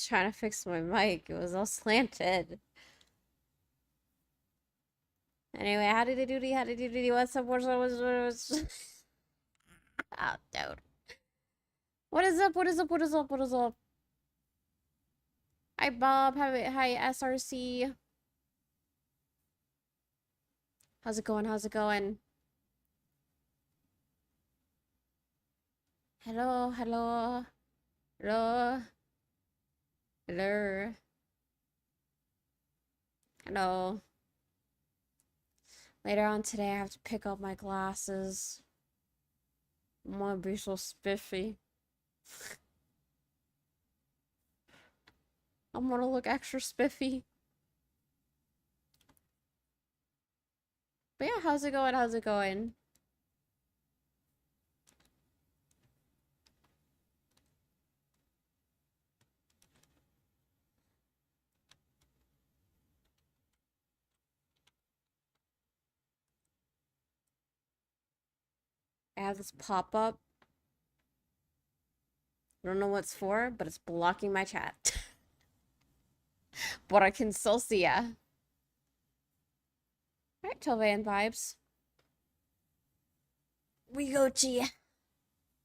trying to fix my mic. It was all slanted. Anyway, how did it do? How did it do? What's up? What's oh, dude. What is up? What is up? What is up? What is up? Hi, Bob. Hi, SRC. How's it going? How's it going? Hello, hello, hello, hello, hello. Later on today, I have to pick up my glasses. I'm gonna be so spiffy. I'm gonna look extra spiffy. But yeah, how's it going? How's it going? I have this pop-up. I don't know what it's for, but it's blocking my chat. But I can still see ya. Alright, Tilvayan vibes. We go, G.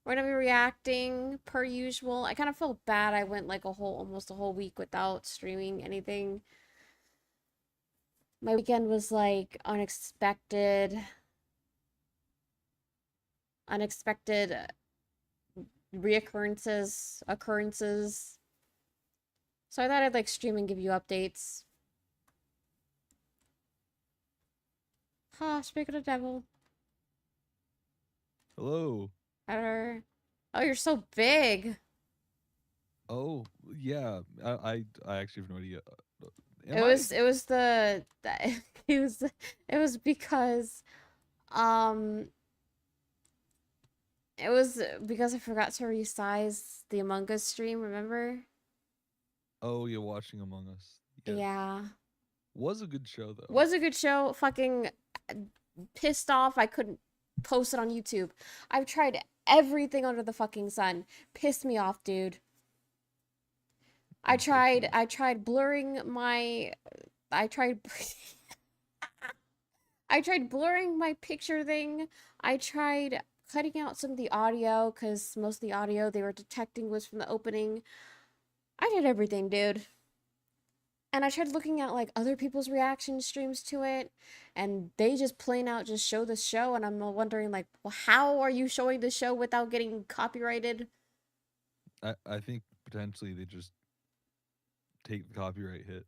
We're gonna be reacting per usual. I kind of felt bad. I went like almost a whole week without streaming anything. My weekend was like unexpected occurrences. So I thought I'd like stream and give you updates. Ha, speak of the devil. Hello. Oh, you're so big. Oh, yeah. I actually have no idea. It was it was because it was because I forgot to resize the Among Us stream, remember? Oh, you're watching Among Us. Yes. Yeah. Was a good show though. Was a good show. Fucking pissed off I couldn't post it on YouTube. I've tried everything under the fucking sun. Pissed me off, dude. I tried blurring my I tried blurring my picture thing. I tried cutting out some of the audio because most of the audio they were detecting was from the opening. I did everything, dude. And I tried looking at like other people's reaction streams to it, and they just plain out just show the show, and I'm wondering like, well, how are you showing the show without getting copyrighted? I think potentially they just take the copyright hit.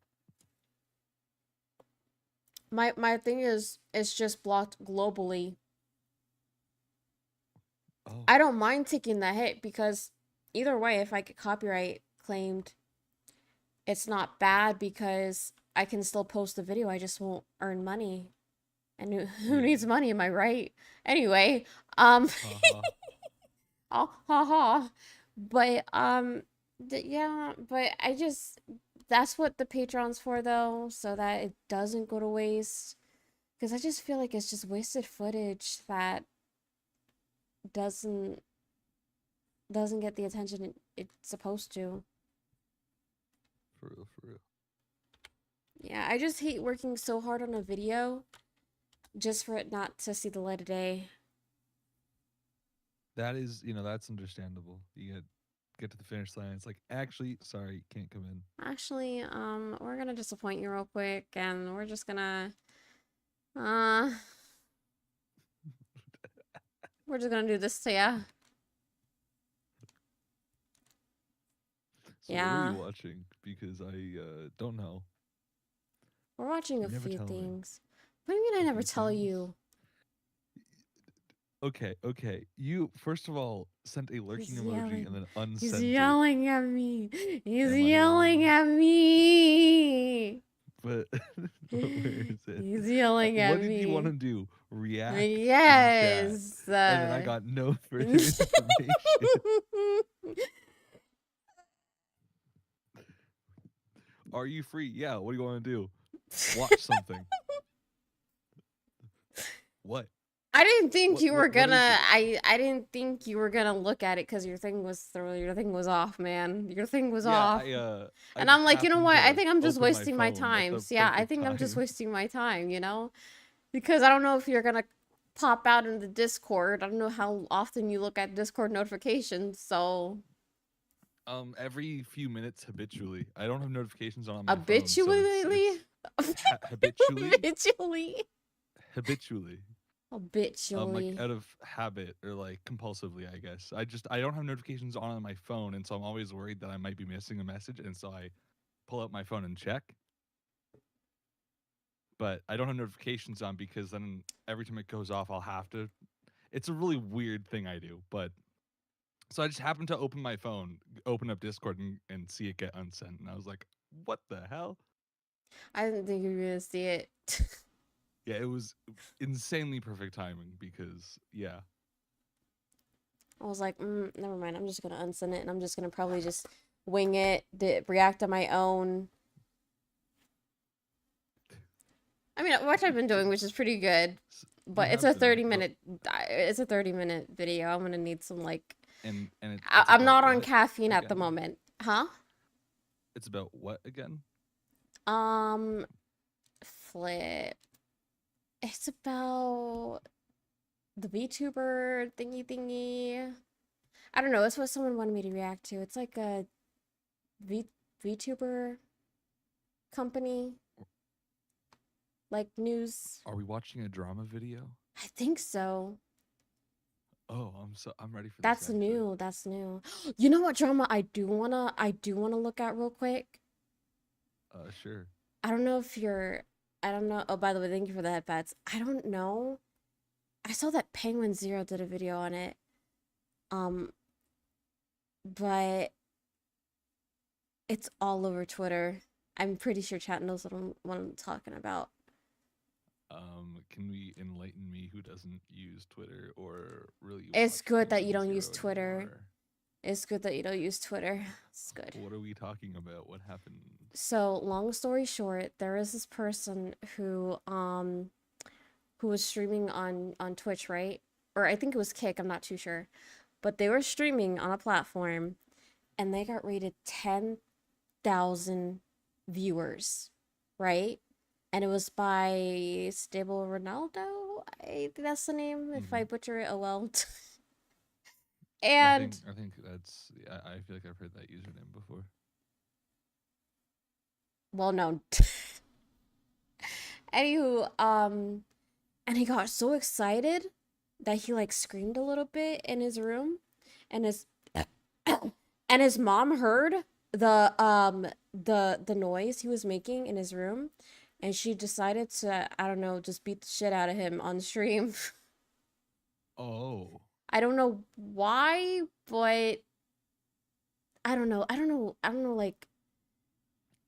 My thing is it's just blocked globally. Oh. I don't mind taking the hit because either way, if I get copyright claimed, it's not bad because I can still post the video. I just won't earn money. And who needs money? Am I right? Anyway, oh, ha ha. But yeah, but I just that's what the Patreon's for though, so that it doesn't go to waste. Because I just feel like it's just wasted footage that doesn't get the attention it's supposed to. For real, for real. Yeah, I just hate working so hard on a video just for it not to see the light of day. That is, that's understandable. You get to the finish line. It's like, actually, sorry, can't come in. Actually, we're gonna disappoint you real quick, and we're just gonna, we're just gonna do this to ya. So yeah. What are you watching? Because I don't know. We're watching a few things. What do you mean I never tell you? Okay. You first of all sent a lurking emoji and then unsent He's yelling at me. He's yelling at me. But where is it? He's yelling at me. What did you want to do? React? Yes. And then I got no further information. Are you free? Yeah. What do you want to do? Watch something. What? I didn't think you were What is gonna. it? I didn't think you were gonna look at it because your thing was off, man. Your thing was Yeah, off. I And I'm just like, you know happened what? I to think I'm just open my wasting my phone at time. the So, yeah, I perfect think I'm just time. wasting my time, you know? Because I don't know if you're gonna pop out in the Discord. I don't know how often you look at Discord notifications. So, Every few minutes habitually. I don't have notifications on my phone, so habitually, it's habitually habitually, habitually. Like habitually. out of habit or like compulsively, I guess. I don't have notifications on my phone, and so I'm always worried that I might be missing a message, and so I pull out my phone and check. But I don't have notifications on because then every time it goes off, I'll have to. It's a really weird thing I do, but so I just happened to open my phone, open up Discord, and see it get unsent, and I was like, "What the hell?" I didn't think you were gonna see it. Yeah, it was insanely perfect timing because yeah, I was like, never mind. I'm just gonna unsend it, and I'm just gonna probably just wing it, react on my own. I mean, what I've been doing, which is pretty good, you but it's have a been 30-minute. It's a 30-minute video. I'm gonna need some like. it's I'm about not on what caffeine at the again? moment, huh? It's about what again? Um, flip. It's about the VTuber thingy thingy. I don't know. It's what someone wanted me to react to. It's like a VTuber company, like news. Are we watching a drama video? I think so. Oh, I'm ready for this That's actually. new. That's new. You know what drama I do wanna look at real quick? Sure. I don't know if you're I don't know. Oh, by the way, thank you for the headpats. I don't know. I saw that Penguin Zero did a video on it. Um, but it's all over Twitter. I'm pretty sure chat knows what I'm talking about. Can we enlighten me who doesn't use Twitter or really It's watch good that you Penguin don't use Zero Twitter. anymore? It's good that you don't use Twitter. It's good. What are we talking about? What happened? So, long story short, there is this person who was streaming on Twitch, right? Or I think it was Kick, I'm not too sure. But they were streaming on a platform and they got rated 10,000 viewers, right? And it was by Stable Ronaldo. I think that's the name. If Mm-hmm. I butcher it, oh well. I think And I think that's I feel like I've heard that username before. well, no. Anywho, and he got so excited that he like screamed a little bit in his room, and his and his mom heard the noise he was making in his room, and she decided to, I don't know, just beat the shit out of him on stream. Oh, I don't know why, but I don't know like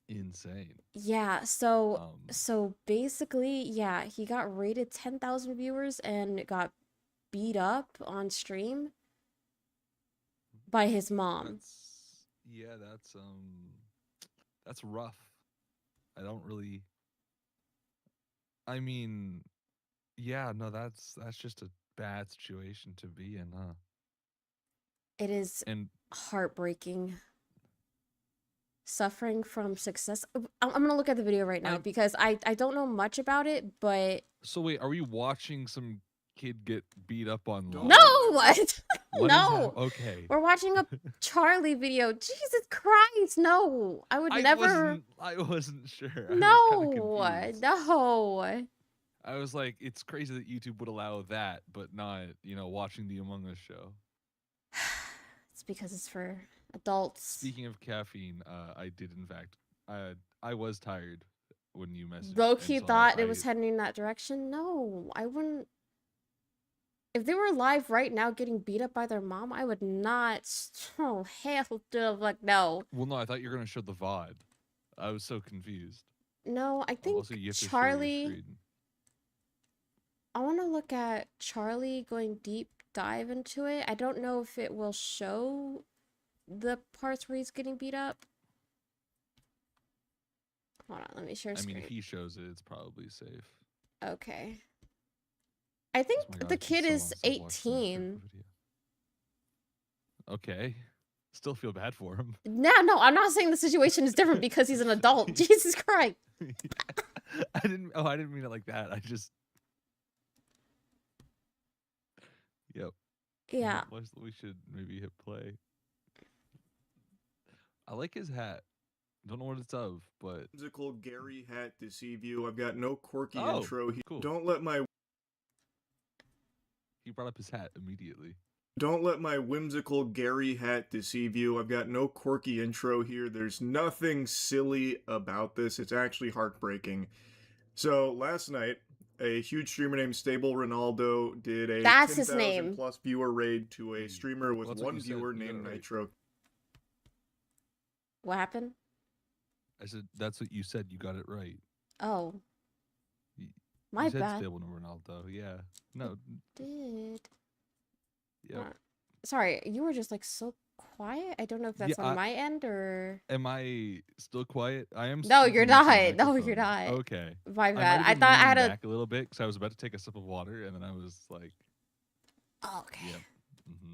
insane. yeah, so Um, so basically, yeah, he got rated 10,000 viewers and got beat up on stream by his mom. yeah, that's rough. I don't really. I mean, yeah, no, that's just a bad situation to be in, huh? It is And heartbreaking. Suffering from success. I'm gonna look at the video right now I'm because I don't know much about it, but so wait, are we watching some kid get beat up no, online? what? What is No, happening? Okay. we're watching a Charlie video. Jesus Christ, no, I would never. I wasn't sure. I was kind of No, confused. no. I was like, it's crazy that YouTube would allow that, but not, watching the Among Us show. It's because it's for adults. Speaking of caffeine, I did in fact, I was tired when you messaged, and Loki so thought it I was heading in that direction. No, I wouldn't. If they were live right now getting beat up by their mom, I would not. Oh, hell to like, no. well, no, I thought you were gonna show the VOD. I was so confused. No, I Also, think you have to share your Charlie. screen. I want to look at Charlie going deep dive into it. I don't know if it will show the parts where he's getting beat up. Hold on, let me share I mean, if screen. he shows it, it's probably safe. Okay. I think Oh my the god, kid someone is still watching that 18. video. Okay. Still feel bad for him. No, I'm not saying the situation is different because he's an adult. Jesus Christ. I didn't mean it like that. I just Yep. Yeah. We should maybe hit play. I like his hat. Don't know what it's of, but Whimsical Gary hat deceive you. I've got no quirky oh, intro here. cool. Don't let my He brought up his hat immediately. whimsical Gary hat deceive you. I've got no quirky intro here. There's nothing silly about this. It's actually heartbreaking. So last night, a huge streamer named Stable Ronaldo did a That's his 10,000 name. plus viewer raid to a streamer with Well, that's what one you said. viewer You got named it right. Nitro. What happened? I said that's what you said. You got it right. Oh. You My said bad. stable Ronaldo. Yeah. No. Did. Yep. Sorry, you were just like so quiet. I don't know if that's Yeah, on my end or. Am I still quiet? I am. No, you're speaking into the not. No, you're microphone. not. Okay. My I might bad. have I been thought I leaning had a. back a little bit because I was about to take a sip of water, and then I was like, Okay. "Yep."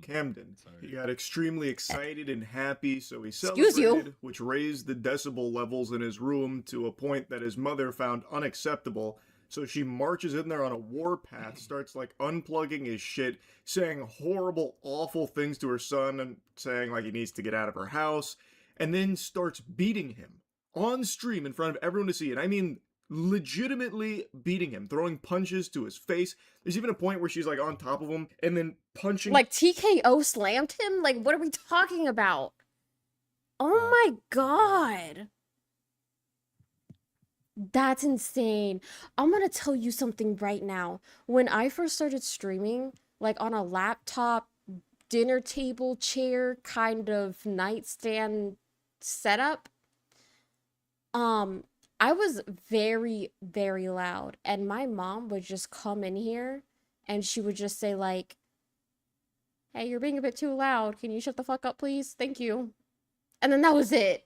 Camden. Sorry. He got extremely excited and happy, so he Excuse you. celebrated, which raised the decibel levels in his room to a point that his mother found unacceptable. So she marches in there on a warpath, starts like unplugging his shit, saying horrible, awful things to her son and saying like he needs to get out of her house, and then starts beating him on stream in front of everyone to see. And I mean, legitimately beating him, throwing punches to his face. There's even a point where she's like on top of him and then punching. Like TKO slammed him? Like, what are we talking about? Oh my god. That's insane. I'm gonna tell you something right now. When I first started streaming, like on a laptop, dinner table, chair, kind of nightstand setup, I was very, very loud. And my mom would just come in here and she would just say, like, hey, you're being a bit too loud. Can you shut the fuck up, please? Thank you. And then that was it.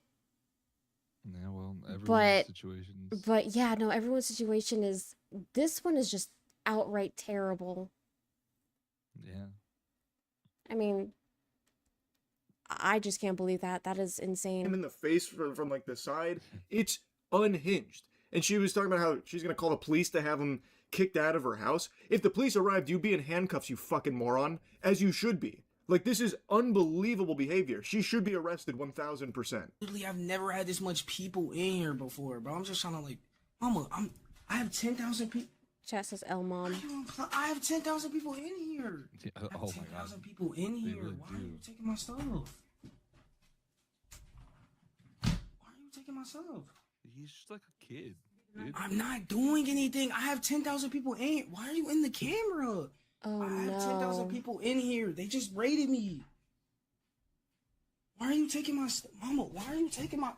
Yeah, well, everyone's But- situations. But yeah, no, everyone's situation is, this one is just outright terrible. Yeah. I mean, I just can't believe that. That is him insane. in the face from like the side. It's unhinged. And she was talking about how she's gonna call the police to have him kicked out of her house. If the police arrived, you'd be in handcuffs, you fucking moron, as you should be. Like, this is unbelievable behavior. She should be arrested 1000%. Literally, I've never had this much people in here before, bro. I'm just trying to like, mama, I have 10,000 people. Chat says L mom. I have 10,000 people in here. Yeah, I have oh my god. 10,000 people in They here. really Why are do. you taking my stuff? Why are you taking my stuff? He's just like a kid, dude. I'm not doing anything. I have 10,000 people in here. Why are you in the camera? Oh I have 10,000 no. people in here. They just raided me. Why are you taking my stuff? Mama, why are you taking my...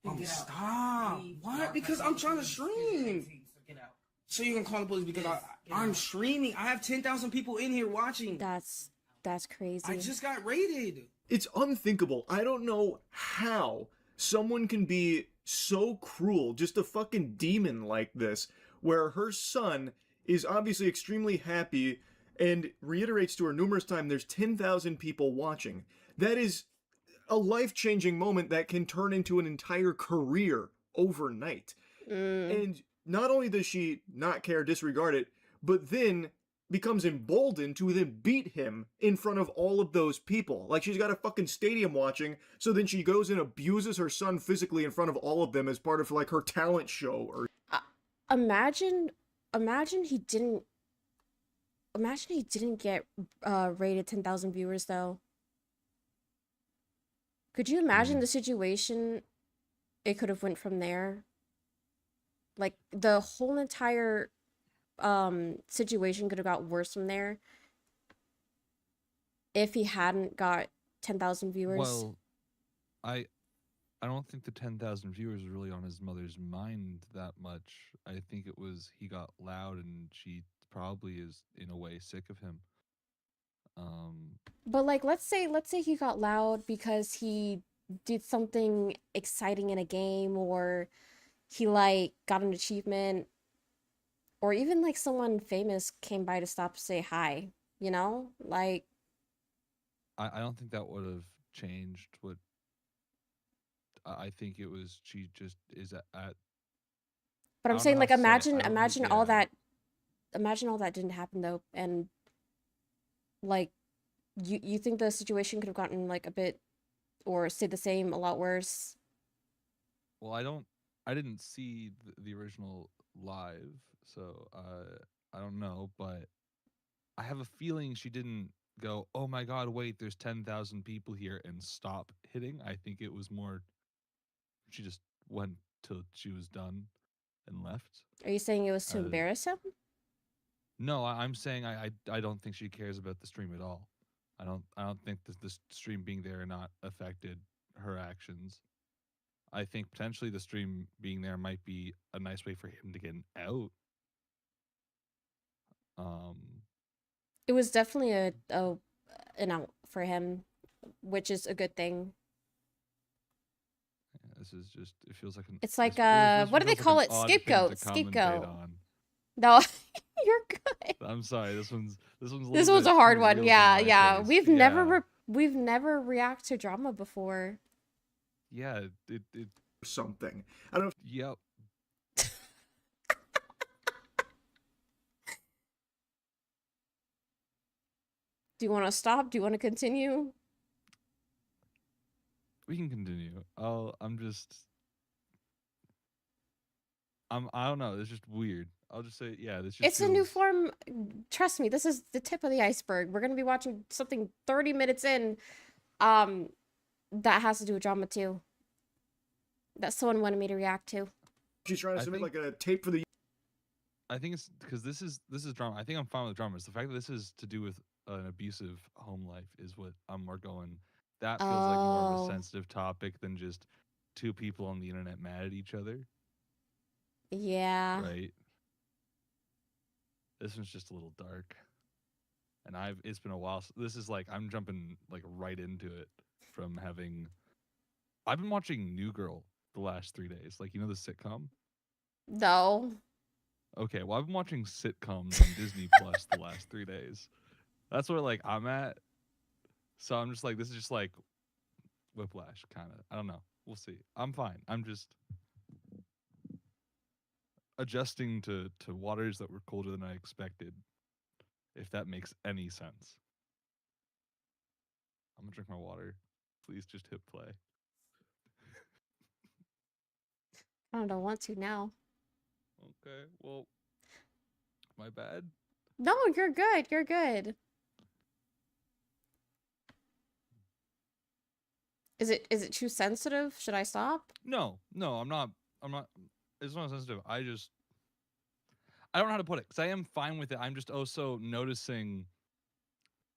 Mama, stop. Why? Because I'm trying to stream. So you can call the police because I'm streaming. I have 10,000 people in here watching. That's crazy. I just got raided. It's unthinkable. I don't know how someone can be so cruel, just a fucking demon like this, where her son is obviously extremely happy and reiterates to her numerous times there's 10,000 people watching. That is a life-changing moment that can turn into an entire career overnight. And not only does she not care, disregard it, but then becomes emboldened to then beat him in front of all of those people. Like, she's got a fucking stadium watching, so then she goes and abuses her son physically in front of all of them as part of like her talent show. Or Imagine he didn't get rated 10,000 viewers though. Could you imagine the situation it could have went from there? Like the whole entire situation could have got worse from there if he hadn't got 10,000 viewers. Well, I don't think the 10,000 viewers was really on his mother's mind that much. I think it was he got loud and she probably is in a way sick of him. But like let's say he got loud because he did something exciting in a game, or he like got an achievement, or even like someone famous came by to stop to say hi, you know? Like, I don't think that would have changed what I think it was. She just is at but I I'm don't know saying how like to say it. I don't imagine all yeah. that, imagine all that didn't happen though, and like you think the situation could have gotten like a bit or stayed the same, a lot worse? Well, I didn't see the original live, so I don't know, but I have a feeling she didn't go, "Oh my god, wait, there's 10,000 people here," and stop hitting. I think it was more she just went till she was done and left. Are you saying it was to Uh, embarrass him? no, I'm saying I don't think she cares about the stream at all. I don't think that the stream being there or not affected her actions. I think potentially the stream being there might be a nice way for him to get out. Um, It was definitely a an out for him, which is a good thing. yeah, this is just it feels like an It's like this what do they feels like an call it? odd thing to Scapegoat, commentate scapegoat. on. No, you're good. I'm sorry, this one's a This little was bit a hard too one. real for Yeah, my yeah. taste. Yeah, We've never react to drama before. yeah, it Something. I don't know if yep. Do you want to stop? Do you want to continue? We can continue. I don't know. It's just weird. I'll just say, yeah. This just It's a new feels. form. Trust me, this is the tip of the iceberg. We're gonna be watching something 30 minutes in, um, that has to do with drama too. That someone wanted me to react to. she's trying to I submit think- like a tape for the I think it's because this is drama. I think I'm fine with drama. It's the fact that this is to do with an abusive home life is what I'm more going. That feels like more of a Oh, sensitive topic than just two people on the internet mad at each other, yeah. right? This one's just a little dark, and it's been a while. This is like I'm jumping like right into it from having. I've been watching New Girl the last 3 days. Like, you know the sitcom? No. Okay, well I've been watching sitcoms on Disney Plus the last 3 days. That's where like I'm at. So I'm just like this is just like Whiplash kind of. I don't know. We'll see. I'm fine. I'm just adjusting to waters that were colder than I expected. If that makes any sense. I'm gonna drink my water. Please just hit play. I don't want to now. Okay. Well, my bad. No, you're good. You're good. Is it too sensitive? Should I stop? No, I'm not. I'm not. It's not sensitive. I don't know how to put it because I am fine with it. I'm just also noticing.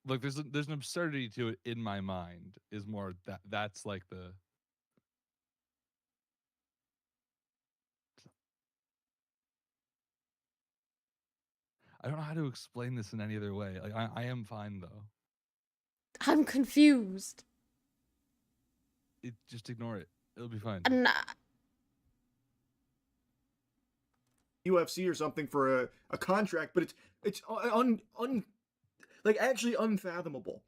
Like there's an absurdity to it in my mind. Is more that's like the. I don't know how to explain this in any other way. Like I am fine though. I'm confused. Just ignore it. It'll be fine. And UFC or something for a contract, but it's like actually unfathomable.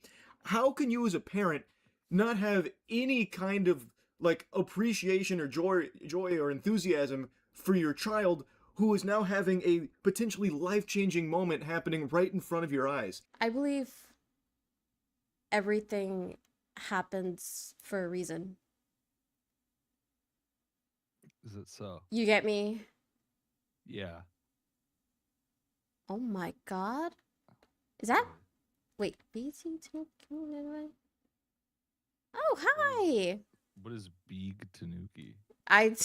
How can you as a parent not have any kind of like appreciation or joy or enthusiasm for your child who is now having a potentially life-changing moment happening right in front of your eyes? I believe everything happens for a reason. Is it so? You get me? Yeah. Oh my god. Is that wait, BT Tanuki? Oh, hi. What is Big Tanuki? I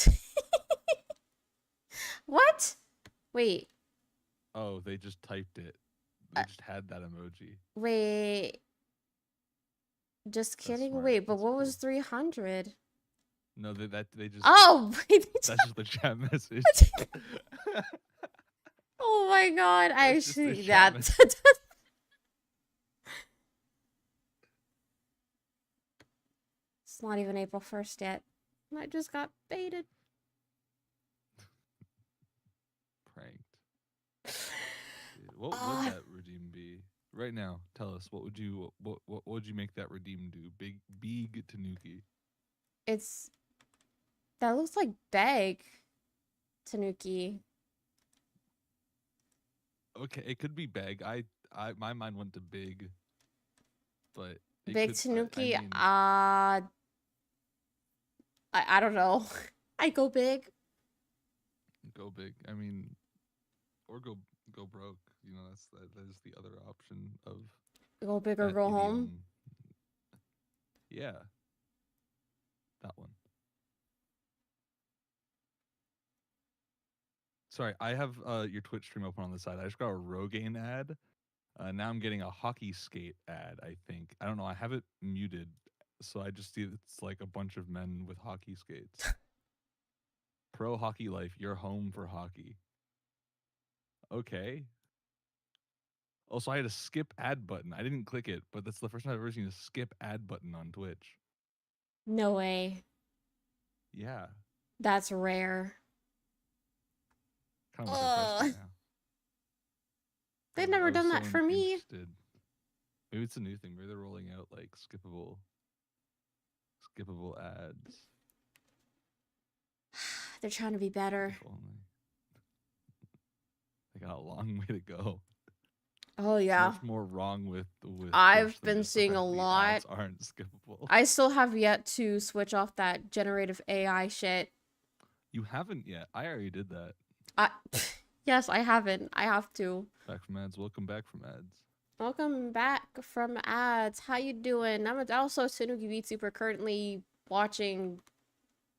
What? Wait. Oh, they just typed it. They just had that emoji. Wait. Just That's kidding. smart. Wait, but That's what cool. was 300? No, they just. Oh, wait. That's just the chat message. Oh my god. I That's just the actually chat that It's not even April 1st yet. And I just got baited. Pranked. What would that redeem be? Right now, tell us what would you what would you make that redeem do? Big Tanuki. It's that looks like beg Tanuki. Okay, it could be beg. I my mind went to big, but it Big could. Tanuki. I mean, I don't know. I go big. go big. I mean, or go broke. You know, that is the other option of Go big or that go idiom. home. Yeah, that one. Sorry, I have your Twitch stream open on the side. I just got a Rogaine ad. Now I'm getting a hockey skate ad, I think. I don't know. I have it muted, so I just see it's like a bunch of men with hockey skates. Pro Hockey Life, your home for hockey. Okay. Also, I had a skip ad button. I didn't click it, but that's the first time I've ever seen a skip ad button on Twitch. No way. Yeah. That's rare. Kind of want to request it now. They've I never was done so that for me. interested. Maybe it's a new thing. Maybe they're rolling out like skippable ads. They're trying to be better. If only. They got a long way to go. Oh There's yeah. much more wrong with I've Twitch than been just the seeing fact a that the lot. ads aren't skippable. I still have yet to switch off that generative AI shit. You haven't yet. I already did that. Yes, I haven't. I have to. Back from ads. Welcome back from ads. Welcome back from ads. How you doing? I'm also Tanuki VTuber, currently watching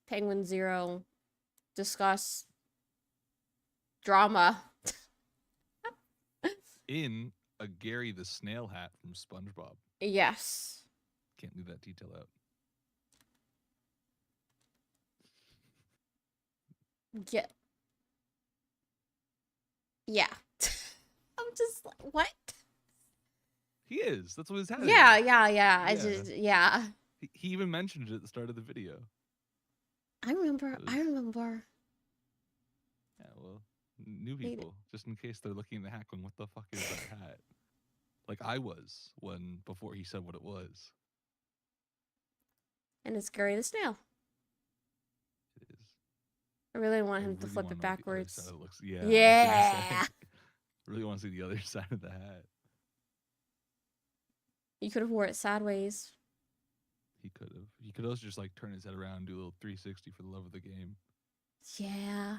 Penguin Zero discuss drama. In a Gary the Snail hat from SpongeBob. Yes. Can't leave that detail out. Yeah. Yeah. I'm just like, what? He is. That's what his hat Yeah, is. yeah. I Yeah. just, yeah. He even mentioned it at the start of the video. I remember. Yeah, well, new people, just in case they're looking at the hat going, what the fuck is that hat? Like I was before he said what it was. And it's Gary the Snail. It is. I really want I him to really flip wanna it know what the other backwards. side looks. Yeah. I was Yeah. gonna say, really want to see the other side of the hat. You could have wore it sideways. He could have. He could also just like turn his head around and do a little 360 for the love of the game. Yeah.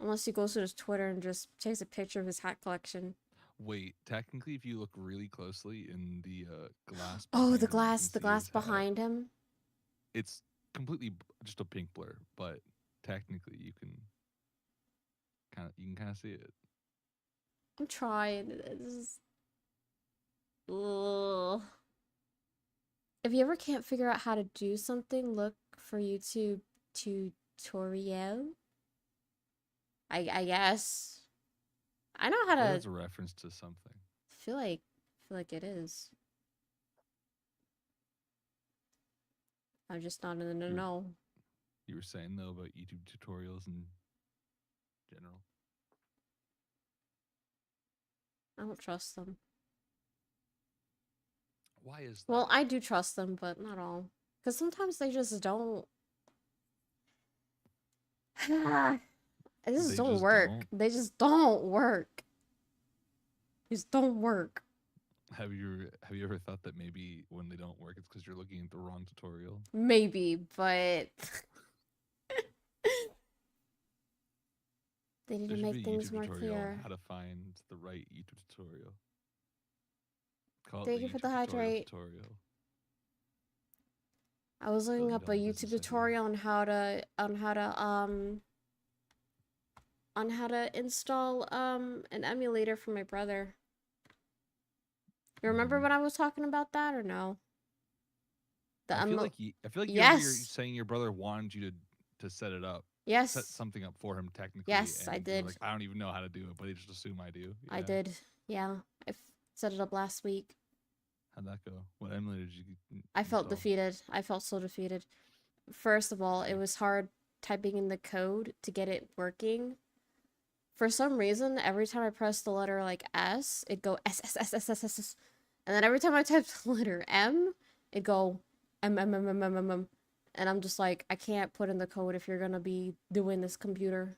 Unless he goes to his Twitter and just takes a picture of his hat collection. Wait, technically, if you look really closely in the glass. Oh, behind the him, you glass, can the see glass his hat. behind him. It's completely just a pink blur, but technically you can kind of see it. I'm trying. This is... Ugh. If you ever can't figure out how to do something, look for YouTube tutorial. I guess. I know how to. That's a reference to something. Feel like it is. I'm just not in the know. You were saying though about YouTube tutorials in general. I don't trust them. Why is that? Well, I do trust them, but not all. Because sometimes they just don't. They just don't work. They just don't work. Just don't work. Have you ever thought that maybe when they don't work, it's because you're looking at the wrong tutorial? Maybe, but they need to There should make be a things YouTube more tutorial on clear. how to find the right YouTube tutorial. Call it Thank you for the YouTube hydrate. tutorial. I was looking up a $1 YouTube business tutorial on how to install an emulator for my brother. You remember when I was talking about that or no? I feel like you yes. You're saying your brother wanted you to set it up. Yes. Set something up for him technically. Yes, and I did. Like, I don't even know how to do it, but they just assume I do. I did. Yeah. I set it up last week. How'd that go? What emulator did you I felt install? defeated. I felt so defeated. First of all, it was hard typing in the code to get it working. For some reason, every time I press the letter like S, it go S S S S S S S. And then every time I type the letter M, it go M. And I'm just like, I can't put in the code if you're gonna be doing this computer.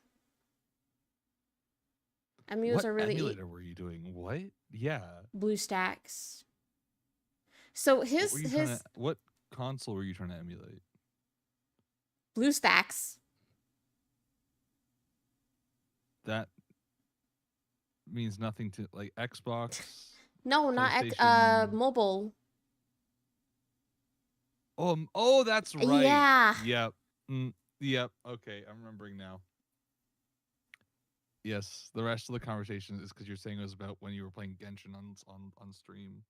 MUs What are really emulator were you doing? What? Yeah. BlueStacks. So What were you trying to? his What console were you trying to emulate? BlueStacks. That means nothing to like Xbox, No, not PlayStation. mobile. Oh, that's right. Yeah. Yep. Yep. Okay, I'm remembering now. Yes, the rest of the conversation is because you're saying it was about when you were playing Genshin on stream.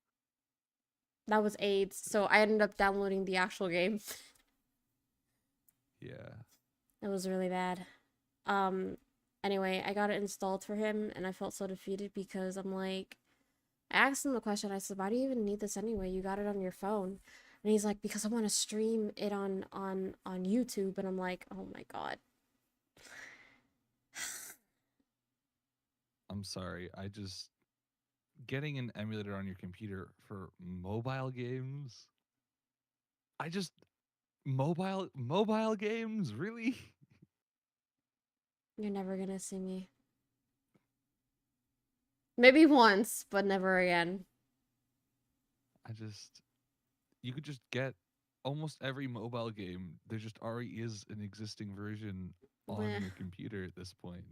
That was AIDS, so I ended up downloading the actual game. Yeah. It was really bad. Anyway, I got it installed for him, and I felt so defeated because I'm like, I asked him the question. I said, "Why do you even need this anyway? You got it on your phone." And he's like, "Because I want to stream it on YouTube." And I'm like, "Oh my god." I'm sorry. I just getting an emulator on your computer for mobile games. I just mobile games, really? You're never gonna see me. Maybe once, but never again. You could just get almost every mobile game. There just already is an existing version on Meh. your computer at this point.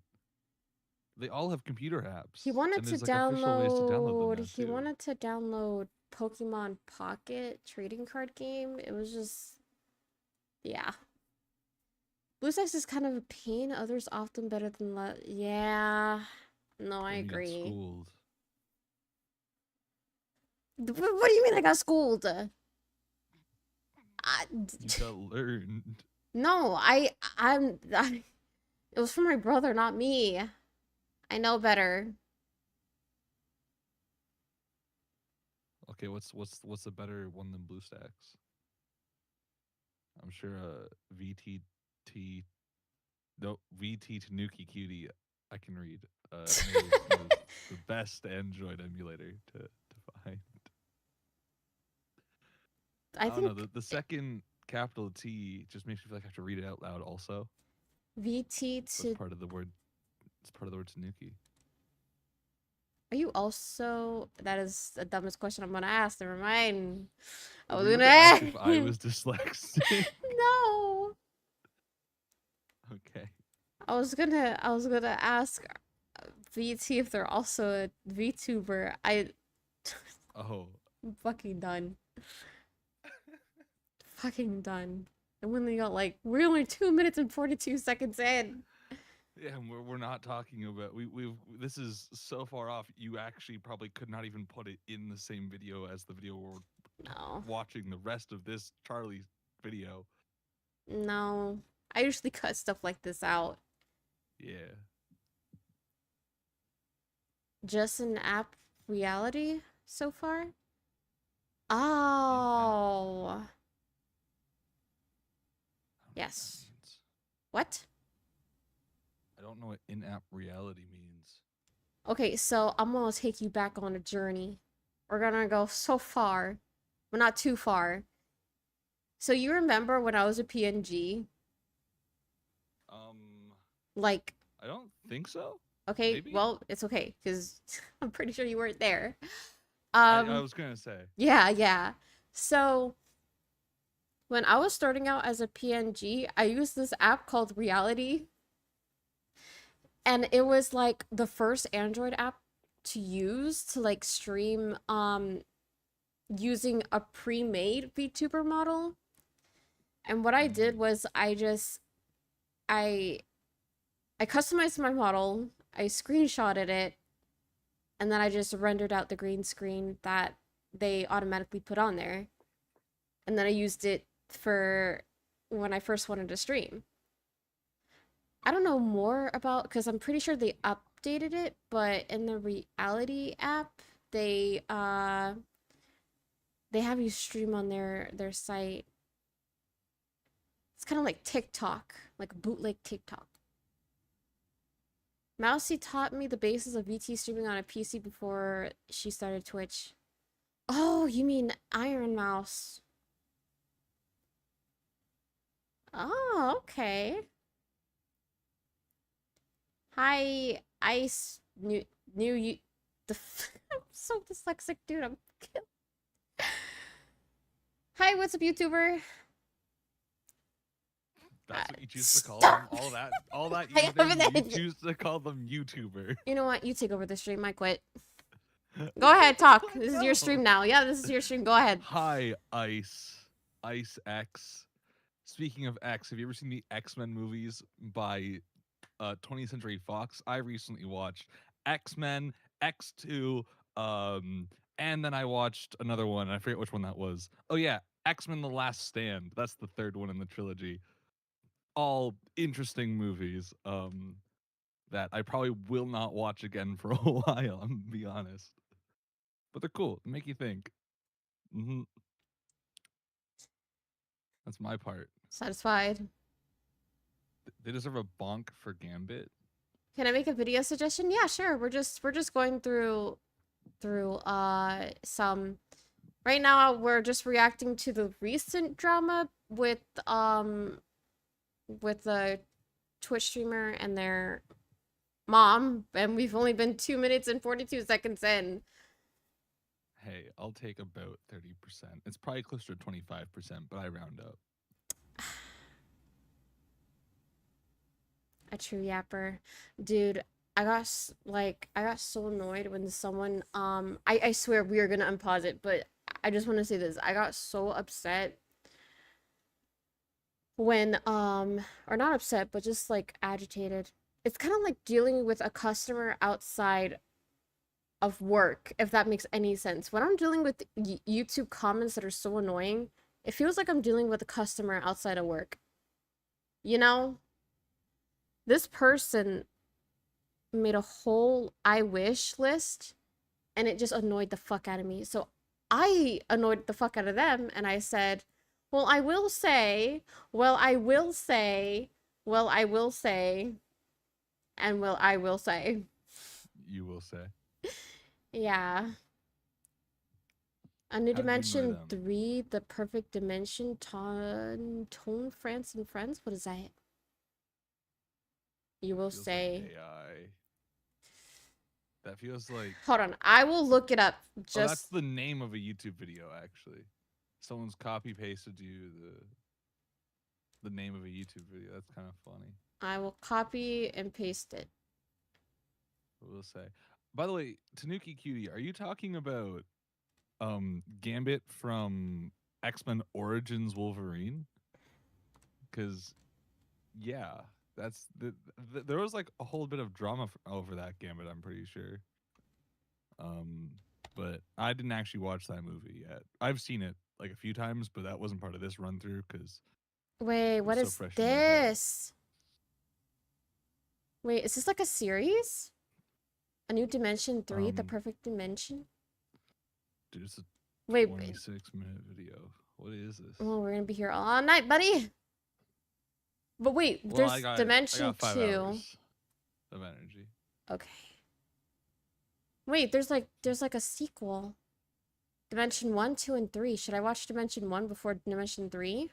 They all have computer apps. He wanted and to there's like official ways to download them download. now He too. wanted to download Pokemon Pocket trading card game. It was just, yeah. BlueStacks is kind of a pain. Others often better than yeah. No, I And you got agree. schooled. What do you mean I got schooled? You got learned. No, I it was for my brother, not me. I know better. Okay, what's a better one than BlueStacks? I'm sure VT Tanuki Cutie I can read. Knows the best Android emulator to find. I don't know. think The second capital T just makes me feel like I have to read it out loud also. VT That's to part of the word. It's part of the word Tanuki. Are you also that is the dumbest question I'm gonna ask. Never mind. I was Were you gonna ask ask. if I was dyslexic. No. Okay. I was gonna ask VT if they're also a VTuber. Oh. I'm fucking done. Fucking done. And when they got like, we're only 2 minutes and 42 seconds in. Yeah, and we're not talking about we've this is so far off. You actually probably could not even put it in the same video as the video we're No. watching the rest of this Charlie video. No. I usually cut stuff like this out. Yeah. Just an app reality so far? Oh. Yes. What? I don't know what in-app reality means. Okay, so I'm gonna take you back on a journey. We're gonna go so far, but not too far. So you remember when I was a PNG? Like, I don't think so. okay, Maybe? well, it's okay, because I'm pretty sure you weren't there. I was gonna say. Yeah. So when I was starting out as a PNG, I used this app called Reality. And it was like the first Android app to use to like stream using a pre-made VTuber model. And what I did was I customized my model, I screenshotted it, and then I just rendered out the green screen that they automatically put on there. And then I used it for when I first wanted to stream. I don't know more about, because I'm pretty sure they updated it, but in the Reality app, they have you stream on their site. It's kind of like TikTok, like bootleg TikTok. Mousy taught me the basis of VT streaming on a PC before she started Twitch. Oh, you mean Iron Mouse. Oh, okay. Hi, Ice. New you. I'm so dyslexic, dude. I'm. Hi, what's up, YouTuber? That's what you choose to call Stop. them. All that I username, haven't you had- choose to call them YouTuber. You know what? You take over the stream. I quit. Go ahead, talk. What? This is your No. stream now. Yeah, this is your stream. Go ahead. Hi, Ice X. Speaking of X, have you ever seen the X-Men movies by 20th Century Fox? I recently watched X-Men, X2, and then I watched another one. I forget which one that was. Oh yeah, X-Men: The Last Stand. That's the third one in the trilogy. All interesting movies. That I probably will not watch again for a while. I'm gonna be honest, but they're cool. They make you think. hmm That's my part. Satisfied. They deserve a bonk for Gambit. Can I make a video suggestion? Yeah, sure. We're just going through some right now we're just reacting to the recent drama with the Twitch streamer and their mom, and we've only been 2 minutes and 42 seconds in. Hey, I'll take about 30%. It's probably closer to 25%, but I round up. A true yapper. Dude, I got so annoyed when someone I swear we are gonna unpause it, but I just want to say this. I got so upset when or not upset, but just like agitated. It's kind of like dealing with a customer outside of work, if that makes any sense. When I'm dealing with YouTube comments that are so annoying, it feels like I'm dealing with a customer outside of work. You know? This person made a whole I wish list, and it just annoyed the fuck out of me. So I annoyed the fuck out of them, and I said, well, I will say, well, I will say, well, I will say, and well, I will say. You will say. Yeah. A New How did you annoy Dimension them? 3, The Perfect Dimension, Tone, France, and Friends? What is that? You will Feels say. like AI. That feels like. Hold on, I will look it up. Oh, that's Just the name of a YouTube video, actually. Someone's copy pasted you the name of a YouTube video. That's kind of funny. I will copy and paste it. We'll say. By the way, Tanuki Cutie, are you talking about Gambit from X-Men Origins Wolverine? Because yeah, that's there was like a whole bit of drama over that Gambit, I'm pretty sure. But I didn't actually watch that movie yet. I've seen it like a few times, but that wasn't part of this run through because Wait, what so is fresh in my head. this? Wait, is this like a series? A New Dimension 3, The Um, Perfect Dimension? dude, it's a Wait, 26-minute video. What is this? oh, we're gonna be here all night, buddy. But wait, Well, there's I got Dimension 5 2. hours of energy. Okay. Wait, there's like a sequel. Dimension 1, 2, and 3. Should I watch Dimension 1 before Dimension 3?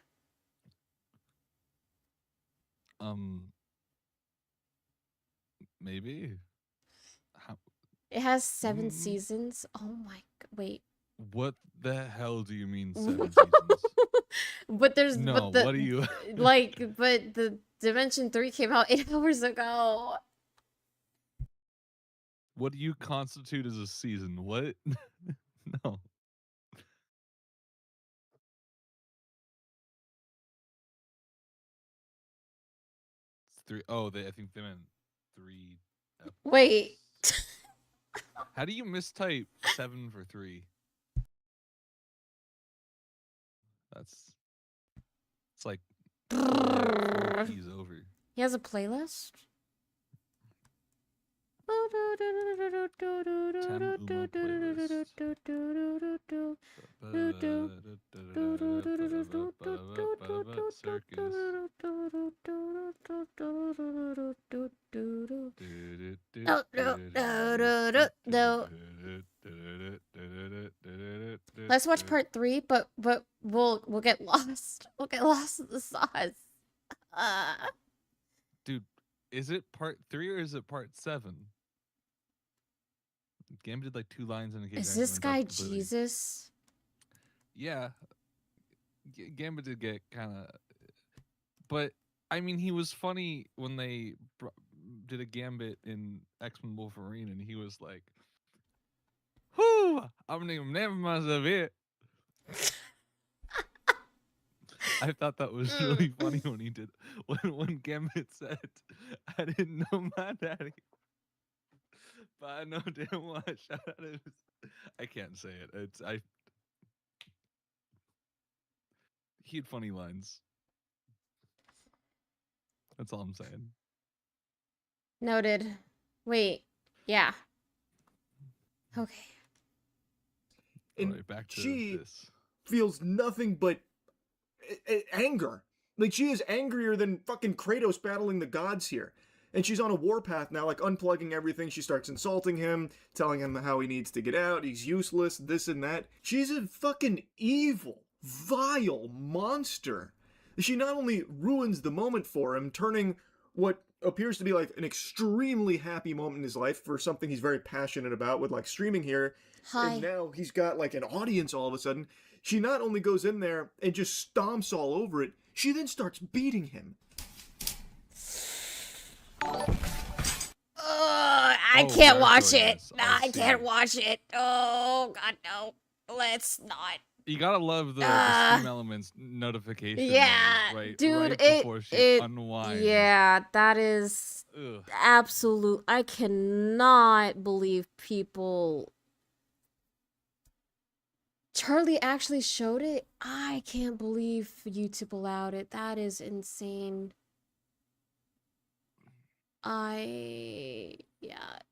Maybe. How, It has 7 Mm. seasons. Oh my wait. what the hell do you mean 7 seasons? But there's No, but the what are you? but the Dimension 3 came out 8 hours ago. What do you constitute as a season? What? No. It's 3. Oh, I think they meant 3 episodes. Wait. How do you mistype 7 for 3? It's like 4 keys over. He has a playlist? Circus. though. Let's watch part 3, but we'll get lost. We'll get lost in the sauce. Dude, is it part 3 or is it part 7? Gambit did like 2 lines and it Is this guy Jesus? Yeah, Gambit did get kind of, but I mean, he was funny when they did a Gambit in X-Men Wolverine, and he was like, "Whoo, I'm gonna name myself it." I thought that was really funny when he did when Gambit said, "I didn't know my daddy, but I know damn well I shot at him." I can't say it. He had funny lines. That's all I'm saying. Noted. Wait. Yeah. Okay. And All right, back to she this. feels nothing but anger. Like, she is angrier than fucking Kratos battling the gods here. And she's on a warpath now, like unplugging everything. She starts insulting him, telling him how he needs to get out, he's useless, this and that. She's a fucking evil, vile monster. She not only ruins the moment for him, turning what appears to be like an extremely happy moment in his life for something he's very passionate about with like streaming here. Hi. And now he's got like an audience all of a sudden. She not only goes in there and just stomps all over it, she then starts beating him. I can't watch it. this. Nah, I see can't it. watch it. Oh God, no. Let's not. You gotta love the stream elements notification. Yeah, right, dude. right before she unwinds. Yeah, that is Ugh. absolute. I cannot believe people. Charlie actually showed it. I can't believe YouTube allowed it. That is insane.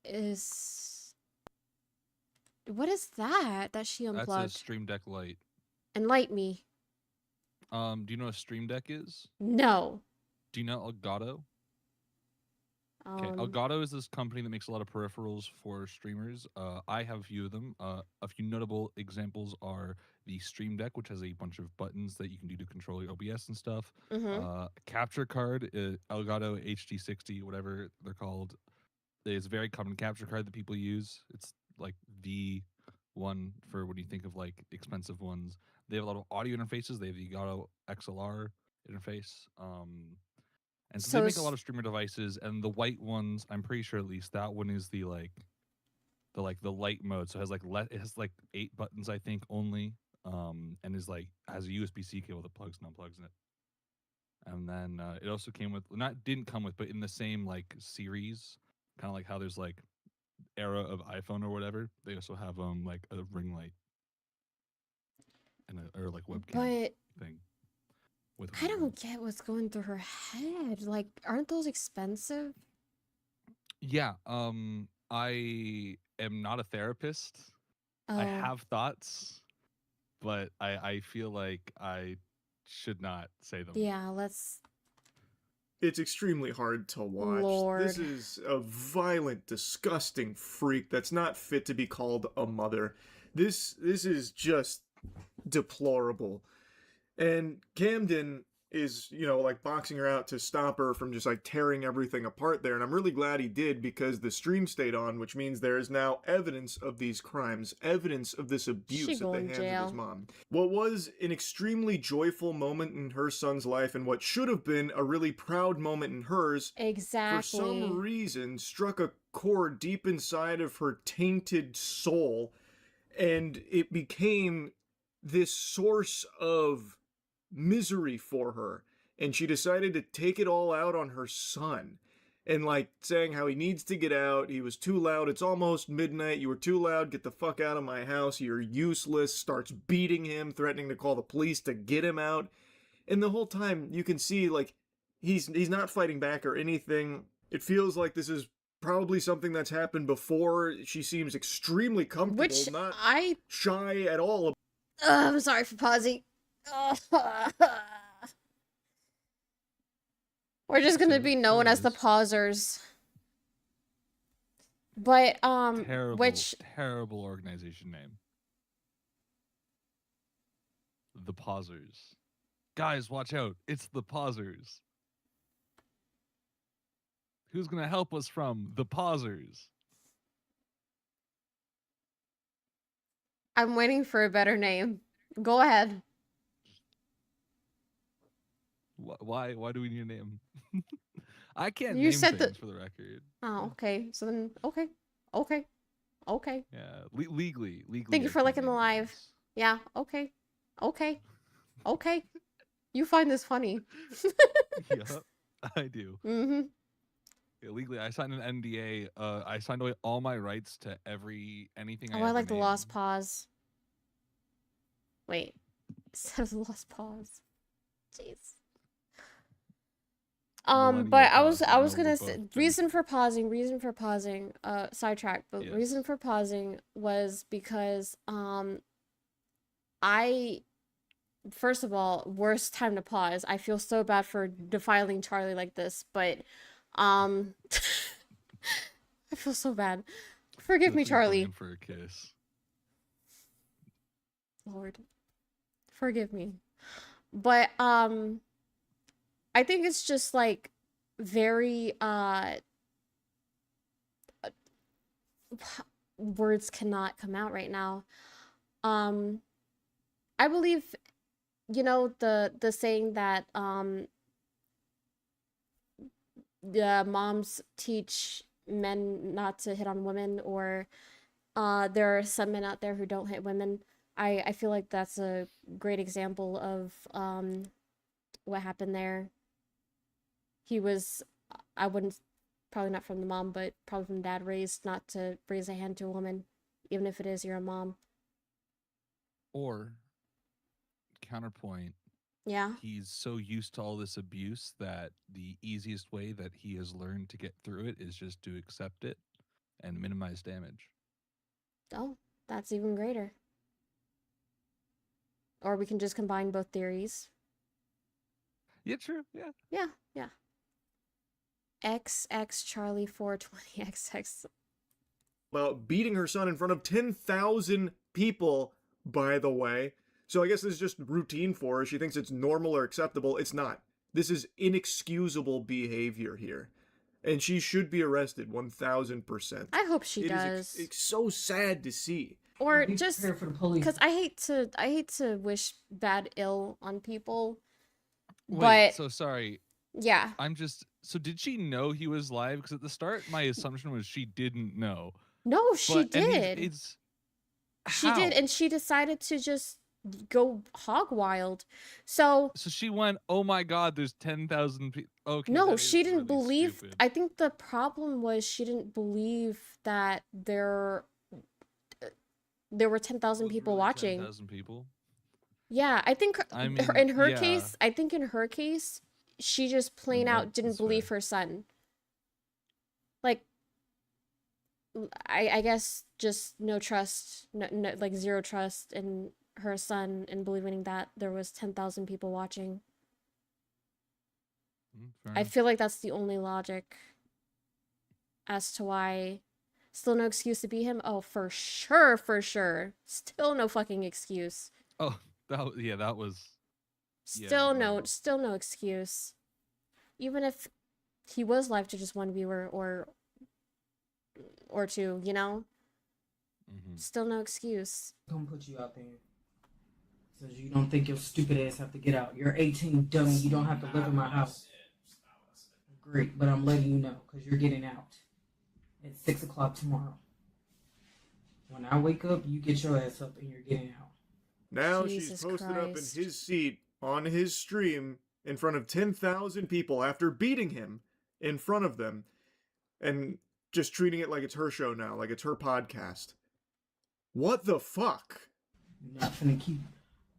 Is. What is that she unplugged? That's a Stream Deck Lite. Enlighten me. Do you know what a Stream Deck is? No. Do you know Elgato? Okay, Elgato is this company that makes a lot of peripherals for streamers. I have a few of them. A few notable examples are the Stream Deck, which has a bunch of buttons that you can do to control your OBS and stuff. Capture card, Elgato HD60, whatever they're called, is a very common capture card that people use. It's like the one for when you think of like expensive ones. They have a lot of audio interfaces. They have the Elgato XLR interface. And so they make a lot of streamer devices, and the white ones, I'm pretty sure at least that one is the light mode. So it has like 8 buttons, I think, only. And is like has a USB-C cable that plugs and unplugs in it. And then it also came with didn't come with, but in the same like series, kind of like how there's like era of iPhone or whatever, they also have like a ring light and or like webcam thing. I don't get what's going through her head. Like, aren't those expensive? Yeah. I am not a therapist. I have thoughts, but I feel like I should not say them. Yeah, let's. It's extremely hard to watch. Lord. This is a violent, disgusting freak that's not fit to be called a mother. This is just deplorable. And Camden is, like boxing her out to stop her from just like tearing everything apart there. And I'm really glad he did, because the stream stayed on, which means there is now evidence of these crimes, evidence of this abuse at the hands of his mom. What was an extremely joyful moment in her son's life, and what should have been a really proud moment in hers, exactly, for some reason struck a chord deep inside of her tainted soul, and it became this source of misery for her, and she decided to take it all out on her son, and like saying how he needs to get out, he was too loud, it's almost midnight, you were too loud, get the fuck out of my house, you're useless, starts beating him, threatening to call the police to get him out. And the whole time you can see like he's not fighting back or anything. It feels like this is probably something that's happened before. She seems extremely comfortable, not shy at all. I'm sorry for pausing. We're just gonna be known as the pausers. But Terrible, which terrible organization name. The Pausers. Guys, watch out. It's the Pausers. Who's going to help us from the Pausers? I'm waiting for a better name. Go ahead. Why do we need a name? I can't You name said things that. for the record. Oh, okay. So then, okay. Yeah, legally. Thank you I for can't liking the name live. things. Yeah. Okay. You find this funny. Yep, I do. Mm-hmm. Illegally, I signed an NDA. I signed away all my rights to anything I Oh, I ever like the lost named. pause. Wait. Instead of the lost pause. Jeez. Millennial But I pause. was know gonna we're say both reason for pausing, sidetrack, but Yes. reason for pausing was because I first of all, worst time to pause. I feel so bad for defiling Charlie like this, but I feel so bad. Forgive me, Especially Charlie. going for a kiss. Lord. Forgive me. But I think it's just like very words cannot come out right now. I believe, you know, the saying that the moms teach men not to hit on women, or there are some men out there who don't hit women. I feel like that's a great example of what happened there. He was, I wouldn't, probably not from the mom, but probably from dad, raised not to raise a hand to a woman, even if it is your mom. Or counterpoint, Yeah. he's so used to all this abuse that the easiest way that he has learned to get through it is just to accept it and minimize damage. Oh, that's even greater. Or we can just combine both theories. Yeah, true. Yeah. Yeah. XX Charlie 420XX. About beating her son in front of 10,000 people, by the way. So I guess this is just routine for her. She thinks it's normal or acceptable. It's not. This is inexcusable behavior here. And she should be arrested 1000%. I hope she It is does. it's so sad to see. Or Be just prepared for the police. because I hate to wish bad ill on people. Wait, But so sorry. yeah. So did she know he was live? Because at the start, my assumption was she didn't know. No, she And did. it's She how? did, and she decided to just go hog wild. So she went, oh my God, there's 10,000 people. Okay. no, that she is didn't really believe. stupid. I think the problem was she didn't believe that there were 10,000 Was people really watching. 10,000 people? Yeah, I think I mean, in her yeah. case, she just plain that out didn't is believe fair. her son. Like, I guess just no trust, no, like zero trust in her son, and believing that there was 10,000 people watching. Fair I enough. feel like that's the only logic as to why. Still no excuse to beat him? Oh, for sure. Still no fucking excuse. Oh, that was. Yeah, Still no. still no excuse. Even if he was live to just one viewer or two, you know? Mm-hmm. Still no excuse. Gonna put you out there. So you don't think your stupid ass have to get out. You're 18, dummy. You don't have to live in my house. Great, but I'm letting you know because you're getting out at 6 o'clock tomorrow. When I wake up, you get your ass up and you're getting out. Now Jesus she's posted up in Christ. his seat on his stream in front of 10,000 people after beating him in front of them and just treating it like it's her show now, like it's her podcast. What the fuck? You're not finna keep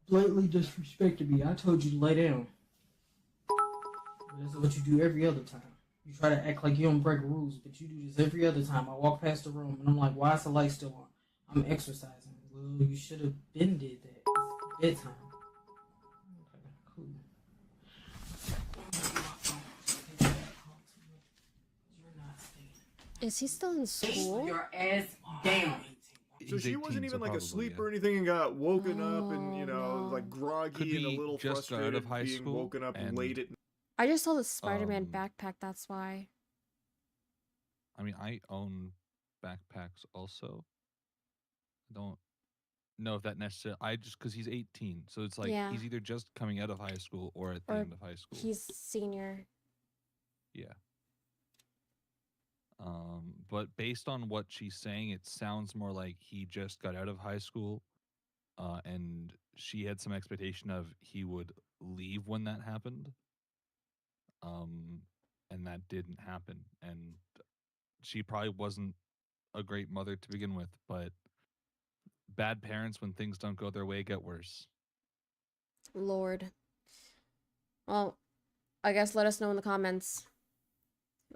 blatantly disrespecting me. I told you to lay down. But this is what you do every other time. You try to act like you don't break rules, but you do this every other time. I walk past the room and I'm like, why is the light still on? I'm exercising. Well, you should have been did that. It's bedtime. Okay, cool. You're not staying. Is he still in school? Your ass down. So He's she 18, wasn't even like probably, asleep yeah. or anything and got woken up and, you Oh, know, no. like groggy Could and a be little just got out frustrated of high being school woken up and, late at I just saw the Spider-Man Um, backpack, that's why. I mean, I own backpacks also. I don't know if that necessarily. I just because he's 18, so it's like Yeah. he's either just coming out of high school or at the Or end of high school. he's senior. Yeah. But based on what she's saying, it sounds more like he just got out of high school, and she had some expectation of he would leave when that happened. And that didn't happen, and she probably wasn't a great mother to begin with, but bad parents, when things don't go their way, get worse. Lord. Well, I guess let us know in the comments.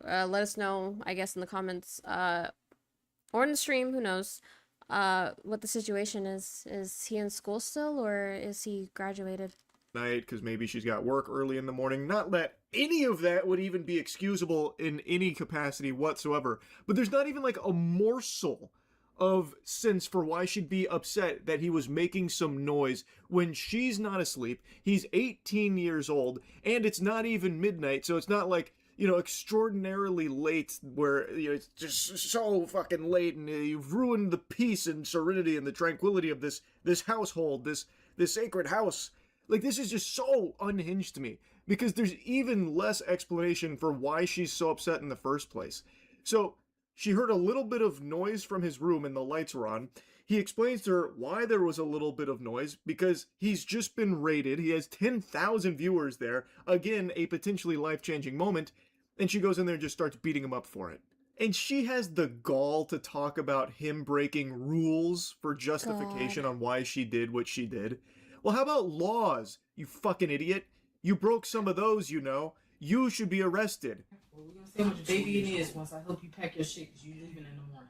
Let us know, I guess, in the comments, or in the stream, who knows, what the situation is. Is he in school still, or is he graduated? night because maybe she's got work early in the morning. Not that any of that would even be excusable in any capacity whatsoever. But there's not even like a morsel of sense for why she'd be upset that he was making some noise when she's not asleep. He's 18 years old, and it's not even midnight, so it's not like, you know, extraordinarily late where, you know, it's just so fucking late and you've ruined the peace and serenity and the tranquility of this household, this sacred house. Like, this is just so unhinged to me because there's even less explanation for why she's so upset in the first place. So she heard a little bit of noise from his room and the lights were on. He explains to her why there was a little bit of noise because he's just been raided. He has 10,000 viewers there. Again, a potentially life-changing moment. And she goes in there and just starts beating him up for it. And she has the gall to talk about him breaking rules for justification on why she did what she did. Well, how about laws, you fucking idiot? You broke some of those, you know. You should be arrested. Well, we're gonna see how much baby it is once I help you pack your shit because you're leaving in the morning.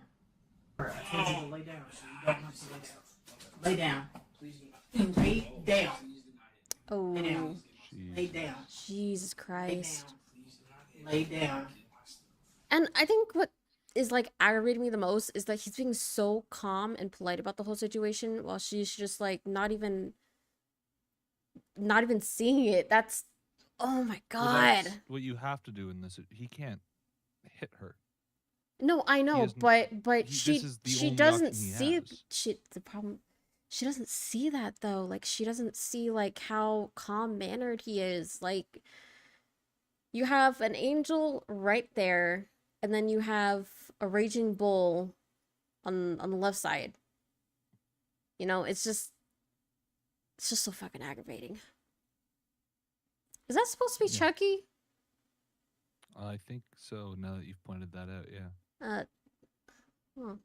Alright, I told you to lay down, so you don't have to lay down. Lay down. Please. Lay down. Oh, Lay down. Lay Jeez. down. Jesus Lay Christ. down. Lay down. And I think what is like aggravating me the most is that he's being so calm and polite about the whole situation while she's just like not even seeing it. That's, oh my Well, God. that's what you have to do in this. He can't hit her. No, I know, isn't- but this she is the she only doesn't option he see has. the problem. She doesn't see that though. Like, she doesn't see like how calm mannered he is. Like, you have an angel right there, and then you have a raging bull on the left side. You know, it's just so fucking aggravating. Is that supposed to be Yeah. Chucky? I think so. Now that you've pointed that out, yeah. Oh.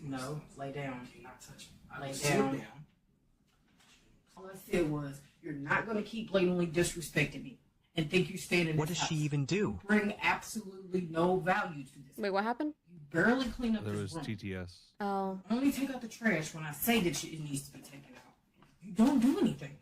No, lay down. Not touch me. Lay down. All I said was, you're not gonna keep blatantly disrespecting me and think you stand in What this does she house. even do? You bring absolutely no value to this. Wait, what happened? You barely clean up There this was room. TTS. Oh. Only take out the trash when I say that it needs to be taken out. You don't do anything.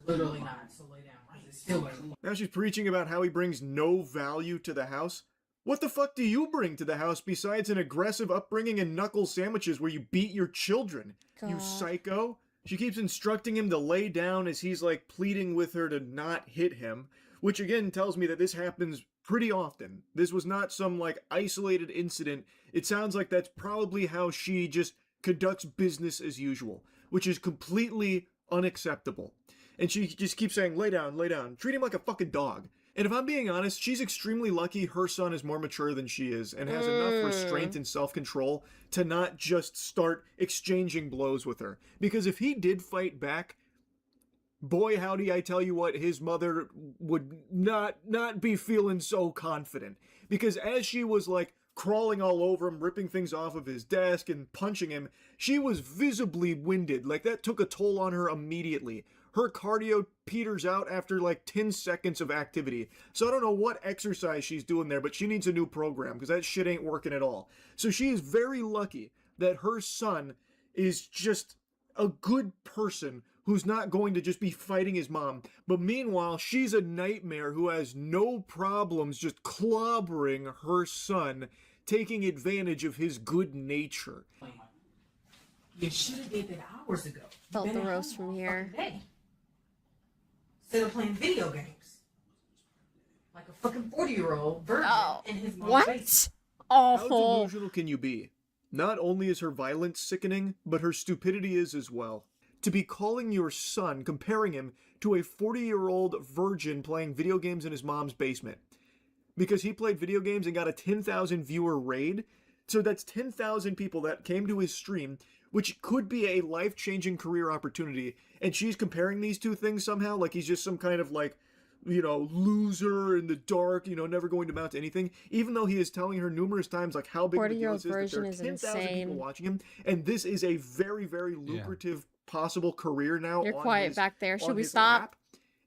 Literally not. So lay down. It's still early. Now she's preaching about how he brings no value to the house. What the fuck do you bring to the house besides an aggressive upbringing and knuckle sandwiches where you beat your children? You God. psycho? She keeps instructing him to lay down as he's like pleading with her to not hit him, which again tells me that this happens pretty often. This was not some like isolated incident. It sounds like that's probably how she just conducts business as usual, which is completely unacceptable. And she just keeps saying, lay down, treat him like a fucking dog. And if I'm being honest, she's extremely lucky her son is more mature than she is and has enough restraint and self-control to not just start exchanging blows with her. Because if he did fight back, boy howdy, I tell you what, his mother would not be feeling so confident. Because as she was like crawling all over him, ripping things off of his desk and punching him, she was visibly winded. Like, that took a toll on her immediately. Her cardio peters out after like 10 seconds of activity. So I don't know what exercise she's doing there, but she needs a new program because that shit ain't working at all. So she is very lucky that her son is just a good person who's not going to just be fighting his mom. But meanwhile, she's a nightmare who has no problems just clobbering her son, taking advantage of his good nature. You should have did that hours ago. Felt Been the at roast home from all here. fucking day. Instead of playing video games. Like a fucking 40-year-old virgin Oh, in his mom's what? basement. How Oh, delusional can you be? Not only is her violence sickening, but her stupidity is as well. To be calling your son, comparing him to a 40-year-old virgin playing video games in his mom's basement. Because he played video games and got a 10,000 viewer raid. So that's 10,000 people that came to his stream, which could be a life-changing career opportunity. And she's comparing these two things somehow, like he's just some kind of like, you know, loser in the dark, you know, never going to amount to anything, even though he is telling her numerous times like how big of a deal 40-year-old this is, that version there are is 10,000 people insane. watching him, and this is a very, very lucrative possible career now. You're on quiet his, back there. Should on we his stop? lap.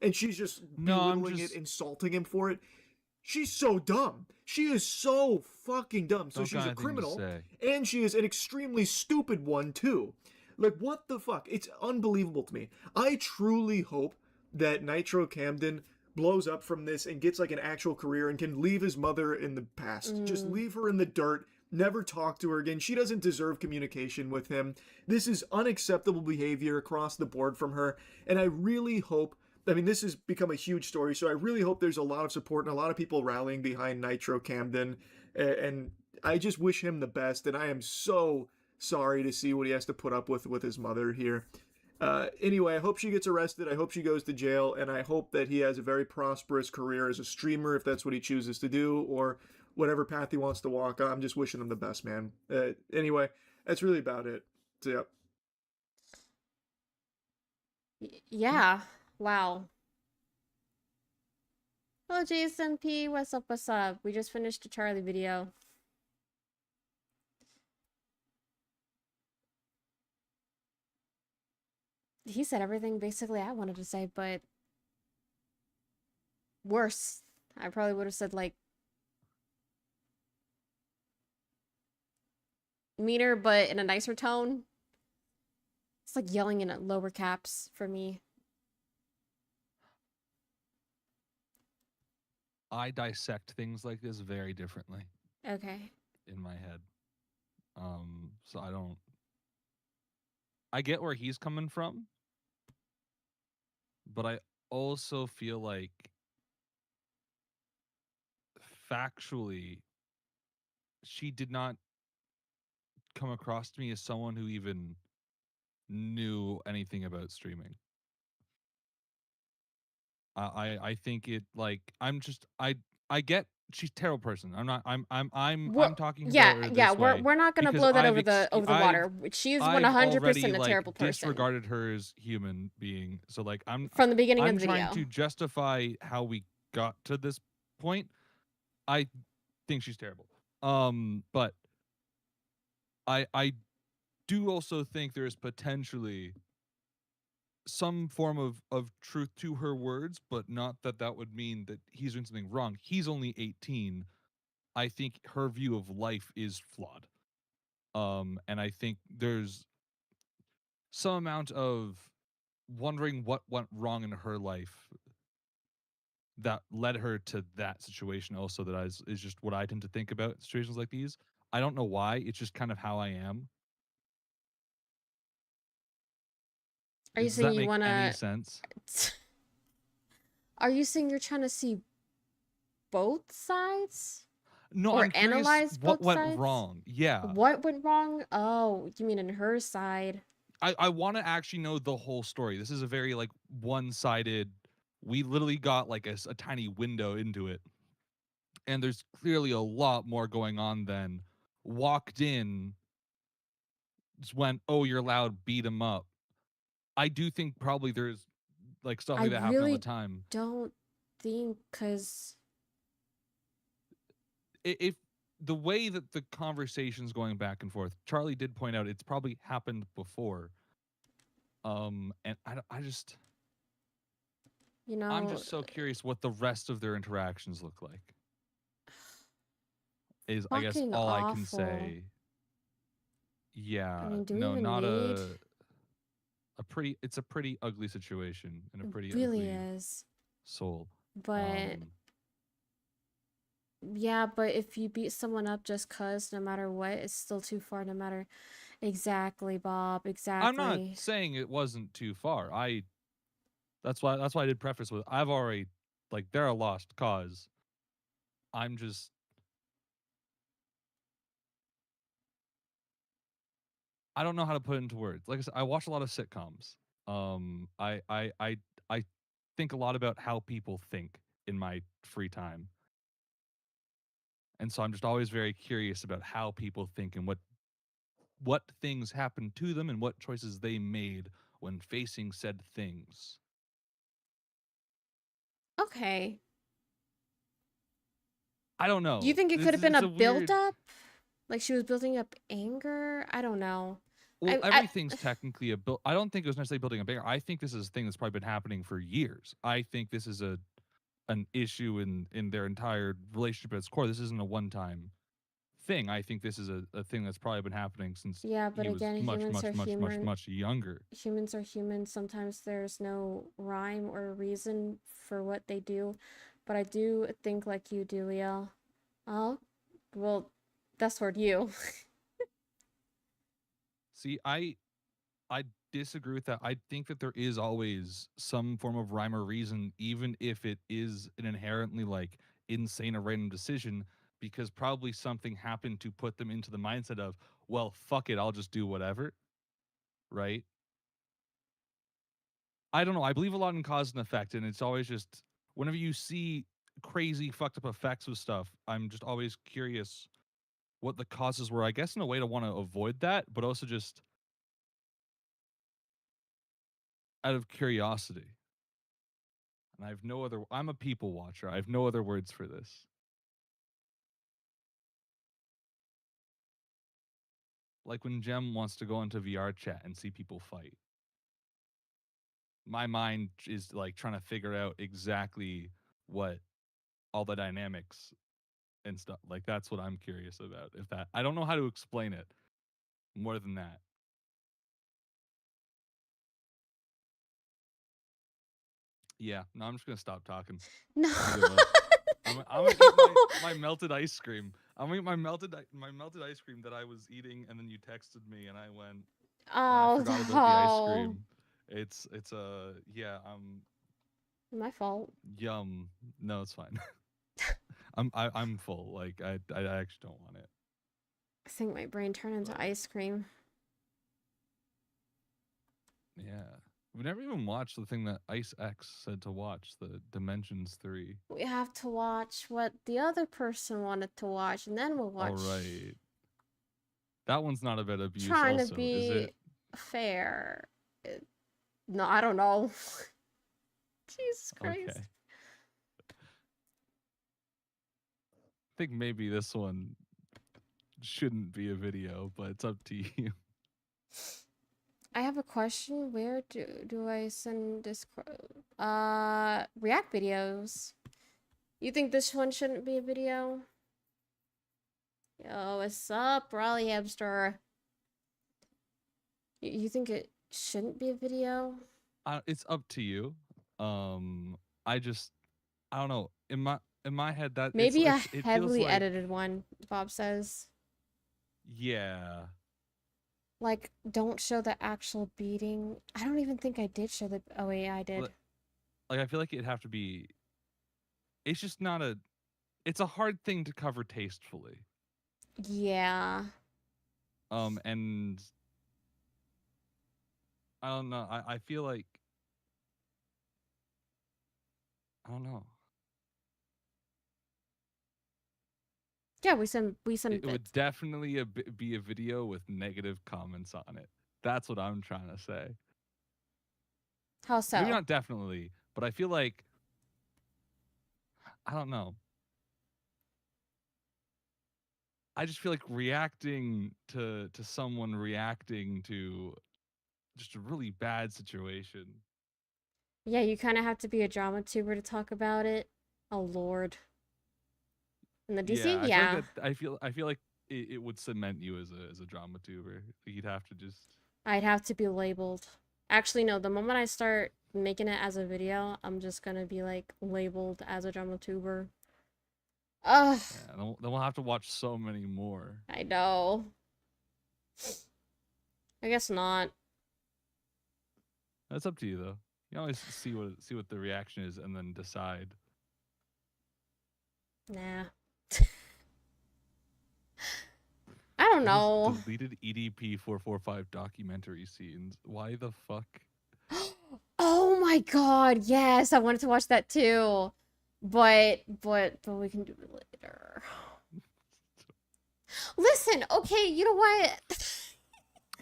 And she's just No, I'm belittling just- it, insulting him for it. She's so dumb. She is so fucking dumb. So Don't she's got a anything to criminal, say. and she is an extremely stupid one too. Like, what the fuck? It's unbelievable to me. I truly hope that Nitro Camden blows up from this and gets like an actual career and can leave his mother in the past. Just leave her in the dirt. Never talk to her again. She doesn't deserve communication with him. This is unacceptable behavior across the board from her. And I really hope, I mean, this has become a huge story, so I really hope there's a lot of support and a lot of people rallying behind Nitro Camden. And I just wish him the best. And I am so sorry to see what he has to put up with his mother here. Anyway, I hope she gets arrested. I hope she goes to jail, and I hope that he has a very prosperous career as a streamer if that's what he chooses to do, or whatever path he wants to walk. I'm just wishing him the best, man. Anyway, that's really about it. So, yeah. Yeah. Wow. Hello, Jason P. What's up? What's up? We just finished a Charlie video. He said everything basically I wanted to say, but worse. I probably would have said like meaner, but in a nicer tone. It's like yelling in lower caps for me. I dissect things like this very differently Okay. in my head. So I get where he's coming from, but I also feel like factually she did not come across to me as someone who even knew anything about streaming. I think it like I get she's a terrible person. I'm talking Yeah, about her yeah, this way we're not gonna because blow that I've over the I've- water. She's I've 100% already, a terrible person disregarded her as human being. So like I'm from the beginning of the trying video. to justify how we got to this point. I think she's terrible. But I do also think there's potentially some form of truth to her words, but not that would mean that he's doing something wrong. He's only 18. I think her view of life is flawed. And I think there's some amount of wondering what went wrong in her life that led her to that situation also that is just what I tend to think about situations like these. I don't know why. It's just kind of how I am. Are you Does saying that you make wanna any sense? Are you saying you're trying to see both sides? No, Or I'm curious analyze what both went sides? wrong. Yeah. What went wrong? Oh, you mean in her side? I want to actually know the whole story. This is a very like one-sided. We literally got like a tiny window into it, and there's clearly a lot more going on than walked in, just went, oh, you're loud, beat him up. I do think probably there's like stuff I like that happen all really the time. don't think because If the way that the conversation's going back and forth, Charlie did point out it's probably happened before. And I just you know I'm just so curious what the rest of their interactions look like. Is I guess fucking all I can awful. say. Yeah, I mean, do we no, even not need? it's a pretty ugly situation and a It pretty really ugly is. soul. But yeah, but if you beat someone up just cuz, no matter what, it's still too far, no matter. Exactly, Bob. I'm not Exactly. saying it wasn't too far. That's why I did preface with I've already like they're a lost cause. I'm just I don't know how to put it into words. Like I said, I watch a lot of sitcoms. I think a lot about how people think in my free time. And so I'm just always very curious about how people think and what things happened to them and what choices they made when facing said things. Okay. I don't Do you know. think it could have been It's a a build weird. up? Like she was building up anger? I don't know. Well, I everything's technically a build. I don't think it was necessarily building a bigger. I think this is a thing that's probably been happening for years. I think this is an issue in their entire relationship at its core. This isn't a one time thing. I think this is a thing that's probably been happening since yeah, but he was again, much, humans much, are much, much, human. much younger. Humans are humans. Sometimes there's no rhyme or reason for what they do. But I do think like you do, Leo. Oh, well, that's toward you. See, I disagree with that. I think that there is always some form of rhyme or reason, even if it is an inherently like insane or random decision, because probably something happened to put them into the mindset of, well, fuck it, I'll just do whatever. Right? I don't know. I believe a lot in cause and effect, and it's always just whenever you see crazy fucked up effects with stuff, I'm just always curious what the causes were. I guess in a way to want to avoid that, but also just out of curiosity. And I have no other I'm a people watcher. I have no other words for this. Like when Jem wants to go into VR chat and see people fight. My mind is like trying to figure out exactly what all the dynamics and stuff. Like that's what I'm curious about. If that I don't know how to explain it more than that. Yeah, no, I'm just gonna stop talking. No. I'm gonna give up. I'm gonna eat my melted ice cream. I'm gonna eat my melted ice cream that I was eating, and then you texted me, and I went, and I Oh forgot about the ice no. cream. It's a yeah. My fault. Yum. No, it's fine. I'm full. Like I actually don't want it. I think my brain turned into But ice cream. yeah, we never even watched the thing that Ice X said to watch, the Dimensions 3. We have to watch what the other person wanted to watch, and then we'll All watch. right. That one's not about abuse, Trying to also, is be it? fair. No, I don't know. Jesus Christ. Okay. I think maybe this one shouldn't be a video, but it's up to you. I have a question. Where do I send this? React videos. You think this one shouldn't be a video? Yo, what's up, Raleigh Hamster? You think it shouldn't be a video? It's up to you. I just I don't know. In my head that Maybe a it feels heavily like edited one, Bob says. yeah. Like, don't show the actual beating. I don't even think I did show the. Oh, wait, I did. Like I feel like it'd have to be it's just not a it's a hard thing to cover tastefully. Yeah. And I don't know. I feel like I don't know. Yeah, we send It would bits. definitely be a video with negative comments on it. That's what I'm trying to say. How Maybe so? not definitely, but I feel like I don't know. I just feel like reacting to someone reacting to just a really bad situation. Yeah, you kind of have to be a drama tuber to talk about it. Oh, Lord. In the DC? Yeah, I feel like Yeah. that. I feel like it would cement you as a drama tuber. You'd have to just I'd have to be labeled Actually, no. The moment I start making it as a video, I'm just gonna be like labeled as a drama tuber. Ugh, Yeah, then we'll have to watch so many more. I know. I guess not. That's up to you though. You can always see what the reaction is and then decide. Nah. I don't know. Deleted EDP 445 documentary scenes. Why the fuck? Oh my god, yes, I wanted to watch that too. But we can do it later. Listen, okay, you know what?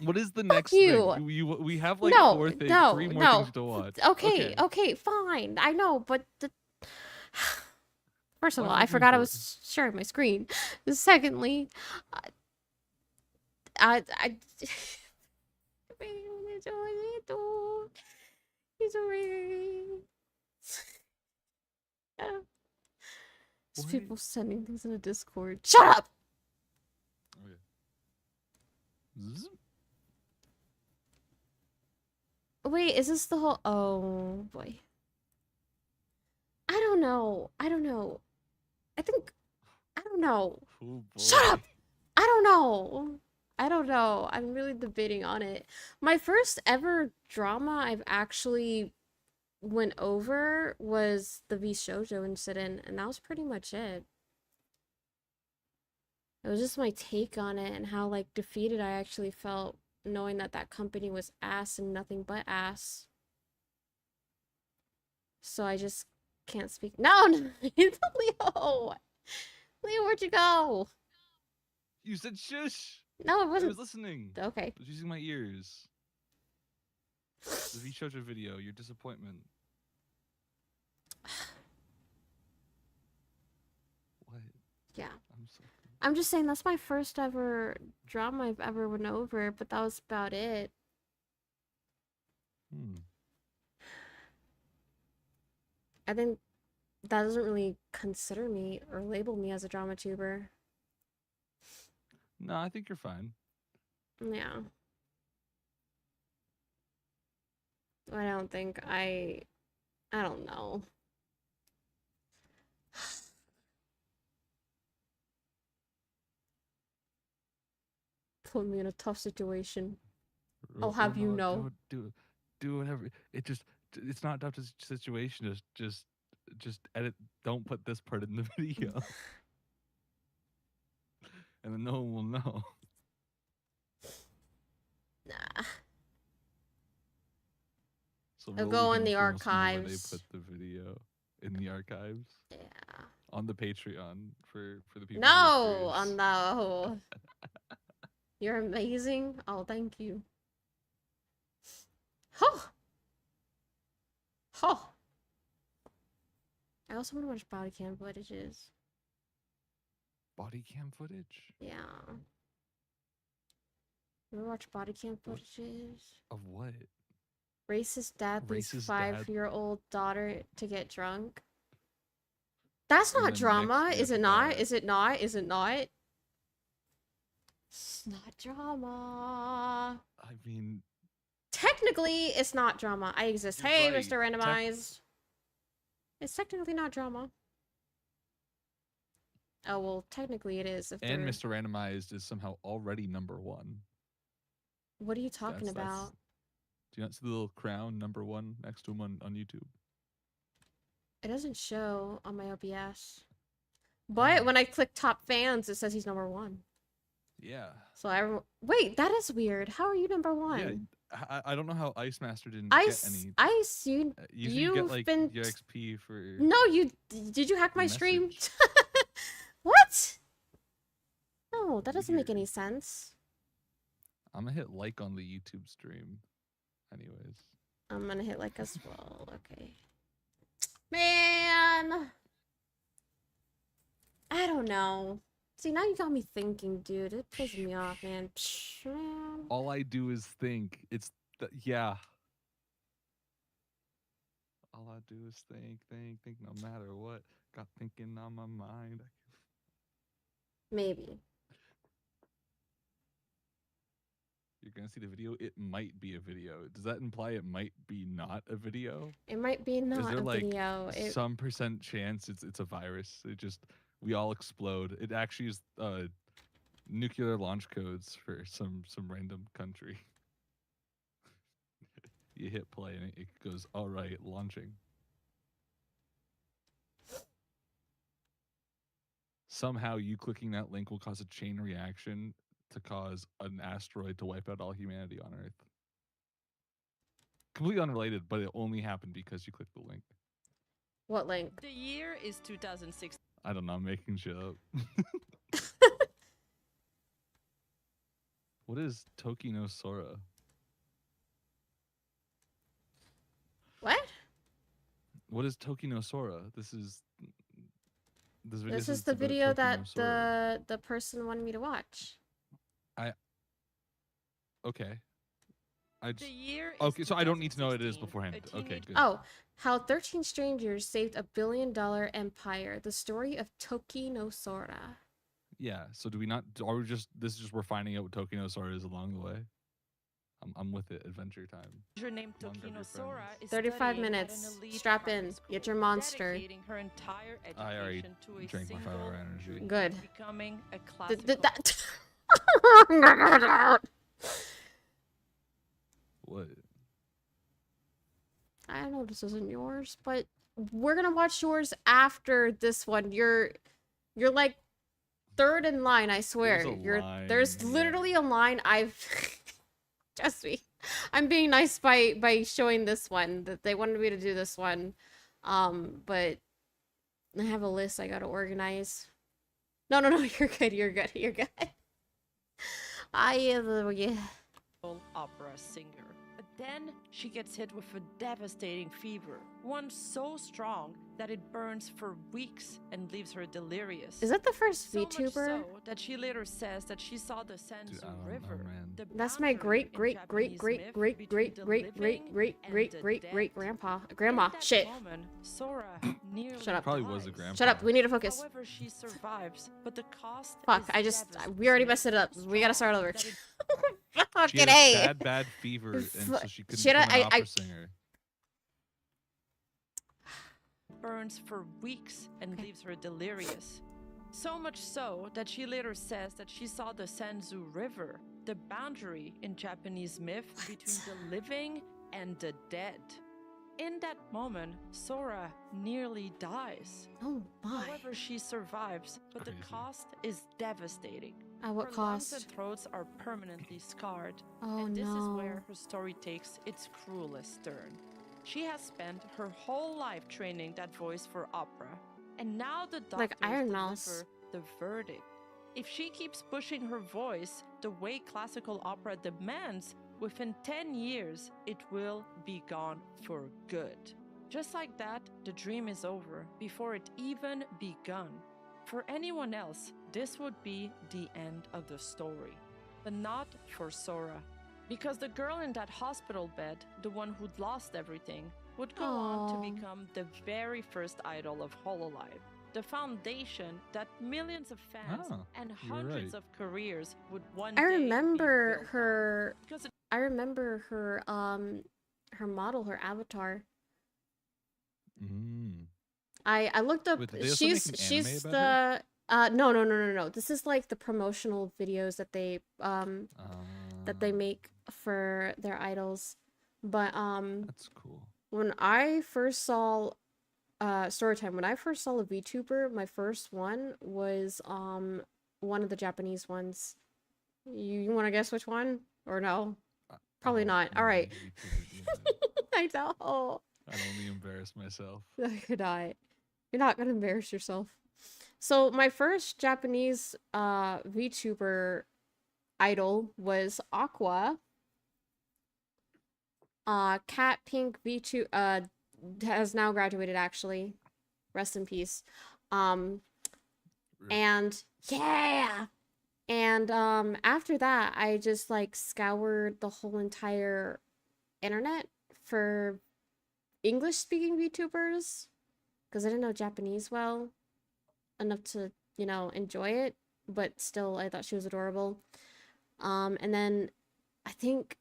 What is the Fuck next you. thing? We have like No, four things, no, 3 more no. things to watch. Okay, fine. I know, but first of Why all, I fucking forgot I four? was sharing my screen. Secondly, I There's What? people sending things in a Discord. Shut up! Okay. Zzz. Wait, is this the whole... Oh, boy. I don't know. I don't know. I think... I don't know. Oh, Shut boy. up! I don't know. I don't know. I'm really debating on it. My first ever drama I've actually went over was the V Shoujo incident, and that was pretty much it. It was just my take on it and how like defeated I actually felt knowing that that company was ass and nothing but ass. So I just can't speak. No, no, Leo. Leo, where'd you go? You said shush. No, it I wasn't. was listening. Okay. I was using my ears. The V Shoujo video, your disappointment. What? Yeah. I'm so. I'm just saying that's my first ever drama I've ever went over, but that was about it. I think that doesn't really consider me or label me as a drama tuber. No, I think you're fine. Yeah. I don't think I don't know. Put me in a tough situation. I'll have you know. Do whatever. It's not a tough situation. Just edit. Don't put this part in the video, and then no one will know. Nah. So It'll Rolly go in Games the Room will know where they archives. put the video in the archives. Yeah. On the Patreon for the people. No, oh no. You're amazing. Oh, thank you. Huh. Huh. I also want to watch body cam footages. Body cam footage Yeah. You ever watch body cam footages? of what? Racist dad leaves Racist dad. 5-year-old daughter to get drunk. That's And not then drama, next we is have it not? that. Is it not? Is it not? It's not drama. I mean, Technically, it's not drama. I exist. You're Hey, right. Mr. Randomized. It's technically not drama. Oh, well, technically it is. If and they're... Mr. Randomized is somehow already #1. What are you talking That's- about? Do you not see the little crown #1 next to him on YouTube? It doesn't show on my OBS. But when I click top fans, it says he's #1. Yeah. So I... Wait, that is weird. How are you #1? Yeah. I don't know how Ice Master didn't Ice, get any. Ice, Usually you get you've like been... your XP for. No, did you hack my stream? message. What? No, that doesn't make Weird. any sense. I'm gonna hit like on the YouTube stream. Anyways. I'm gonna hit like as well. Okay. Man. I don't know. See, now you got me thinking, dude. It pisses me off, man. Psh, man. All I do is think. It's yeah. All I do is think no matter what. Got thinking on my mind. Maybe. You're you're gonna see the video, it might be a video. Does that imply it might be not a video? It might be Is not there a like video. some percent chance it's a virus? It just we all explode. It actually is nuclear launch codes for some random country. You hit play and it goes, all right, launching. Somehow you clicking that link will cause a chain reaction to cause an asteroid to wipe out all humanity on Earth. Completely unrelated, but it only happened because you clicked the link. What link? The year is 2006. I don't know, I'm making shit up. What is Toki no Sora? What? What is Toki no Sora? This is this video. This is the about video Toki no that Sora. the person wanted me to watch. Okay. I just, The year is okay, so I don't need to know what it is 2016. beforehand. A Okay, teenage good. Oh, how 13 strangers saved a billion-dollar empire. The story of Toki no Sora. Yeah. So do we not? Are we just? This is just we're finding out what Toki no Sora is along the way. I'm with it. Adventure time. Teenager named Among your Tokino Sora friends. is 35 studying at minutes. an elite Strap private in. school, Get your monster. dedicating her entire I already education to a drank my single 5-hour energy. dream, Good. becoming a That. What? I know this isn't yours, but we're gonna watch yours after this one. You're like third in line, I swear. There's a There's line, literally a line I've trust me. I'm being nice by showing this one that they wanted me to do this one. But I have a list I gotta organize. No, you're good, you're good. Yeah. opera singer. But then she gets hit with a devastating fever, one so strong that it burns for weeks and leaves her delirious. Is that the first so much VTuber? so that she later says that she saw the Senzu Dude, I don't know, River. man. The That's my boundary great in great Japanese great myth great between great the great great living great and great the great dead. great grandpa In grandma that shit. moment, Sora nearly Shut up. Probably was a dies. grandpa. Shut up, we need to focus. However, she survives, but the cost Fuck, is we already devastating, messed it up. so We gotta start strong over. that it She Fucking had A. a bad fever, and so she couldn't Shit, become an I- opera singer. burns for weeks and Okay. leaves her delirious. So much so that she later says that she saw the Senzu River, the boundary in Japanese myth between the living and the dead. In that moment, Sora nearly dies. Oh my. However, she survives, but the Crazy. cost is devastating. At what Her lungs cost? and throats are permanently scarred. Oh And this is no. where her story takes its cruelest turn. She has spent her whole life training that voice for opera, and now the doctors Like Iron deliver Mouse. the verdict. If she keeps pushing her voice the way classical opera demands, within 10 years it will be gone for good. Just like that, the dream is over before it even begun. For anyone else, this would be the end of the story, but not for Sora. Because the girl in that hospital bed, the one who'd lost everything, would go on to Aw. become the very first idol of Hololive, the foundation that millions of fans Ah, and you're hundreds right. of careers would one I day be remember built on. her Because it I remember her model, her avatar. Mm. I looked up. Wait, did they also make an She's anime the about no. This is like the promotional videos that they Ah, make for their idols. But that's cool. when I first saw story time, when I first saw a VTuber, my first one was one of the Japanese ones. You want to guess which one or no? I Probably don't not. know All right. any VTubers yet. I know. I'd only embarrass myself. You're not. You're not gonna embarrass yourself. So my first Japanese VTuber idol was Aqua. Cat Pink V2 has now graduated actually. Rest in peace. Rip. And yeah. And after that I just like scoured the whole entire internet for English speaking VTubers because I didn't know Japanese well enough to, you know, enjoy it, but still I thought she was adorable. And then I think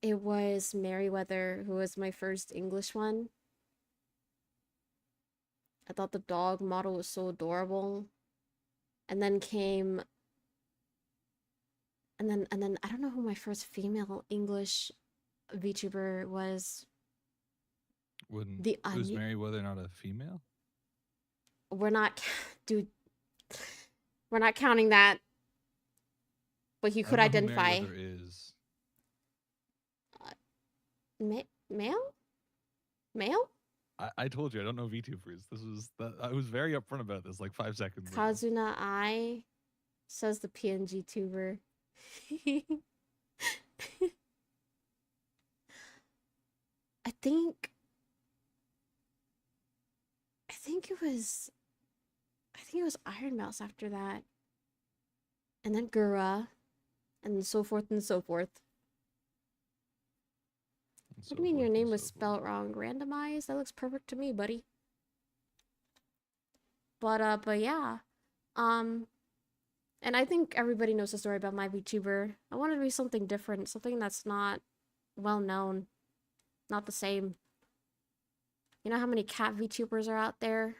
it was Merriweather who was my first English one. I thought the dog model was so adorable. And then came and then I don't know who my first female English VTuber was. Wouldn't The was Onion. Merriweather not a female? We're not dude. We're not counting that. But you I could don't know who identify. Merriweather is. Male? Male? I told you I don't know VTubers. I was very upfront about this like 5 seconds ago. Kazuna I, says the PNG tuber. I think it was Iron Mouse after that. And then Gura. And so forth and so forth. And What so do you mean your forth and name was so forth. spelled wrong? Randomized? That looks perfect to me, buddy. But yeah. And I think everybody knows the story about my VTuber. I wanted to be something different, something that's not well known. Not the same. You know how many cat VTubers are out there?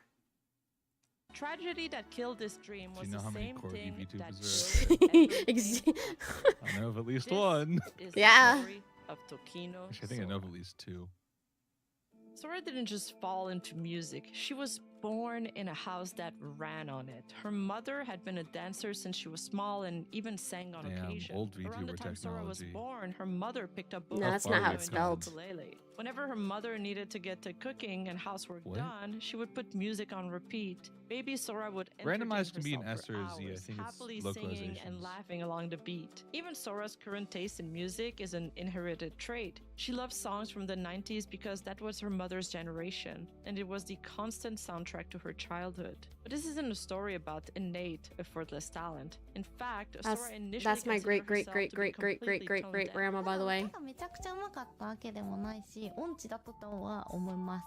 Tragedy that killed this dream Do was you know the how many same corgi thing that VTubers killed Ex- everything else. I know of at least This one. is Yeah. the story of Tokino Actually, I think I know of Sora. at least 2. Sora didn't just fall into music. She was born in a house that ran on it. Her mother had been a dancer since she was small and even sang on Damn, occasion. old Around the VTuber time Sora was technology. born, her mother picked up No, both that's far not we how have it's piano and spelled. ukulele. Whenever her mother needed to get to cooking and housework What? done, she would put music on repeat. Baby Sora would entertain Randomized can be an herself S for or a Z. I hours, think it's happily singing and localizations. laughing along the beat. Even Sora's current taste in music is an inherited trait. She loves songs from the 90s because that was her mother's generation, and it was the constant soundtrack to her childhood. But this isn't a story about innate, effortless talent. In fact, Sora initially That's my considered great herself to be completely tone deaf. grandma, by the way. 歌がめちゃくちゃ上手かったわけでもないし音痴だったとは思います。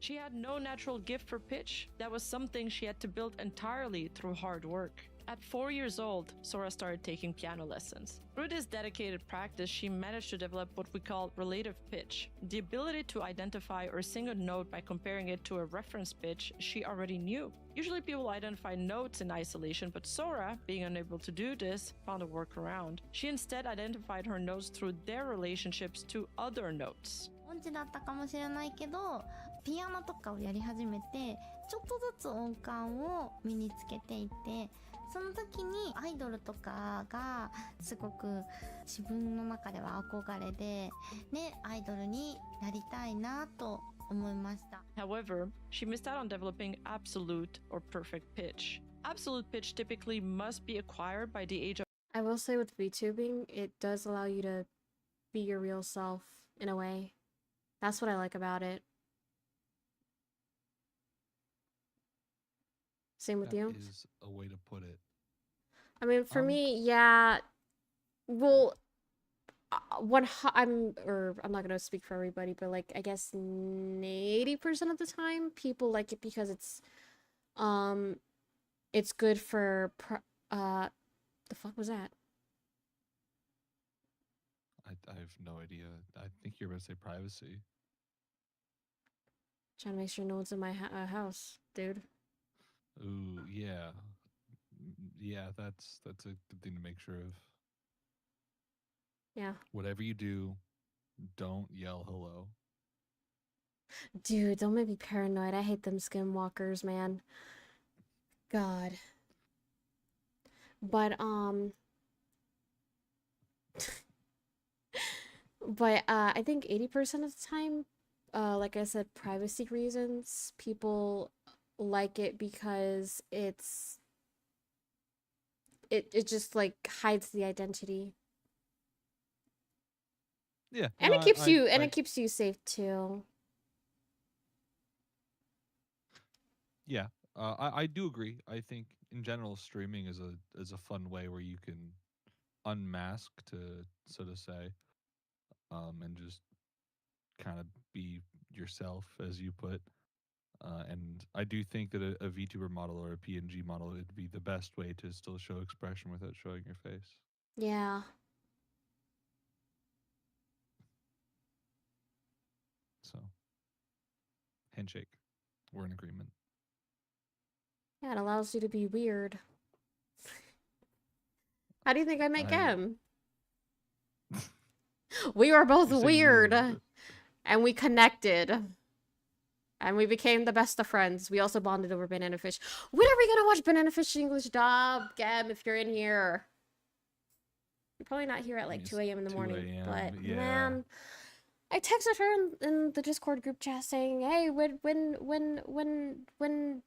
She had no natural gift for pitch. That was something she had to build entirely through hard work. At 4 years old, Sora started taking piano lessons. Through this dedicated practice, she managed to develop what we call relative pitch, the ability to identify or sing a note by comparing it to a reference pitch she already knew. Usually people identify notes in isolation, but Sora, being unable to do this, found a workaround. She instead identified her notes through their relationships to other notes. 音痴だったかもしれないけどピアノとかをやり始めてちょっとずつ音感を身につけていってその時にアイドルとかがすごく自分の中では憧れでねアイドルになりたいなと思いました。 However, she missed out on developing absolute or perfect pitch. Absolute pitch typically must be acquired by the age of I will say with VTubing, it does allow you to be your real self in a way. That's what I like about it. Same with you? That is a way to put it. I mean, for me, yeah. Well, I'm not gonna speak for everybody, but like I guess 80% of the time, people like it because it's good for the fuck was that? I have no idea. I think you're about to say privacy. Trying to make sure no one's in my house, dude. Ooh, yeah. Yeah, that's a good thing to make sure of. Yeah. Whatever you do, don't yell hello. Dude, don't make me paranoid. I hate them skinwalkers, man. God. But but I think 80% of the time, like I said, privacy reasons, people like it because it just like hides the identity. Yeah. And no, it keeps you I- it keeps you safe too. Yeah, I do agree. I think in general, streaming is a fun way where you can unmask, to so to say, and just kind of be yourself, as you put. And I do think that a VTuber model or a PNG model would be the best way to still show expression without showing your face. Yeah. Handshake. We're in agreement. Yeah, it allows you to be weird. How do you think I met I- Gem? We were both You say weird, weird. and we connected. And we became the best of friends. We also bonded over Banana Fish. When are we gonna watch Banana Fish English dub? Gem, if you're in here. You're probably not here at like 2 a.m. in the 2 morning. a.m., But yeah. man, I texted her in the Discord group chat saying, hey, when When? when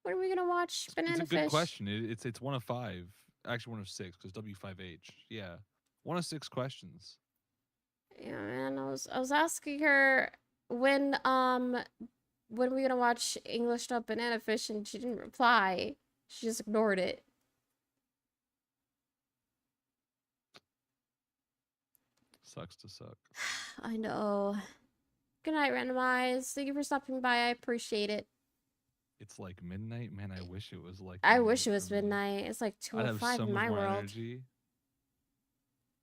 are we gonna watch Banana It's a Fish? good question. It's one of 5. Actually, one of 6 because W5H. Yeah, one of 6 questions. Yeah, man, I was asking her when we gonna watch English dub Banana Fish, and she didn't reply. She just ignored it. Sucks to suck. I know. Good night, Randomize. Thank you for stopping by. I appreciate it. It's like midnight, man. I wish it was like. I wish it midnight was for me. midnight. It's like I'd have 2:05 so in much my more world. energy.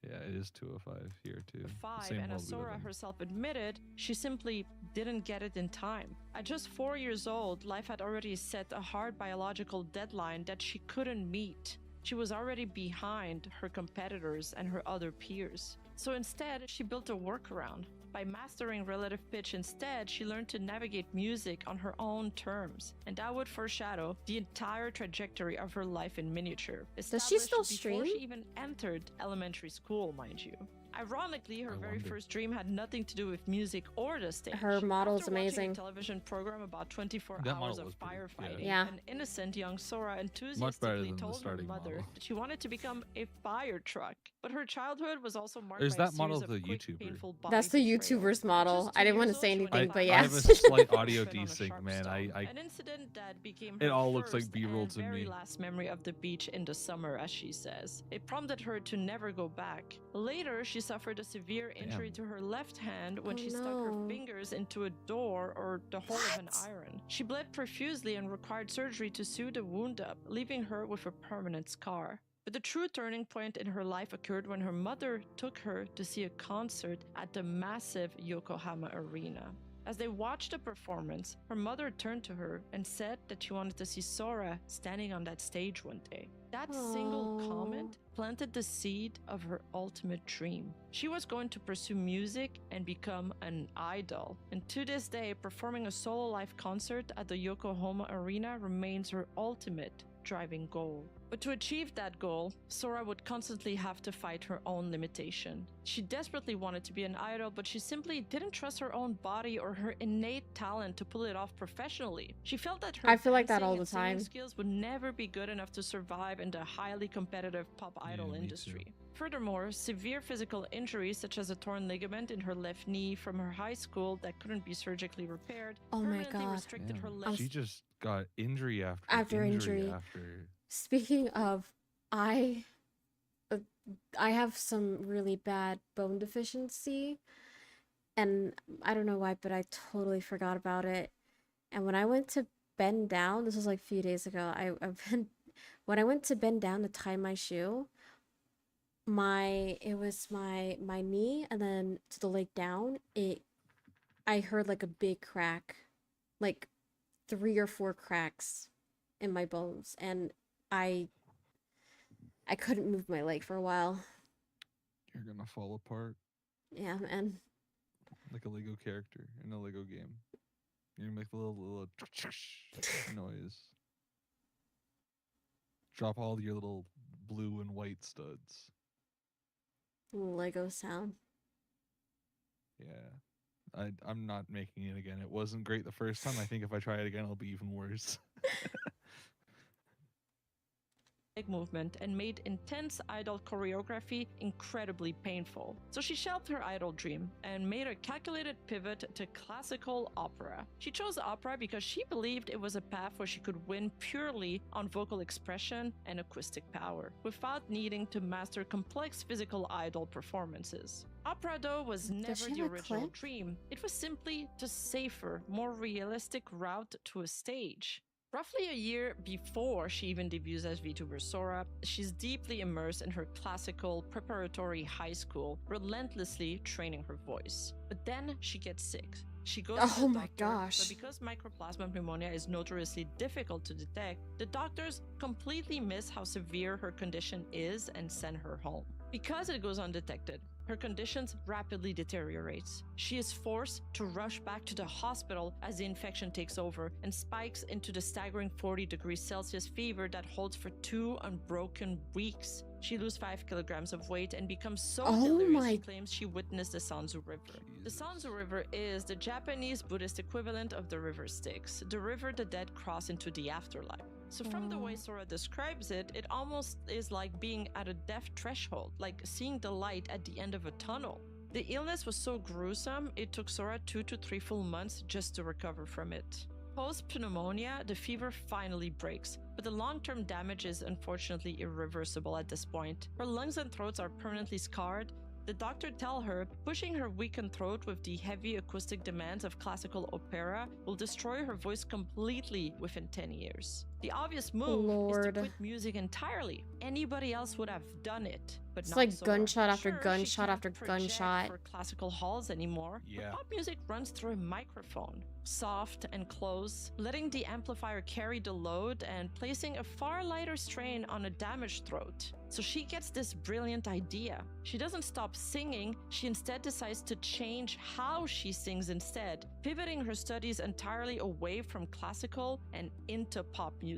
Yeah, it is 2:05 here too. The 5, same and world as we live Sora in. herself admitted, she simply didn't get it in time. At just 4 years old, life had already set a hard biological deadline that she couldn't meet. She was already behind her competitors and her other peers. So instead, she built a workaround. By mastering relative pitch instead, she learned to navigate music on her own terms, and that would foreshadow the entire trajectory of her life in miniature. Does she still established before stream? she even entered elementary school, mind you. Ironically, her I very wonder. first dream had nothing to do with music or the stage. Her model is After watching amazing. a television program about 24 That hours model of was pretty- firefighting, yeah. an innocent young Sora better enthusiastically than the told her starting mother model. that she wanted to become a fire truck. But her childhood was also marked Is by a that model series of the quick, YouTuber? painful That's body the betrayals. YouTuber's At model. just I 2 didn't want years to say old, she went anything, to but find I have a yes. slight audio tread on a desync, sharp man. stone, I an incident that became It her all looks like first B-roll and to very me. last memory of the beach in the summer, as she says. It prompted her to never go back. Later, she suffered a severe injury Damn. to her left hand when Oh, she stuck her no. fingers into a door or the hole of an What? iron. She bled profusely and required surgery to sew the wound up, leaving her with a permanent scar. But the true turning point in her life occurred when her mother took her to see a concert at the massive Yokohama arena. As they watched the performance, her mother turned to her and said that she wanted to see Sora standing on that stage one day. That single Aw. comment planted the seed of her ultimate dream. She was going to pursue music and become an idol. And to this day, performing a solo live concert at the Yokohama arena remains her ultimate driving goal. But to achieve that goal, Sora would constantly have to fight her own limitation. She desperately wanted to be an idol, but she simply didn't trust her own body or her innate talent to pull it off professionally. She felt that her I feel like that dancing all the and singing time. skills would never be good enough to survive in the highly competitive pop idol me too. industry. Furthermore, severe physical injuries such as a torn ligament in her left knee from her high school that couldn't be surgically repaired Oh my permanently God. restricted her Damn, left she just got injury after After injury. after. Speaking of, I have some really bad bone deficiency, and I don't know why, but I totally forgot about it. And when I went to bend down, this was like a few days ago. When I went to bend down to tie my shoe, it was my knee, and then to the leg down, I heard like a big crack, like 3 or 4 cracks in my bones, and I couldn't move my leg for a while. You're gonna fall apart Yeah, man. like a Lego character in a Lego game. You're gonna make the little noise. Drop all your little blue and white studs. Lego sound. Yeah. I'm not making it again. It wasn't great the first time. I think if I try it again, it'll be even worse. movement and made intense idol choreography incredibly painful. So she shelved her idol dream and made a calculated pivot to classical opera. She chose opera because she believed it was a path where she could win purely on vocal expression and acoustic power, without needing to master complex physical idol performances. Opera, though, was never she the have a original clip? dream. It was simply the safer, more realistic route to a stage. Roughly a year before she even debuts as VTuber Sora, she's deeply immersed in her classical preparatory high school, relentlessly training her voice. But then she gets sick. She goes to Oh the my doctor, gosh. but because mycoplasma pneumonia is notoriously difficult to detect, the doctors completely miss how severe her condition is and send her home. Because it goes undetected, her conditions rapidly deteriorates. She is forced to rush back to the hospital as the infection takes over and spikes into the staggering 40 degrees Celsius fever that holds for 2 unbroken weeks. She loses 5 kilograms of weight and becomes so Oh delirious my- she claims she witnessed the Sanzu River. The Sanzu River is the Japanese Buddhist equivalent of the river Styx, the river the dead cross into the afterlife. So from the way Sora describes it, it almost is like being at a death threshold, like seeing the light at the end of a tunnel. The illness was so gruesome, it took Sora 2 to 3 full months just to recover from it. Post-pneumonia, the fever finally breaks, but the long-term damage is unfortunately irreversible at this point. Her lungs and throats are permanently scarred. The doctor tell her pushing her weakened throat with the heavy acoustic demands of classical opera will destroy her voice completely within 10 years. The obvious move is Lord. to quit music entirely. Anybody else would have done it, but It's not like Sora. gunshot after Sure, she gunshot can't after project gunshot. for classical halls anymore. Yeah. But pop music runs through a microphone, soft and close, letting the amplifier carry the load and placing a far lighter strain on a damaged throat. So she gets this brilliant idea. She doesn't stop singing, she instead decides to change how she sings instead, pivoting her studies entirely away from classical and into pop music.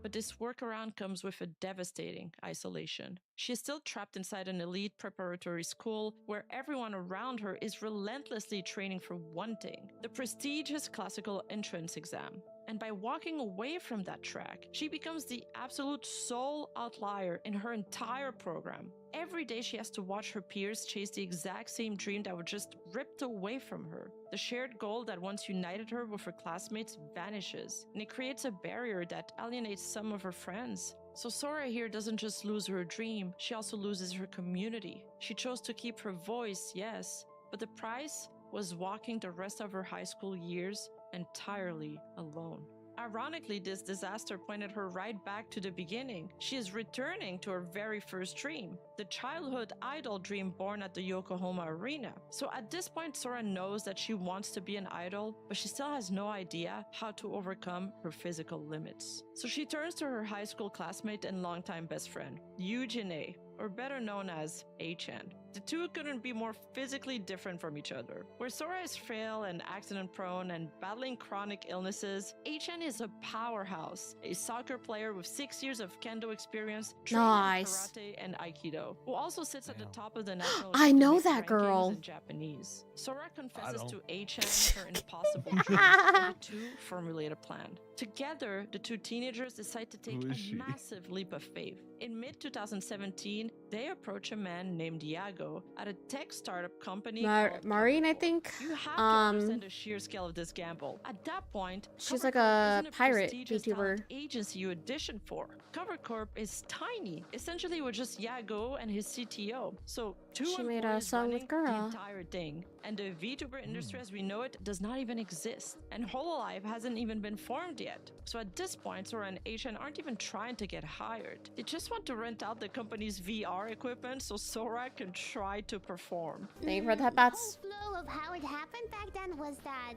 But this workaround comes with a devastating isolation. She is still trapped inside an elite preparatory school where everyone around her is relentlessly training for one thing, the prestigious classical entrance exam. And by walking away from that track, she becomes the absolute sole outlier in her entire program. Every day she has to watch her peers chase the exact same dream that was just ripped away from her. The shared goal that once united her with her classmates vanishes, and it creates a barrier that alienates some of her friends. So Sora here doesn't just lose her dream, she also loses her community. She chose to keep her voice, yes, but the price was walking the rest of her high school years entirely alone. Ironically, this disaster pointed her right back to the beginning. She is returning to her very first dream, the childhood idol dream born at the Yokohama arena. So at this point, Sora knows that she wants to be an idol, but she still has no idea how to overcome her physical limits. So she turns to her high school classmate and longtime best friend, Eugene, or better known as Achan. The two couldn't be more physically different from each other. Where Sora is frail and accident-prone and battling chronic illnesses, Achan is a powerhouse, a soccer player with 6 years of kendo experience, training Nice. karate and aikido, who also sits at the Damn. top of the national I know academic that rankings girl. in Japanese. Sora confesses don't. to Achan her impossible dreams, and the two formulate a plan. Together, the two teenagers decide to take Who a is she? massive leap of faith. In mid-2017, they approach a man named Iago at a tech startup company called Maureen, I Covercorp. think. You have to understand the sheer scale of this gamble. At that point, She's like Covercorp a isn't pirate prestigious VTuber. talent agency you audition for. Covercorp is tiny, essentially with just Iago and his CTO. So two She made a employees song with running the Gura. entire thing, and the VTuber industry as we know it does not even exist. And Hololive hasn't even been formed yet. So at this point, Sora and Asian aren't even trying to get hired. They just want to rent out the company's VR equipment so Sora can try to perform. Thank you for that, The Bats. whole flow of how it happened back then was that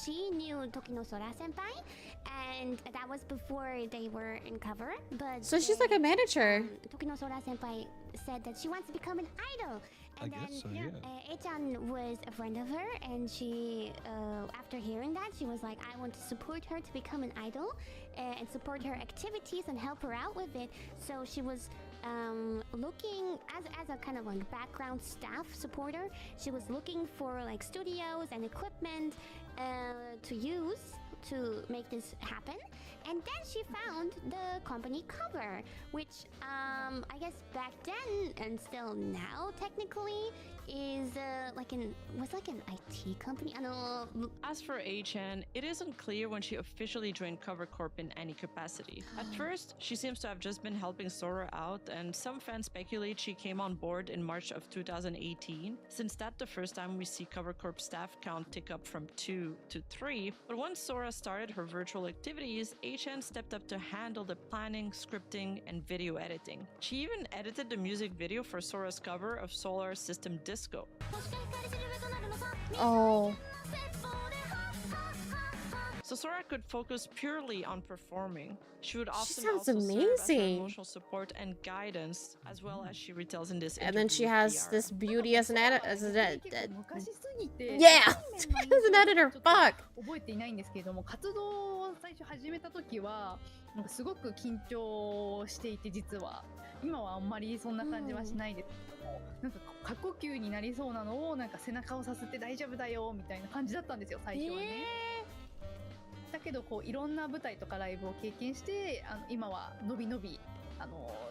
she knew Tokino Sora senpai, and that was before they were in cover. But So she's like a manager. Tokino Sora senpai said that she wants to become an idol. And I guess so, then yeah. Echan was a friend of her, and she, after hearing that, she was like, I want to support her to become an idol and support her activities and help her out with it. So she was looking as a kind of like background staff supporter. She was looking for like studios and equipment to use to make this happen. And then she found the company Cover, which I guess back then and still now technically is like an IT company. I don't know. As for Achan, it isn't clear when she officially joined Covercorp in any capacity. At first, she seems to have just been helping Sora out, and some fans speculate she came on board in March of 2018, since that's the first time we see Covercorp staff count tick up from 2 to 3. But once Sora started her virtual activities, HN stepped up to handle the planning, scripting, and video editing. She even edited the music video for Sora's cover of Solar System Disco. Oh. So Sora could focus purely on performing. She would often sounds also serve as her amazing. emotional support and guidance, as well as she retells in this And then she interview with has Kiara. this beauty as an editor. As an Yeah! as an editor. Fuck. 覚えていないんですけれども、活動を最初始めた時はなんかすごく緊張していて、実は今はあんまりそんな感じはしないですけども、なんか過呼吸になりそうなのをなんか背中をさせて大丈夫だよみたいな感じだったんですよ、最初はね。だけどこういろんな舞台とかライブを経験して、今はのびのび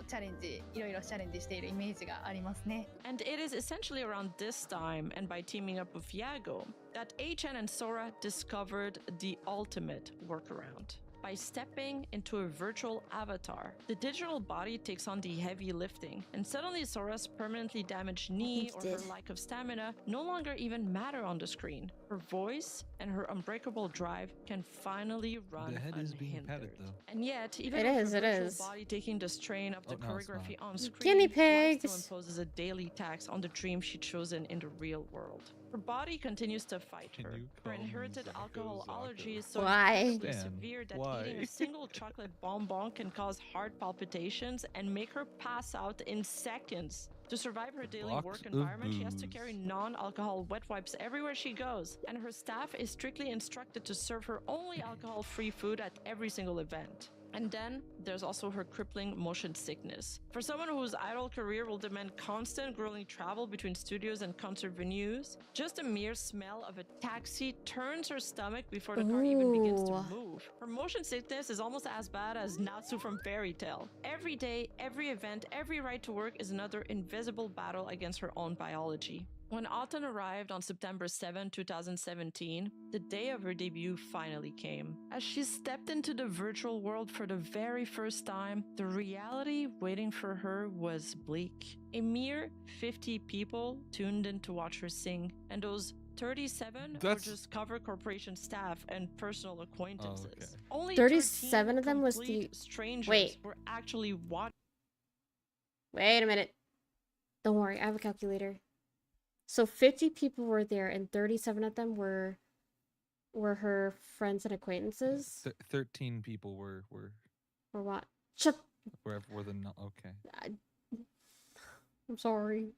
チャレンジ、いろいろチャレンジしているイメージがありますね。And it is essentially around this time, and by teaming up with Yago, that HN and Sora discovered the ultimate workaround. By stepping into a virtual avatar, the digital body takes on the heavy lifting, and suddenly Sora's permanently damaged knee or her lack of stamina no longer even matter on the screen. Her voice and her unbreakable drive can finally run The head is being unhindered. petted, though. And yet, even It with is, her it virtual is. body taking the strain of the Oh, no, it's choreography not. on screen, Guinea life still pigs. imposes a daily tax on the dream she'd chosen in the real world. Her body continues to fight Can her. you Her call me inherited Zako alcohol Zako? allergy is so Why? incredibly Stan, severe that why? eating a single chocolate bonbon can cause heart palpitations and make her pass out in seconds. To survive her daily Box work of environment, she has to booze. carry non-alcohol wet wipes everywhere she goes, and her staff is strictly instructed to serve her only alcohol-free food at every single event. And then there's also her crippling motion sickness. For someone whose idol career will demand constant grueling travel between studios and concert venues, just a mere smell of a taxi turns her stomach before the car even begins to Ooh. move. Her motion sickness is almost as bad as Natsu from Fairy Tail. Every day, every event, every ride to work is another invisible battle against her own biology. When Autumn arrived on September 7, 2017, the day of her debut finally came. As she stepped into the virtual world for the very first time, the reality waiting for her was bleak. A mere 50 people tuned in to watch her sing, and those 37 were That's- just cover corporation staff and personal acquaintances. okay. Only 37 13 of them was complete the- strangers Wait. were actually watching. Wait a minute. Don't worry, I have a calculator. So 50 people were there, and 37 of them were her friends and acquaintances. 13 people were Or what? Shut. were the no- okay. I'm sorry.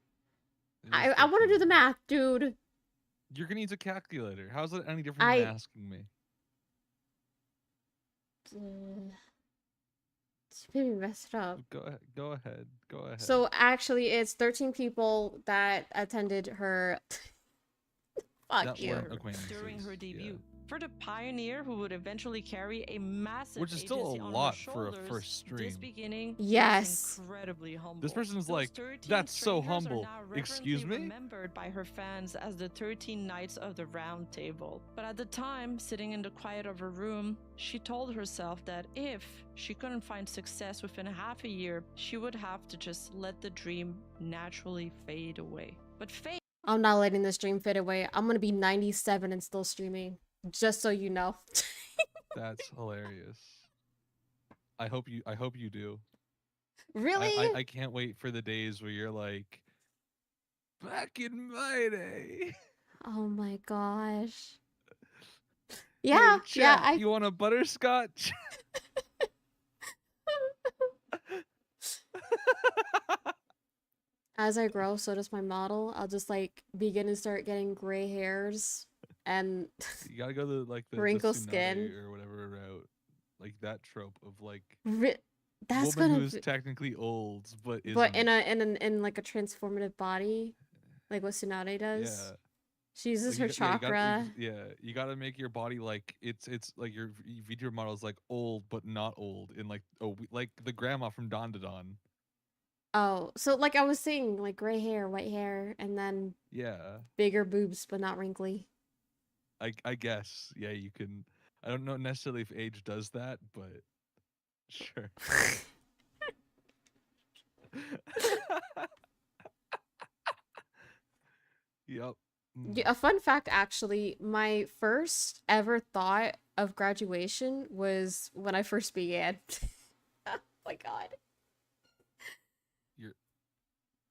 It was I want to do 13. the math, dude. You're gonna use a calculator. How's it any different I- than asking me? You made me mess it up. Go ahead. Go ahead. Go ahead. So actually, it's 13 people that attended her. Fuck that you. weren't acquaintances. during her yeah. debut. For the pioneer who would eventually carry a massive Which is still agency a on lot her for a shoulders, first stream. This beginning Yes. was incredibly humble. This person's Those like, 13 "That's so strangers are humble. now Excuse reverently me?" remembered by her fans as the 13 Knights of the Round Table. But at the time, sitting in the quiet of her room, she told herself that if she couldn't find success within half a year, she would have to just let the dream naturally fade away. But fate I'm not letting this stream fade away. I'm gonna be 97 and still streaming. Just so you know. That's hilarious. I hope you do. Really? I can't wait for the days where you're like, back in my day. Oh my gosh. Hey, Yeah, yeah, chat, you want a butterscotch? as I grow, so does my model. I'll just like begin to start getting gray hairs and You gotta go the Wrinkle Tsunade skin. or whatever route, like that trope of like that's woman gonna who's be, technically old but isn't. but in like a transformative body, like what Tsunade does. Yeah. She uses Like, her you gotta- chakra. you gotta make your body like it's like your video model is like old but not old in like like the grandma from Dawn to Dawn. Oh, so like I was saying, like gray hair, white hair, and then Yeah, bigger boobs, but not wrinkly. I guess yeah you can. I don't know necessarily if age does that, but sure. Yep. A fun fact, actually, my first ever thought of graduation was when I first began. Oh my god. Your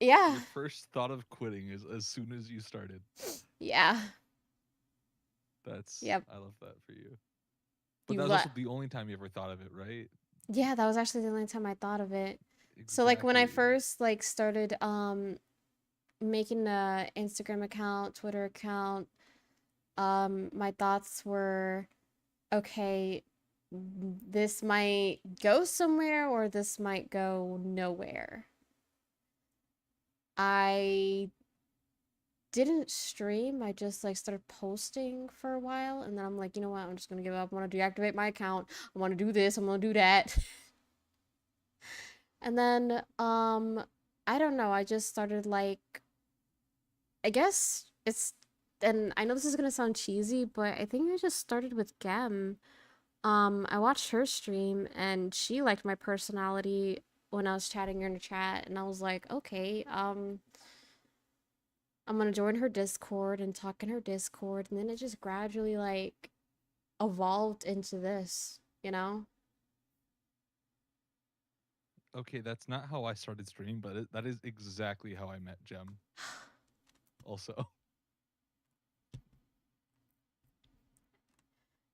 Yeah. your first thought of quitting is as soon as you started. Yeah. That's Yep. I love that for you. But You that was let. also the only time you ever thought of it, right? Yeah, that was actually the only time I thought of it. So like when I Exactly. first like started making a Instagram account, Twitter account, my thoughts were, okay, this might go somewhere or this might go nowhere. I didn't stream. I just like started posting for a while, and then I'm like, you know what? I'm just gonna give up. I want to deactivate my account. I want to do this. I'm gonna do that. And then I don't know. I just started like, I guess it's, and I know this is gonna sound cheesy, but I think I just started with Gem. I watched her stream and she liked my personality when I was chatting her in the chat, and I was like, okay, I'm gonna join her Discord and talk in her Discord, and then it just gradually like evolved into this, you know? Okay, that's not how I started streaming, but that is exactly how I met Gem. Also,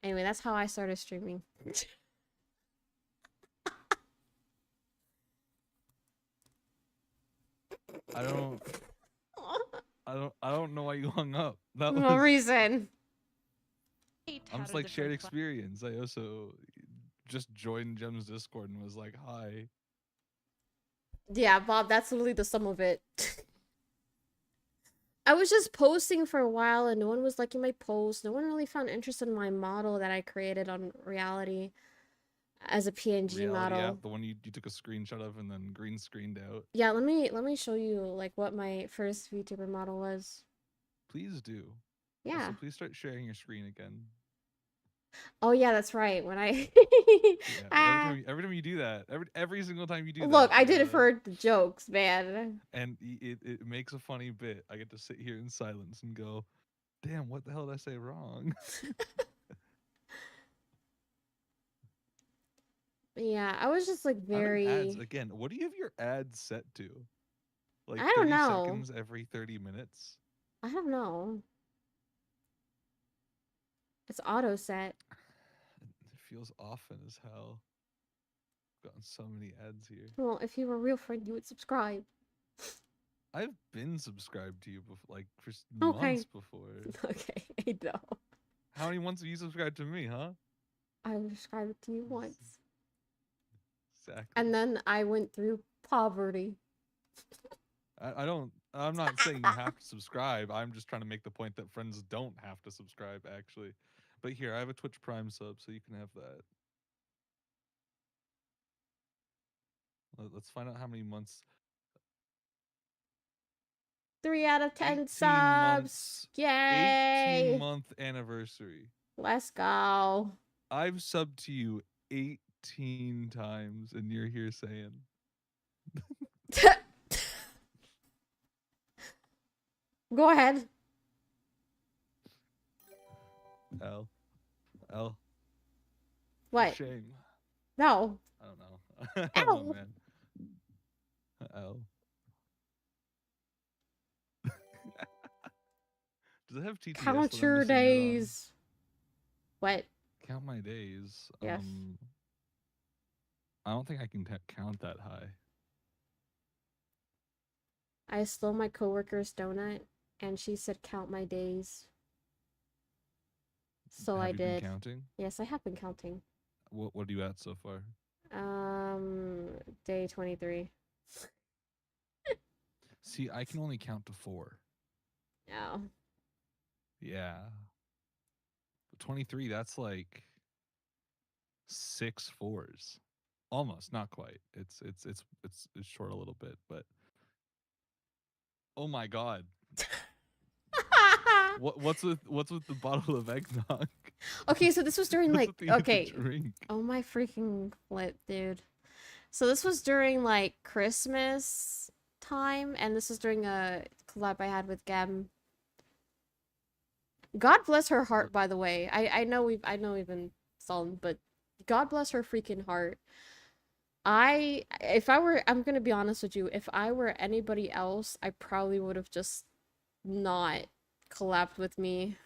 Anyway, that's how I started streaming. I don't I don't know why you hung up. That No was reason. I'm just like shared experience. I also just joined Gem's Discord and was like, "Hi." Yeah, Bob, that's literally the sum of it. I was just posting for a while and no one was liking my posts. No one really found interest in my model that I created on reality as a PNG Reality model. app, the one you took a screenshot of and then green screened out. Yeah, let me show you like what my first VTuber model was. Please do. Yeah. Also, please start sharing your screen again. Oh yeah, that's right. When I Yeah, every time you do that, every single time you do that. Look, I did it for the jokes, man. And it makes a funny bit. I get to sit here in silence and go, "Damn, what the hell did I say wrong?" Yeah, I was just like How do ads very. again? What do you have your ads set to? Like I don't 30 know. seconds every 30 minutes? I don't know. It's auto set. It feels often as hell. Gotten so many ads here. Well, if you were a real friend, you would subscribe. I've been subscribed to you before, like for Okay. months before. Okay, I know. How many months have you subscribed to me, huh? I subscribed to you once. Exactly. And then I went through poverty. I'm not saying you have to subscribe. I'm just trying to make the point that friends don't have to subscribe, actually. But here, I have a Twitch Prime sub, so you can have that. Let's find out how many months. 3 out of 10 subs. Months. Yay! 18-month anniversary. Let's go. I've subbed to you 18 times, and you're here saying. Go ahead. L. What? Shame. No. I don't know. I don't know, man. L. Does it have TTS? Count your days. What? Count my days. Yes. I don't think I can count that high. I stole my coworker's donut, and she said, "Count my days." So Have I you been did. counting? Yes, I have been counting. What are you at so far? Day 23. See, I can only count to 4. Oh. Yeah. 23, that's like 6 4s. Almost, not quite. It's short a little bit, but oh my god. What's with the bottle of eggnog? Okay, so this was during like okay. Drink? Oh my freaking flip, dude. So this was during like Christmas time, and this was during a collab I had with Gem. God bless her heart, by the way. I know we've been some, but God bless her freaking heart. I'm gonna be honest with you, if I were anybody else, I probably would have just not collabed with me.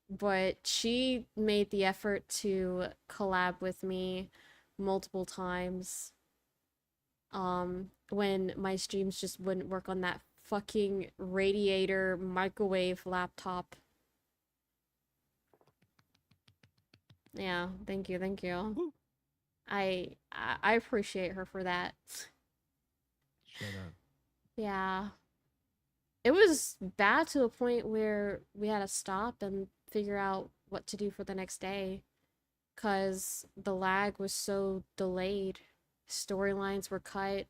But she made the effort to collab with me multiple times. When my streams just wouldn't work on that fucking radiator microwave laptop. Yeah, thank you, thank you. Woo. I appreciate her for that. Shut up. Yeah. It was bad to a point where we had to stop and figure out what to do for the next day. 'Cause the lag was so delayed. Storylines were cut.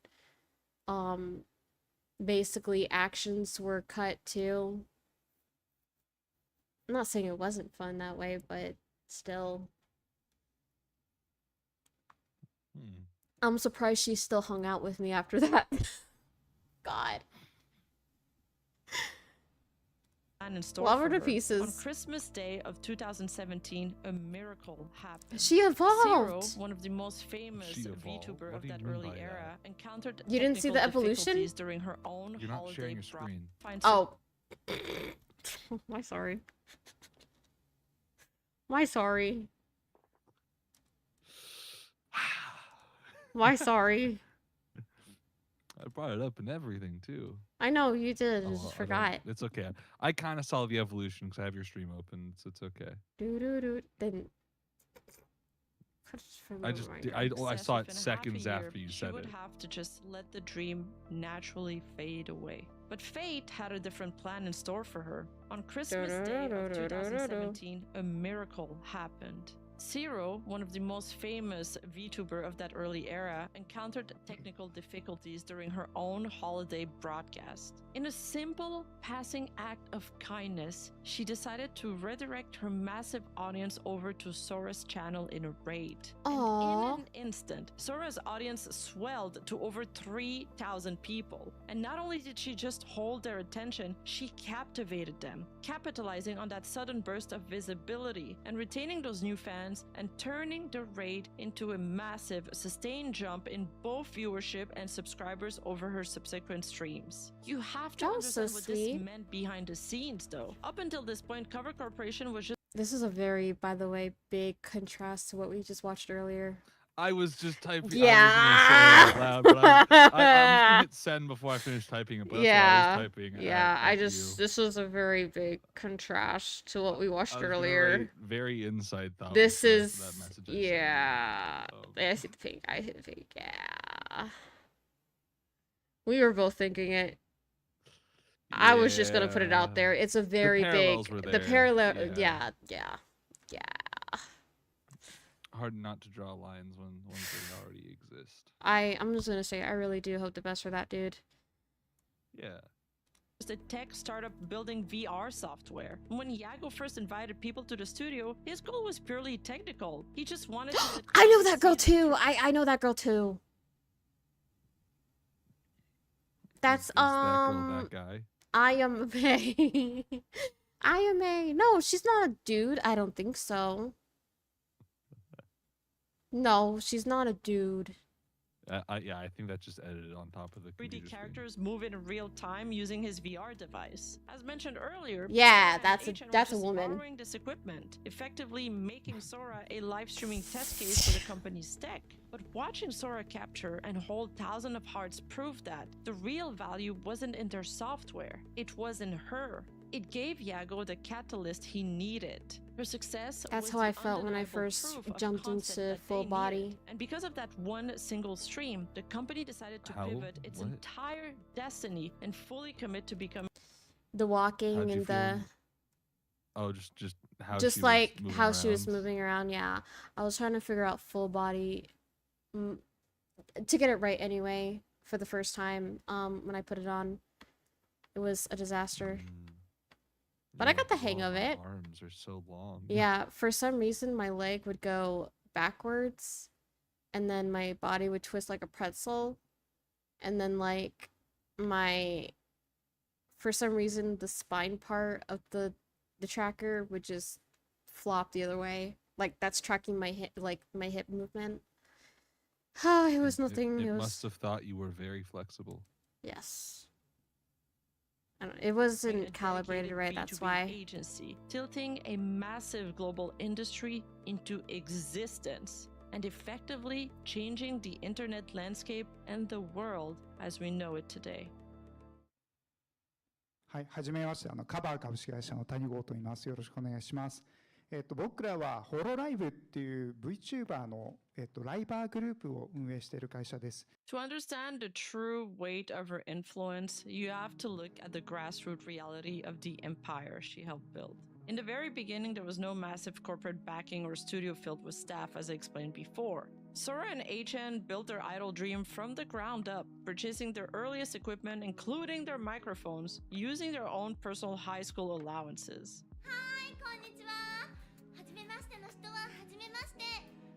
Basically actions were cut too. I'm not saying it wasn't fun that way, but still. I'm surprised she still hung out with me after that. God. And in store Love her for to her. pieces. On Christmas Day of 2017, a miracle happened. She Zero, evolved. one of the most famous She evolved? VTuber What of do you that mean early by that? era, encountered You didn't see the technical evolution? difficulties during her own You're not holiday sharing your screen. Oh. My sorry. My sorry. My sorry. I brought it up and everything too. I know you did. I Oh, just well, I don't- forgot. It's okay. I kind of saw the evolution because I have your stream open, so it's okay. Doo doo doo. Then. I just In I excess saw of it half a seconds year, after you she said would it. have to just let the dream naturally fade away. But fate had a different plan in store for her. On Christmas Day of 2017, a miracle happened. Zero, one of the most famous VTuber of that early era, encountered technical difficulties during her own holiday broadcast. In a simple, passing act of kindness, she decided to redirect her massive audience over to Sora's channel in a raid. And Aww. in an instant, Sora's audience swelled to over 3,000 people. And not only did she just hold their attention, she captivated them, capitalizing on that sudden burst of visibility and retaining those new fans and turning the raid into a massive, sustained jump in both viewership and subscribers over her subsequent streams. You have to That was so understand what sweet. this meant behind the scenes, though. Up until this point, Cover Corporation was just This is a very, by the way, big contrast to what we just watched earlier. I was just typing. Yeah. I was gonna say it out loud, but I'm just gonna hit send before I finish typing it. But that's what I was typing. Yeah, at you. this was a very big contrast to what we watched I was gonna earlier. write very inside thought. This with is, that message I sent you. yeah. Oh. I see the pink, yeah. We were both thinking it. I was just gonna put it out there. It's a very parallels big, were the there, parallel, yeah. yeah. Hard not to draw lines when they already exist. I'm just gonna say, I really do hope the best for that dude. Yeah. a tech startup building VR software. When Yago first invited people to the studio, his goal was purely technical. He just wanted to let I know people that girl see the too. I know that girl too. That's Is that girl that guy? I am a I am a no, she's not a dude. I don't think so. No, she's not a dude. Yeah, I think that's just edited on top of the 3D computer screen. characters move in real time using his VR device. As mentioned earlier, Yeah, Sora that's and a HN were that's a just woman. borrowing this equipment, effectively making Sora a live streaming test case for the company's tech. But watching Sora capture and hold thousands of hearts proved that the real value wasn't in their software, it was in her. It gave Yago the catalyst he needed. Her success That's was how the I felt when I undeniable first proof of jumped concept into that full they body. needed. And because of that one single stream, the company decided to How? pivot its What? entire destiny and fully commit to becoming The walking How'd you and feel? the Oh, just how just she like was moving how she was around? moving around. Yeah, I was trying to figure out full body to get it right anyway for the first time. When I put it on, it was a disaster. But I got the hang of it. Arms are so long. Yeah, for some reason my leg would go backwards and then my body would twist like a pretzel and then like for some reason the spine part of the tracker would just flop the other way. like that's tracking my hip, like my hip movement. It was nothing. It It was must have thought you were very flexible. yes. I don't, it A wasn't calibrated dedicated right. That's B2B why. agency, tilting a massive global industry into existence and effectively changing the internet landscape and the world as we know it today. はい、はじめまして、カバー株式会社の谷郷と言います。よろしくお願いします。僕らはホロライブっていう VTuber の、ライバーグループを運営している会社です。To understand the true weight of her influence, you have to look at the grassroots reality of the empire she helped build. In the very beginning, there was no massive corporate backing or studio filled with staff, as I explained before. Sora and HN built their idol dream from the ground up, purchasing their earliest equipment, including their microphones, using their own personal high school allowances. Hi, こんにちは。はじめましての人ははじめまして。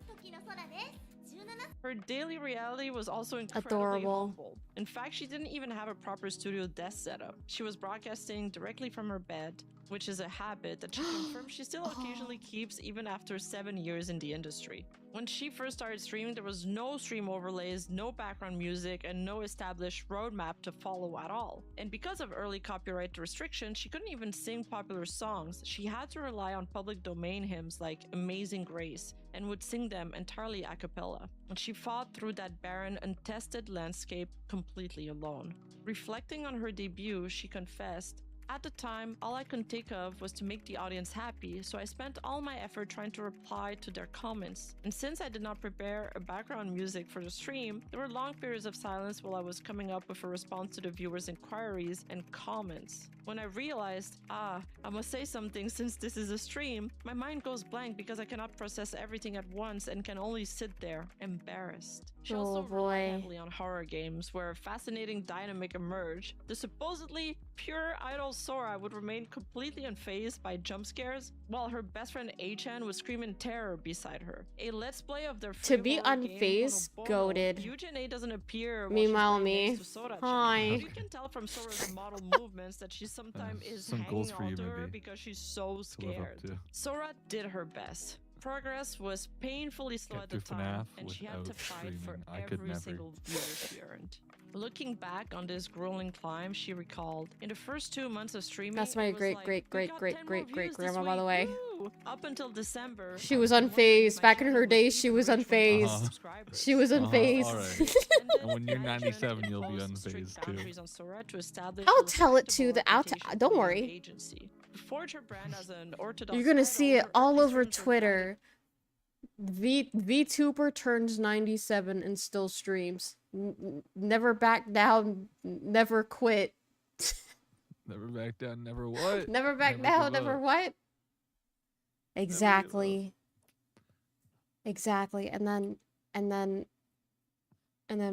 時の空です。17 Her daily reality was also incredibly Adorable. humble. In fact, she didn't even have a proper studio desk setup. She was broadcasting directly from her bed, which is a habit that she confirms she still occasionally keeps even after 7 years in the industry. When she first started streaming, there was no stream overlays, no background music, and no established roadmap to follow at all. And because of early copyright restrictions, she couldn't even sing popular songs. She had to rely on public domain hymns like Amazing Grace and would sing them entirely a cappella. And she fought through that barren, untested landscape completely alone. Reflecting on her debut, she confessed, "At the time, all I could think of was to make the audience happy, so I spent all my effort trying to reply to their comments. And since I did not prepare a background music for the stream, there were long periods of silence while I was coming up with a response to the viewers' inquiries and comments. When I realized, I must say something since this is a stream, my mind goes blank because I cannot process everything at once and can only sit there, embarrassed." She also Oh, boy. relied heavily on horror games where a fascinating dynamic emerged. The supposedly pure idol Sora would remain completely unfazed by jump scares, while her best friend A-chan would scream in terror beside her. A let's play of their To be free horror game, unfazed, Honobono, goated. Eugene doesn't appear while Meanwhile, she's playing me. next to Sora-chan. Hi. You can tell from Sora's model movements that she sometimes is some hanging goals for on you, to her maybe, because she's so to live up scared. to. Sora did her best. Progress was painfully slow Get at the through time, FNAF and she had to without fight for streaming. I could every never. single viewer she earned. Looking back on this grueling climb, she recalled, "In the first 2 months of streaming, That's my it was great, like, great, we great, got great, 10 more great, great views this grandma, by the week, way. woo! Up until December, She was I wondered if unfazed. my Back in channel her would days, she even was reach 1,000 unfazed. subscribers. She was unfazed. Alright. And And when you're then 97, you'll be imposed strict unfazed, too. boundaries on Sora to establish I'll a tell it to respectable the reputation don't for the worry. agency. To forge her brand as an orthodox You're gonna idol, see it her all early over streams were Twitter. VTuber turns 97 and still streams. Never back down, never quit. Never back down, never what? Never back Never down, give never up. what? Exactly. Exactly. And then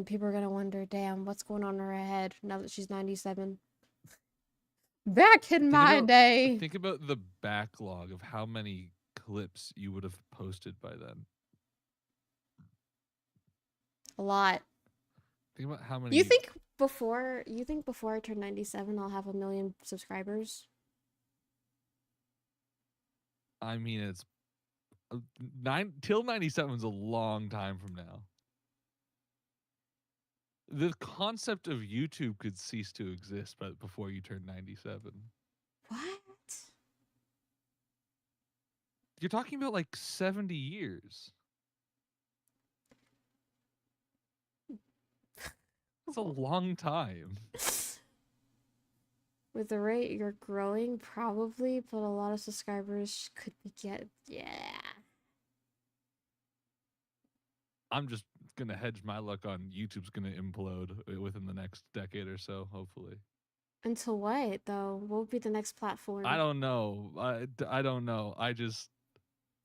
people are gonna wonder, damn, what's going on in her head now that she's 97? Back in my day. Think about the backlog of how many clips you would have posted by then. A lot. Think about how many. You think before I turn 97 I'll have 1 million subscribers? I mean, it's till 97 is a long time from now. The concept of YouTube could cease to exist, but before you turn 97. What? You're talking about like 70 years. That's a long time. With the rate you're growing, probably, but a lot of subscribers could yeah. I'm just gonna hedge my luck on YouTube's gonna implode within the next decade or so, hopefully. Until what, though? What would be the next platform? I don't know. I don't know.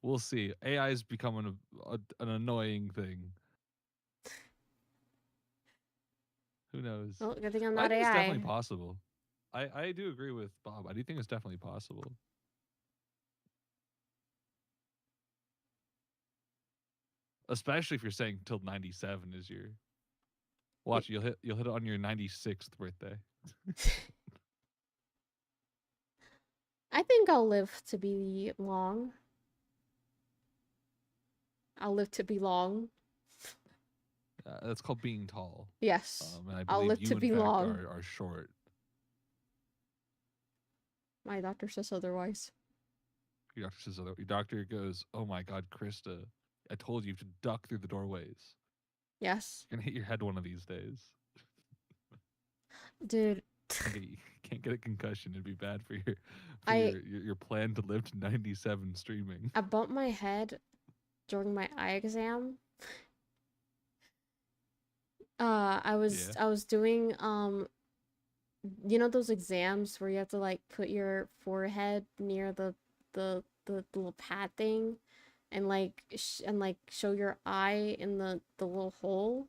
We'll see. AI is becoming an annoying thing. Who knows? Well, good thing I'm I not think it's AI. definitely possible. I do agree with Bob. I do think it's definitely possible. Especially if you're saying till 97 is your watch, you'll hit it on your 96th birthday. I think I'll live to be long. I'll live to be long. That's called being tall. Yes. And I I'll believe live you, to in be fact, long. are short. My doctor says otherwise. Your doctor says other. Your doctor goes, "Oh my God, Krista, I told you to duck through the doorways. Yes. You're gonna hit your head one of these days. Dude, Can't get a concussion. It'd be bad for I your plan to live to 97 streaming." I bumped my head during my eye exam. I was doing you know those exams where you have to like put your forehead near the little pad thing and like show your eye in the little hole,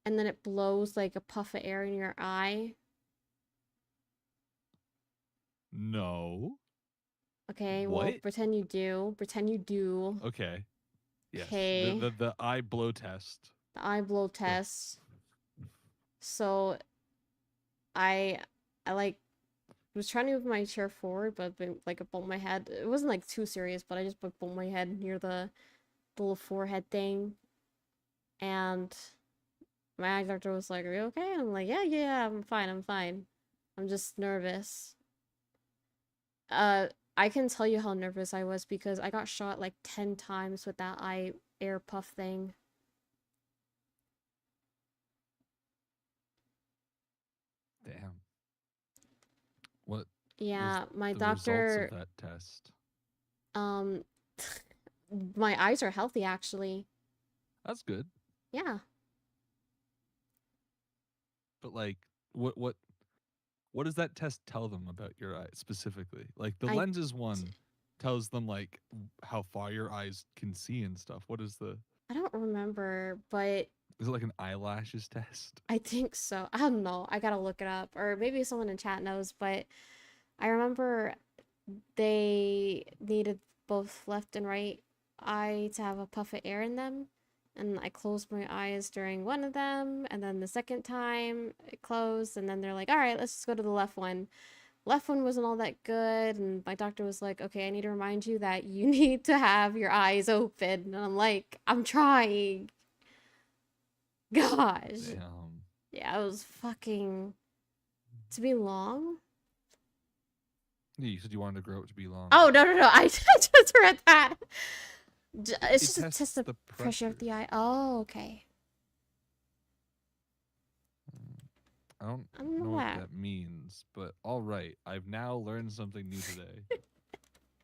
and then it blows like a puff of air in your eye. No. Okay, well, What? pretend you do. Pretend you do. Okay. Yes. Okay. The eye blow test. The eye blow test. So I like was trying to move my chair forward, but like I bumped my head. It wasn't like too serious, but I just bumped my head near the little forehead thing. And my eye doctor was like, "Are you okay?" And I'm like, yeah, I'm fine, I'm just nervous. I can tell you how nervous I was because I got shot like 10 times with that eye air puff thing. Damn. What? Yeah, was my the doctor, results of that test? my eyes are healthy actually. That's good. Yeah. But like, what does that test tell them about your eye specifically? Like the I lenses one tells them like how far your eyes can see and stuff. What is the? I don't remember, but Is it like an eyelashes test? I think so. I don't know. I gotta look it up. Or maybe someone in chat knows, but I remember they needed both left and right eye to have a puff of air in them. And I closed my eyes during one of them, and then the second time it closed, and then they're like, all right, let's just go to the left one. Left one wasn't all that good, and my doctor was like, okay, I need to remind you that you need to have your eyes open. And I'm like, I'm trying. Gosh. Damn. Yeah, it was fucking to be long. Yeah, you said you wanted to grow up to be long. Oh, no. I just read that. It's just to tests test the pressure of the eye. Oh, okay. I don't know know what that. that means, but all right. I've now learned something new today.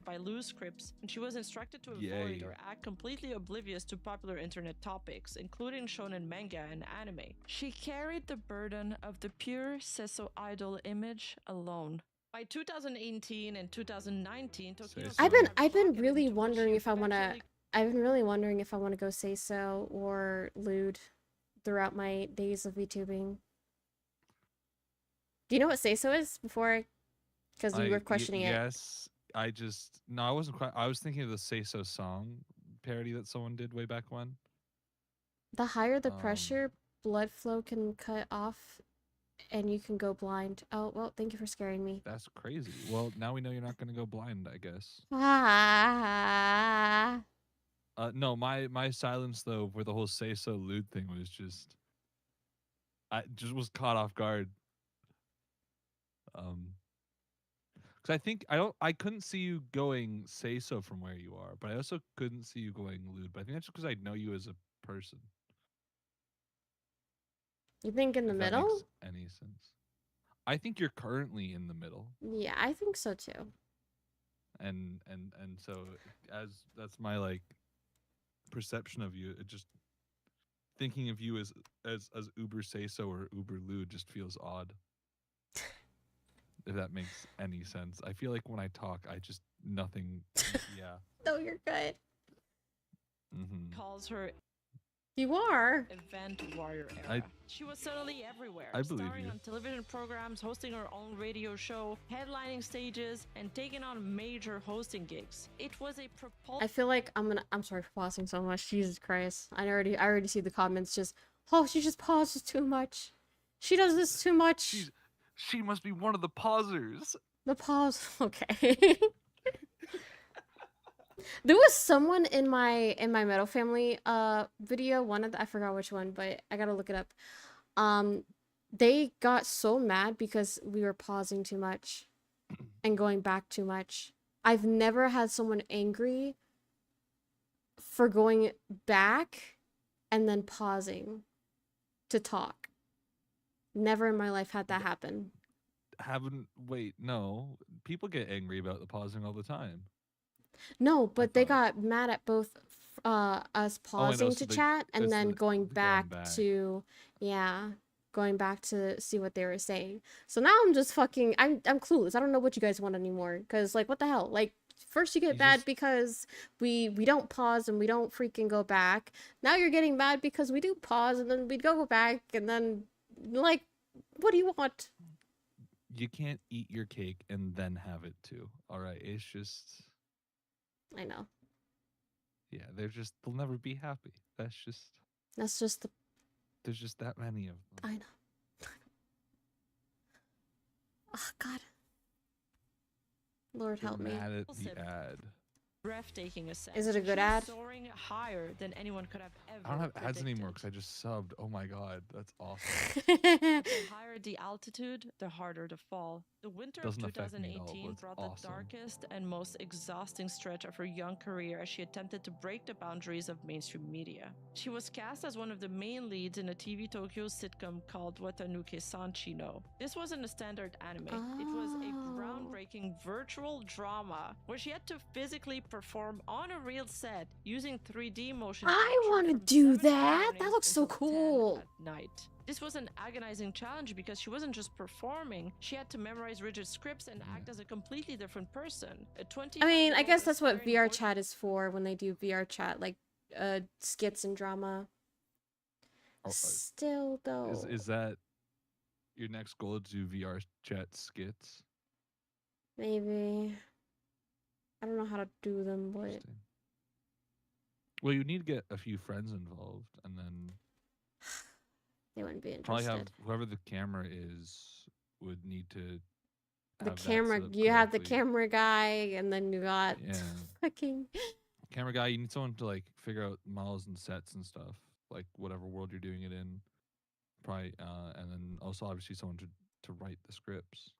By loose scripts, and she was instructed to avoid Yay. or act completely oblivious to popular internet topics, including shonen manga and anime. She carried the burden of the pure Seso idol image alone. By 2018 and 2019, Tokyo Seiso. I've been really wondering if I wanna. I've been really wondering if I want to go Seiso or Lewd throughout my days of VTubing. Do you know what Seiso is before? Because you were questioning it. Yes, I wasn't quite. I was thinking of the Seiso song parody that someone did way back when. The higher the pressure, blood flow can cut off, and you can go blind. Oh, well, thank you for scaring me. That's crazy. Well, now we know you're not going to go blind, I guess. Ah. No, my silence though for the whole Seiso lewd thing was just, I just was caught off guard. Because I couldn't see you going Seiso from where you are, but I also couldn't see you going lewd. But I think that's just because I know you as a person. You think in the If that middle? makes any sense? I think you're currently in the middle. Yeah, I think so too. And so as that's my like perception of you, it just thinking of you as uber Seiso or uber lewd just feels odd. If that makes any sense. I feel like when I talk, I just nothing. Yeah. No, you're good. calls her You are. event warrior era. She was suddenly everywhere, I believe starring you. on television programs, hosting her own radio show, headlining stages, and taking on major hosting gigs. It was a I feel like I'm sorry for pausing so much. Jesus Christ. I already see the comments just, oh, she just pauses too much. She does this too much. She must be one of the pausers. The pause. Okay. There was someone in my Metal Family video, one of the, I forgot which one, but I gotta look it up. They got so mad because we were pausing too much and going back too much. I've never had someone angry for going back and then pausing to talk. Never in my life had that happen. Wait, no. People get angry about the pausing all the time. No, but they thought. got mad at both us Oh, I know, pausing so to they- chat and it's then the- going the back to, yeah, going back to see what they were saying. So now I'm just fucking, I'm clueless. I don't know what you guys want anymore. Cause like, what the hell? Like, first you get You mad just- because we don't pause and we don't freaking go back. Now you're getting mad because we do pause and then we go back and then like, what do you want? You can't eat your cake and then have it too. All right, it's just I know. yeah, they'll never be happy. That's just That's just the, there's just that many of them. I know. Oh God. Lord They're help me. mad at the ad. Breathtaking ascent. Is it a good She was ad? soaring higher than anyone could have ever I don't have ads anymore predicted. because I just subbed. Oh my god, that's awesome. The higher the altitude, the harder the fall. The winter Doesn't of affect me at all, 2018 but it's brought awesome. the darkest and most exhausting stretch of her young career as she attempted to break the boundaries of mainstream media. She was cast as one of the main leads in a TV Tokyo sitcom called Watanuke Sanchino. This wasn't a standard anime. It was a Oh. groundbreaking virtual drama where she had to physically perform on a real set using 3D motion. I capture wanna from do 7 in the that. That morning looks so until 10 cool. at night. This was an agonizing challenge because she wasn't just performing, she had to memorize rigid scripts and act as a completely different person. A 20 I mean, I guess that's what VR chat is for when they do VR chat, like skits and drama. Oh, Still though. Is that your next goal to do VR chat skits? Maybe. I don't know how to do them, but Interesting. Well, you need to get a few friends involved, and then they wouldn't be probably interested. have whoever the camera is would need to. The have that camera, set up you have the correctly. camera guy, and then you got Yeah. fucking. Camera guy, you need someone to like figure out models and sets and stuff, like whatever world you're doing it in. Probably, and then also obviously someone to write the scripts.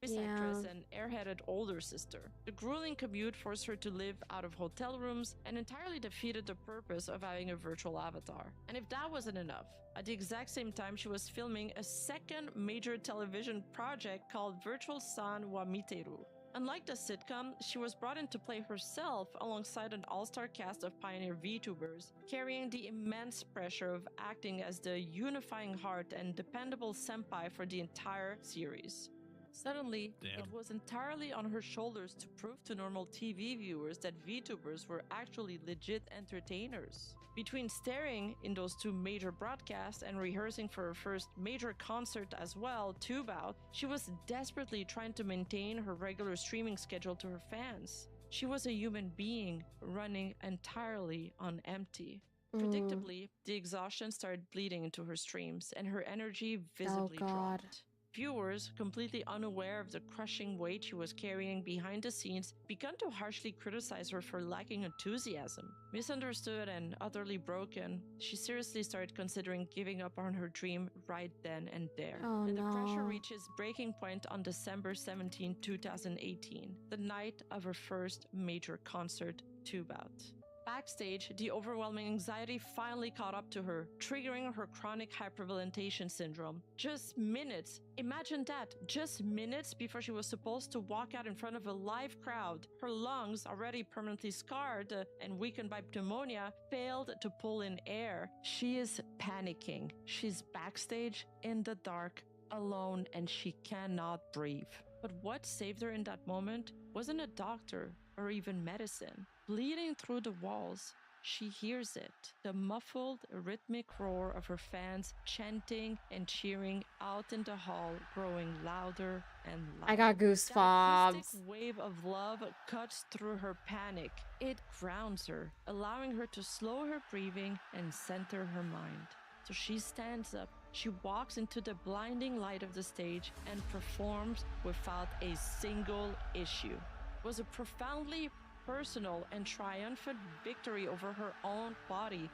actress and airheaded older sister. The grueling commute forced her to live out of hotel rooms and entirely defeated the purpose of having a virtual avatar. And if that wasn't enough, at the exact same time she was filming a second major television project called Virtual San wa Miteru. Unlike the sitcom, she was brought in to play herself alongside an all-star cast of pioneer VTubers, carrying the immense pressure of acting as the unifying heart and dependable senpai for the entire series. Suddenly, Damn. it was entirely on her shoulders to prove to normal TV viewers that VTubers were actually legit entertainers. Between staring in those two major broadcasts and rehearsing for her first major concert as well, Tube Out, she was desperately trying to maintain her regular streaming schedule to her fans. She was a human being running entirely on empty. Predictably, the exhaustion started bleeding into her streams, and her energy visibly dropped. Viewers, completely unaware of the crushing weight she was carrying behind the scenes, began to harshly criticize her for lacking enthusiasm. Misunderstood and utterly broken, she seriously started considering giving up on her dream right then and there. And the pressure reaches breaking point on December 17, 2018, the night of her first major concert, Tube Out. Backstage, the overwhelming anxiety finally caught up to her, triggering her chronic hyperventilation syndrome. Just minutes, imagine that, just minutes before she was supposed to walk out in front of a live crowd, her lungs, already permanently scarred and weakened by pneumonia, failed to pull in air. She is panicking. She's backstage in the dark, alone, and she cannot breathe. But what saved her in that moment wasn't a doctor or even medicine. Bleeding through the walls, she hears it, the muffled, rhythmic roar of her fans chanting and cheering out in the hall, growing louder and louder. I got goosebumps. That acoustic wave of love cuts through her panic. It grounds her, allowing her to slow her breathing and center her mind. So she stands up, she walks into the blinding light of the stage and performs without a single issue. It was a profoundly personal and triumphant victory over her own body,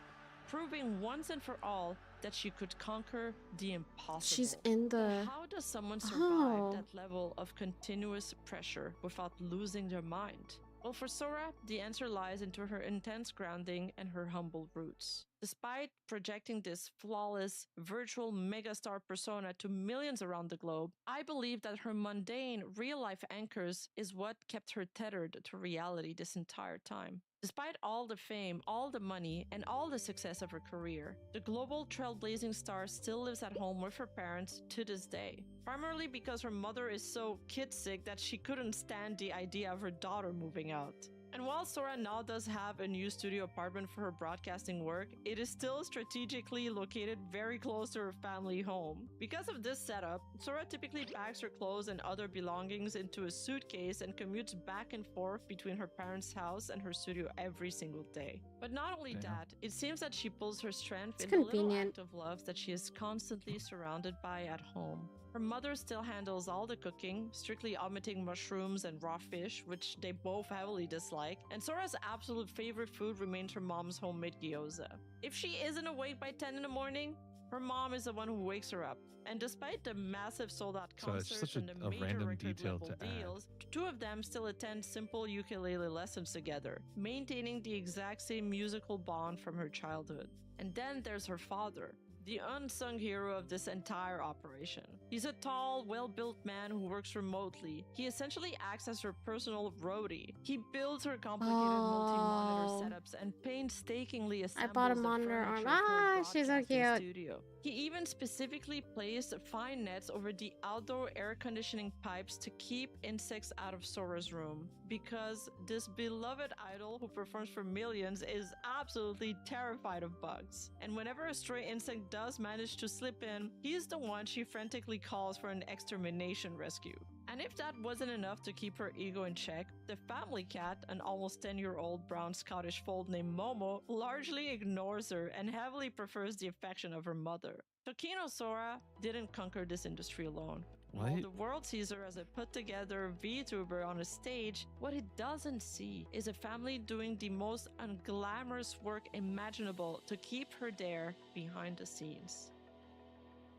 proving once and for all that she could conquer the impossible. She's in But the... how does someone survive Oh. that level of continuous pressure without losing their mind? Well, for Sora, the answer lies into her intense grounding and her humble roots. Despite projecting this flawless, virtual megastar persona to millions around the globe, I believe that her mundane, real-life anchors is what kept her tethered to reality this entire time. Despite all the fame, all the money, and all the success of her career, the global trailblazing star still lives at home with her parents to this day. Primarily because her mother is so kid-sick that she couldn't stand the idea of her daughter moving out. And while Sora now does have a new studio apartment for her broadcasting work, it is still strategically located very close to her family home. Because of this setup, Sora typically packs her clothes and other belongings into a suitcase and commutes back and forth between her parents' house and her studio every single day. But not only that, it seems that she pulls her strength It's in the little convenient. act of love that she is constantly surrounded by at home. Her mother still handles all the cooking, strictly omitting mushrooms and raw fish, which they both heavily dislike, and Sora's absolute favorite food remains her mom's homemade gyoza. If she isn't awake by 10 in the morning, her mom is the one who wakes her up. And despite the massive sold-out So it's concerts such and the a major random record detail label to add. deals, two of them still attend simple ukulele lessons together, maintaining the exact same musical bond from her childhood. And then there's her father, the unsung hero of this entire operation. He's a tall, well-built man who works remotely. He essentially acts as her personal roadie. He builds her complicated multi-monitor Oh. setups and painstakingly assembles I bought a the monitor arm. furniture for her Ah, she's so broadcasting cute. studio. He even specifically placed fine nets over the outdoor air conditioning pipes to keep insects out of Sora's room, because this beloved idol who performs for millions is absolutely terrified of bugs. And whenever a stray insect does manage to slip in, he's the one she frantically calls for an extermination rescue. And if that wasn't enough to keep her ego in check, the family cat, an almost 10-year-old brown Scottish fold named Momo, largely ignores her and heavily prefers the affection of her mother. Tokino Sora didn't conquer this industry alone. While What? the world sees her as a put-together VTuber on a stage, what it doesn't see is a family doing the most unglamorous work imaginable to keep her there behind the scenes.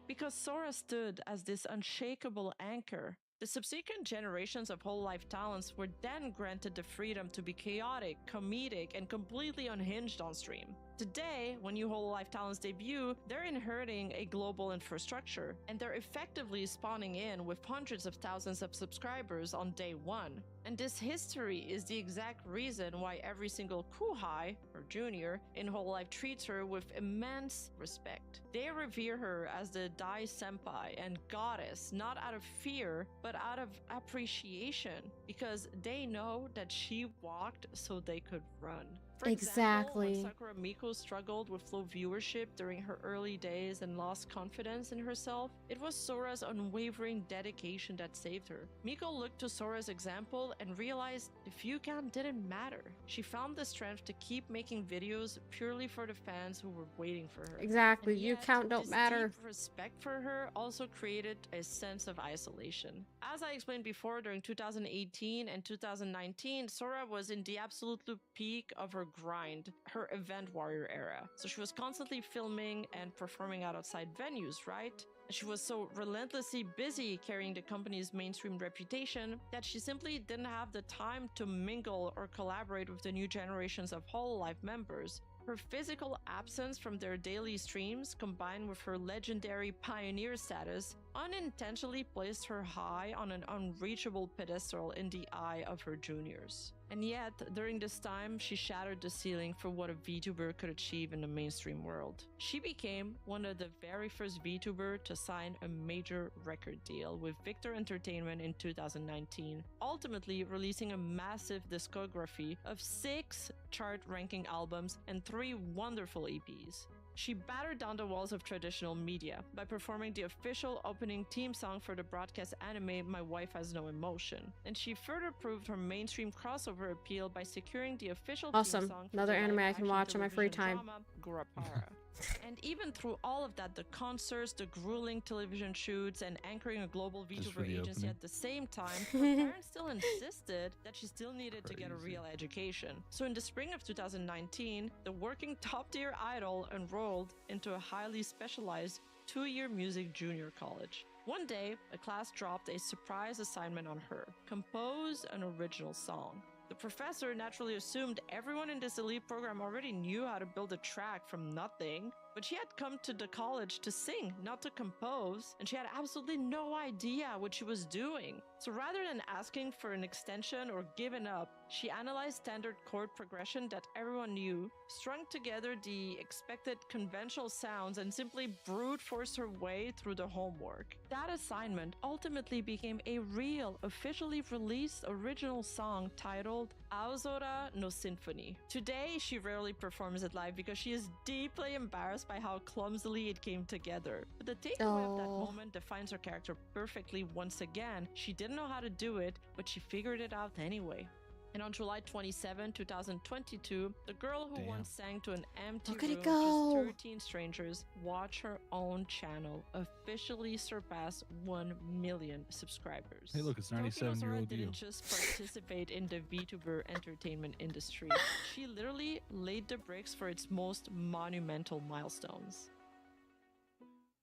Because Sora stood as this unshakable anchor, the subsequent generations of whole life talents were then granted the freedom to be chaotic, comedic, and completely unhinged on stream. Today, when new whole life talents debut, they're inheriting a global infrastructure, and they're effectively spawning in with hundreds of thousands of subscribers on day one. And this history is the exact reason why every single Kuhai, or junior, in whole life treats her with immense respect. They revere her as the Dai Senpai and goddess, not out of fear, but out of appreciation, because they know that she walked so they could run. For Exactly. example, when Sakura Miko struggled with low viewership during her early days and lost confidence in herself, it was Sora's unwavering dedication that saved her. Miko looked to Sora's example and realized the view count didn't matter. She found the strength to keep making videos purely for the fans who were waiting for her. Exactly. And You yet, count don't this matter. deep respect for her also created a sense of isolation. As I explained before, during 2018 and 2019, Sora was in the absolute peak of her grind, her event warrior era. So she was constantly filming and performing out outside venues, right? And she was so relentlessly busy carrying the company's mainstream reputation that she simply didn't have the time to mingle or collaborate with the new generations of Hololive members. Her physical absence from their daily streams, combined with her legendary pioneer status, unintentionally placed her high on an unreachable pedestal in the eye of her juniors. And yet, during this time, she shattered the ceiling for what a VTuber could achieve in the mainstream world. She became one of the very first VTuber to sign a major record deal with Victor Entertainment in 2019, ultimately releasing a massive discography of 6 chart-ranking albums and 3 wonderful EPs. She battered down the walls of traditional media by performing the official opening theme song for the broadcast anime My Wife Has No Emotion, and she further proved her mainstream crossover appeal by securing the official Awesome. theme song for Another the anime I can live-action watch on my free television time. drama, Gurapara. And even through all of that, the concerts, the grueling television shoots, and anchoring a global Just for VTuber the agency opening. at the same time, her parents still insisted that she still needed to get a Crazy. real education. So in the spring of 2019, the working top-tier idol enrolled into a highly specialized 2-year music junior college. One day, a class dropped a surprise assignment on her: compose an original song. The professor naturally assumed everyone in this elite program already knew how to build a track from nothing, but she had come to the college to sing, not to compose, and she had absolutely no idea what she was doing. So rather than asking for an extension or giving up, she analyzed standard chord progression that everyone knew, strung together the expected conventional sounds, and simply brute forced her way through the homework. That assignment ultimately became a real, officially released original song titled Aozora no Symphony. Today, she rarely performs it live because she is deeply embarrassed by how clumsily it came together. But the takeaway of that Oh. moment defines her character perfectly once again. She didn't know how to do it, but she figured it out anyway. And on July 27, 2022, the girl who Damn. once sang to an empty Look at room it with go. just 13 strangers watch her own channel officially surpass 1 million subscribers. Hey, look, it's Tokyo 97-year-old didn't you. just participate in the VTuber entertainment industry. She literally laid the bricks for its most monumental milestones.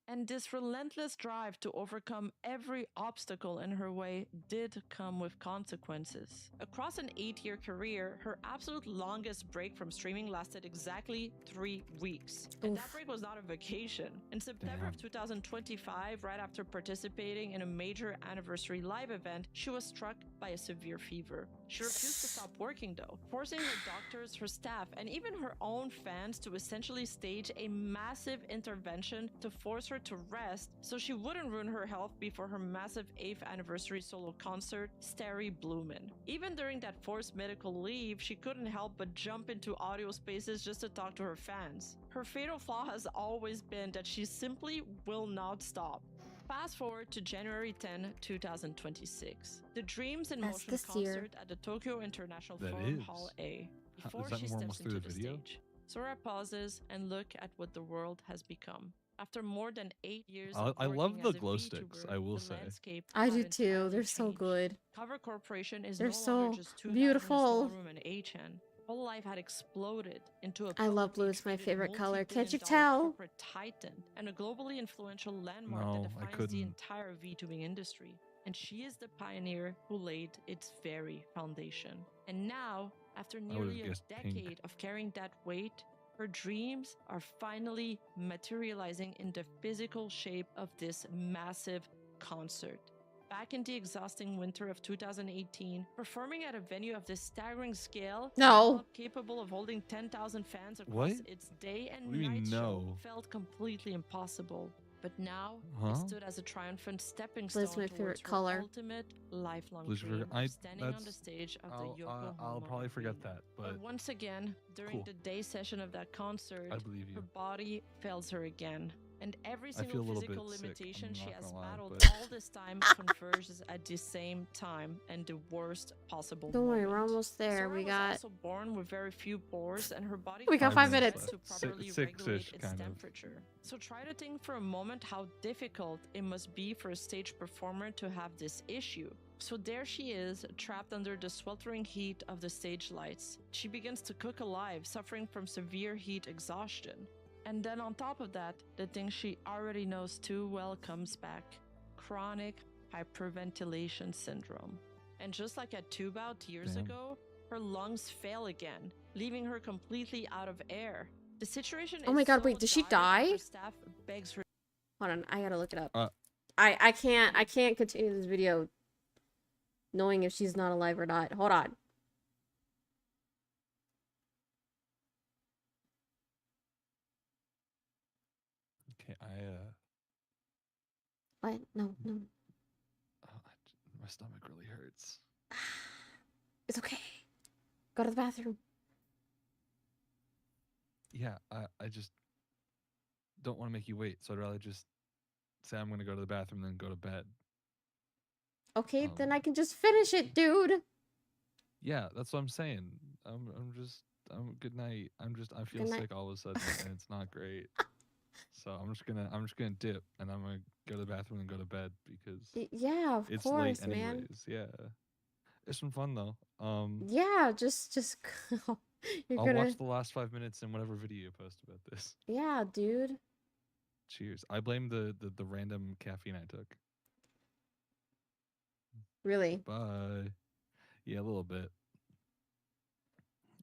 And this relentless drive to overcome every obstacle in her way did come with consequences. Across an 8-year career, her absolute longest break from streaming lasted exactly 3 weeks. And that Oof. break was not a vacation. In September of Damn. 2025, right after participating in a major anniversary live event, she was struck by a severe fever. She refused to stop working though, forcing her doctors, her staff, and even her own fans to essentially stage a massive intervention to force her to rest so she wouldn't ruin her health before her massive 8th anniversary solo concert, Starry Bloomin'. Even during that forced medical leave, she couldn't help but jump into audio spaces just to talk to her fans. Her fatal flaw has always been that she simply will not stop. Fast forward to January 10, 2026. The Dreams in That's Motion this year. concert at the Tokyo International That Forum is. Hall A. Huh, Before is that she we're steps almost into through the the video? stage, Sora pauses and look at what the world has become. After more than 8 years I of love working the as a glow VTuber, sticks, I will the say. landscape I had do too. entirely They're so changed. good. Cover Corporation is They're no longer so just two guys in a small beautiful. room in H-N. Whole life had exploded into a I love blue. publicly It's my traded favorite color. Can't you multi-billion-dollar tell? corporate titan and a globally influential landmark that No, I defines the couldn't. entire VTubing industry. And she is the pioneer who laid its very foundation. And now, after I would've nearly a guessed pink. decade of carrying that weight, her dreams are finally materializing in the physical shape of this massive concert. Back in the exhausting winter of 2018, performing at a venue of this staggering scale, No. capable of holding 10,000 fans across What? its day and What do you mean, night show, no? felt completely impossible. But now, Huh? it stood as a triumphant stepping Blue's stone my towards favorite her color. ultimate lifelong Blue's dream I- of standing on the that's- stage of the Yokohama I'll probably forget Arena. that, but Once again, during cool. the day session of that concert, I believe you. her body fails her again. And every I feel single a little physical bit sick, limitation I'm she not has gonna lie, battled but- all this time converges at the same time and the worst possible Don't worry, we're moment. almost there. Sora We was got also born with very few pores, and her body We got finds 5 it minutes. to properly Six-ish, regulate its kind of. temperature. So try to think for a moment how difficult it must be for a stage performer to have this issue. So there she is, trapped under the sweltering heat of the stage lights. She begins to cook alive, suffering from severe heat exhaustion. And then on top of that, the thing she already knows too well comes back: chronic hyperventilation syndrome. And just like at Tube Out years Damn. ago, her lungs fail again, leaving her completely out of air. The situation Oh my is God, so wait, did she dire that die? her staff begs her. Hold on, I gotta look it up. Uh. I can't continue this video knowing if she's not alive or not. Hold on. Okay, What? No. my stomach really hurts. It's okay. Go to the bathroom. Yeah, I just don't want to make you wait, so I'd rather just say I'm gonna go to the bathroom, then go to bed. Okay, then Um, I can just finish it, dude. Yeah, that's what I'm saying. I'm good night. I feel Good night. sick all of a sudden, and it's not great. So I'm just gonna dip, and I'm gonna go to the bathroom and go to bed because Yeah, of it's late course, man. anyways. Yeah, it's been fun though. Yeah, just you're I'll gonna. watch the last 5 minutes in whatever video you post about this. Yeah, dude. Cheers. I blame the random caffeine I took. Really. Bye. Yeah, a little bit.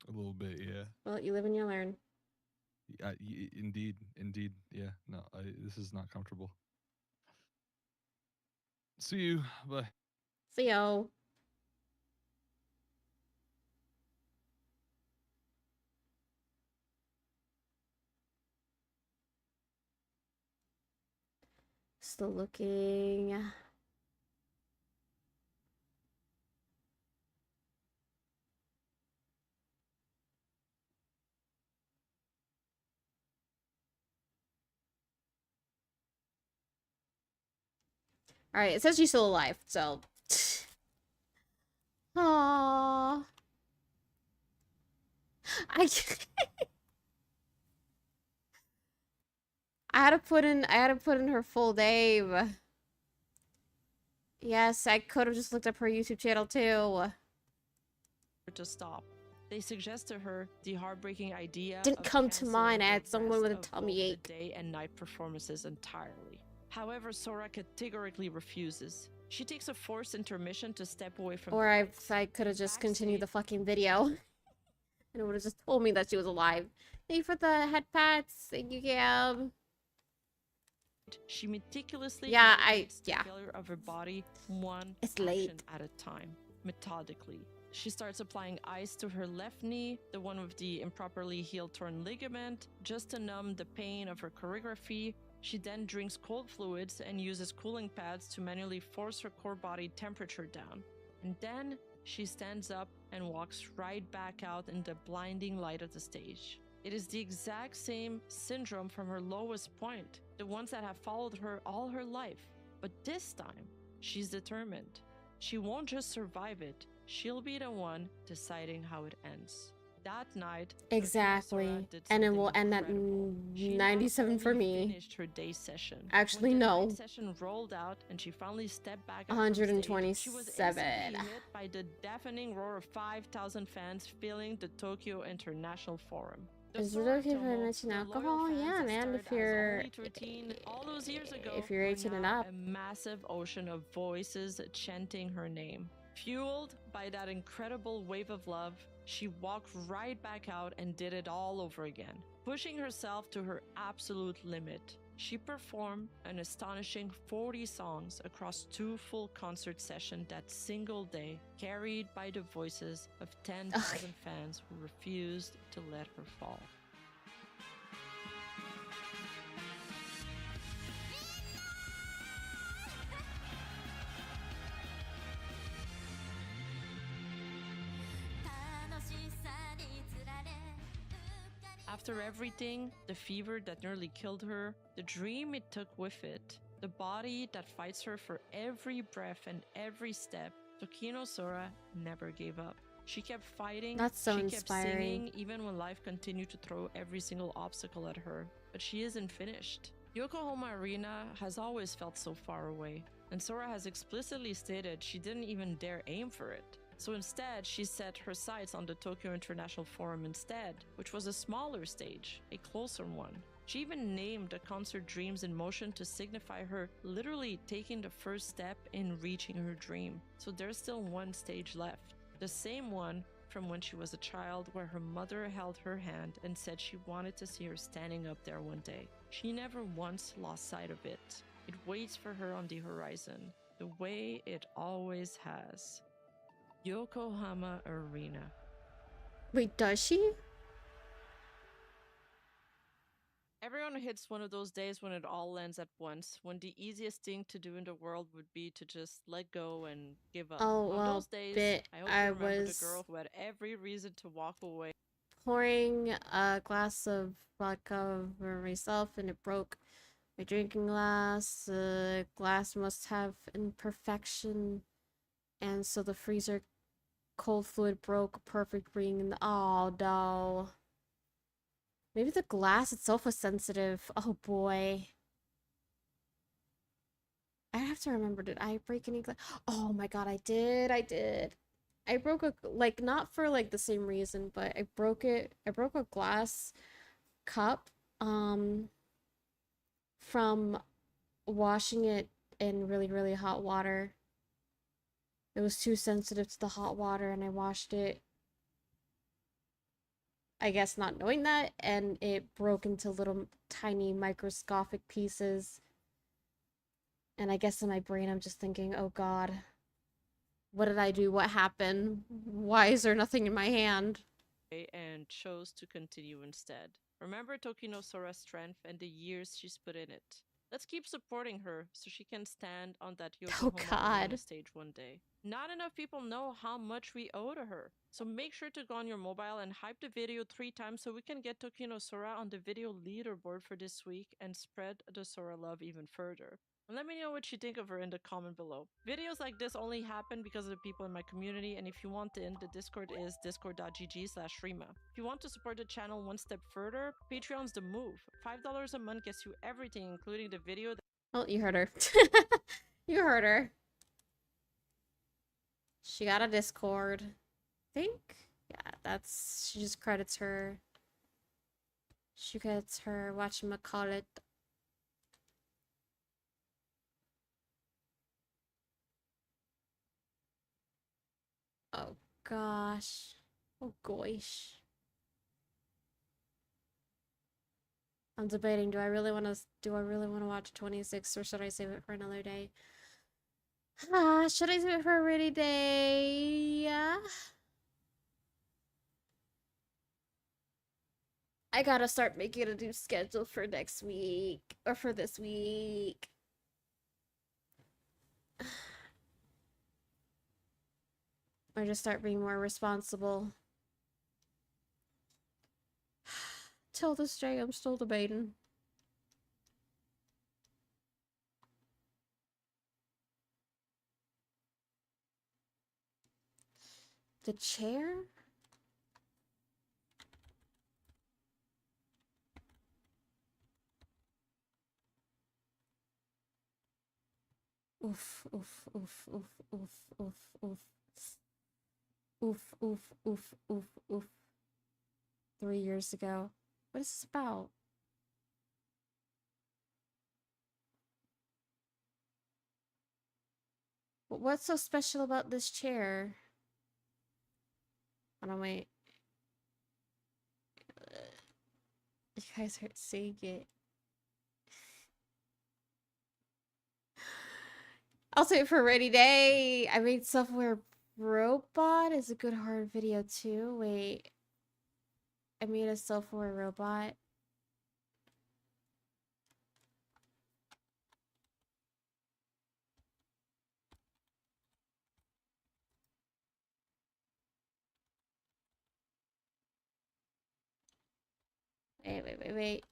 A little bit, yeah. Well, you live and you learn. Indeed, indeed. Yeah, no, this is not comfortable. See you. Bye. See yo. Still looking. All right, it says she's still alive, so. Aww. I I had to put in her full name. Yes, I could have just looked up her YouTube channel too. To stop. They suggest to her the heartbreaking idea Didn't of come to mind. I canceling had the someone with a rest of tummy both ache. the day and night performances entirely. However, Sora categorically refuses. She takes a forced intermission to step away from Or the I lights. could have just continued the Backstage- fucking video. And it would have just told me that she was alive. Thank you for the head pats. Thank you, Gab. She meticulously Yeah, navigates the yeah. failure of her body one It's action late. at a time, methodically. She starts applying ice to her left knee, the one with the improperly healed torn ligament, just to numb the pain of her choreography. She then drinks cold fluids and uses cooling pads to manually force her core body temperature down. And then she stands up and walks right back out in the blinding light of the stage. It is the exact same syndrome from her lowest point, the ones that have followed her all her life. But this time, she's determined. She won't just survive it, she'll be the one deciding how it ends. That night, Exactly. Sora did And it something will end at incredible. She not 97 for only me. finished her day session. Actually, When the no. night session rolled out and she finally stepped back up from stage, she was 127. instantly hit by the deafening roar of 5,000 fans filling the Tokyo International Forum. The Is it Sora okay if I Tomo, mention the loyal alcohol? fans Yeah, that man. started If as you're only 13 all those years ago if you're were 18 and now up. a massive ocean of voices chanting her name. Fueled by that incredible wave of love, she walked right back out and did it all over again, pushing herself to her absolute limit. She performed an astonishing 40 songs across 2 full concert sessions that single day, carried by the voices of 10,000 fans who refused to let her fall. After everything, the fever that nearly killed her, the dream it took with it, the body that fights her for every breath and every step, Tokino Sora never gave up. She kept fighting, That's so she kept inspiring. singing, even when life continued to throw every single obstacle at her. But she isn't finished. Yokohama Arena has always felt so far away, and Sora has explicitly stated she didn't even dare aim for it. So instead, she set her sights on the Tokyo International Forum instead, which was a smaller stage, a closer one. She even named the concert Dreams in Motion to signify her literally taking the first step in reaching her dream. So there's still one stage left. The same one from when she was a child, where her mother held her hand and said she wanted to see her standing up there one day. She never once lost sight of it. It waits for her on the horizon, the way it always has. Yokohama Arena. Wait, does she? Everyone hits one of those days when it all lands at once, when the easiest thing to do in the world would be to just let go and give up. Oh, On well, those days, bit. I hope I you remember was the girl who had every reason to walk away. pouring a glass of vodka for myself and it broke my drinking glass. The glass must have imperfection, and so the freezer cold fluid broke, a perfect ring in the... Oh, no. Maybe the glass itself was sensitive. Oh, boy. I have to remember, did I break any glass? Oh my god, I did. I broke a, like, not for, like, the same reason, but I broke a glass cup, from washing it in really, really hot water. It was too sensitive to the hot water, and I washed it, I guess not knowing that, and it broke into little tiny microscopic pieces. And I guess in my brain I'm just thinking, oh god, what did I do? What happened? Why is there nothing in my hand? And chose to continue instead. Remember Tokino Sora's strength and the years she's put in it. Let's keep supporting her so she can stand on that Oh Yokohama Arena god. stage one day. Not enough people know how much we owe to her. So make sure to go on your mobile and hype the video 3 times so we can get Tokino Sora on the video leaderboard for this week and spread the Sora love even further. And let me know what you think of her in the comment below. Videos like this only happen because of the people in my community, and if you want in, the Discord is discord.gg/Rima. If you want to support the channel one step further, Patreon's the move. $5 a month gets you everything, including the video that... Oh, you heard her. You heard her. She got a Discord. I think? Yeah, that's... She just credits her. She credits her whatchamacallit. Oh gosh. Oh gosh. I'm debating, do I really want to watch 26 or should I save it for another day? Should I save it for a rainy day? Yeah. I gotta start making a new schedule for next week or for this week. Or just start being more responsible. Till this day, I'm still debating. The chair? Oof, oof, oof, oof, oof, oof, oof. Oof, oof, oof, oof, oof. 3 years ago. What is this about? What's so special about this chair? Hold on, wait. You guys are seeing it. I'll say it for a rainy day. I made software robot is a good horror video too. Wait. I made a software robot. Wait.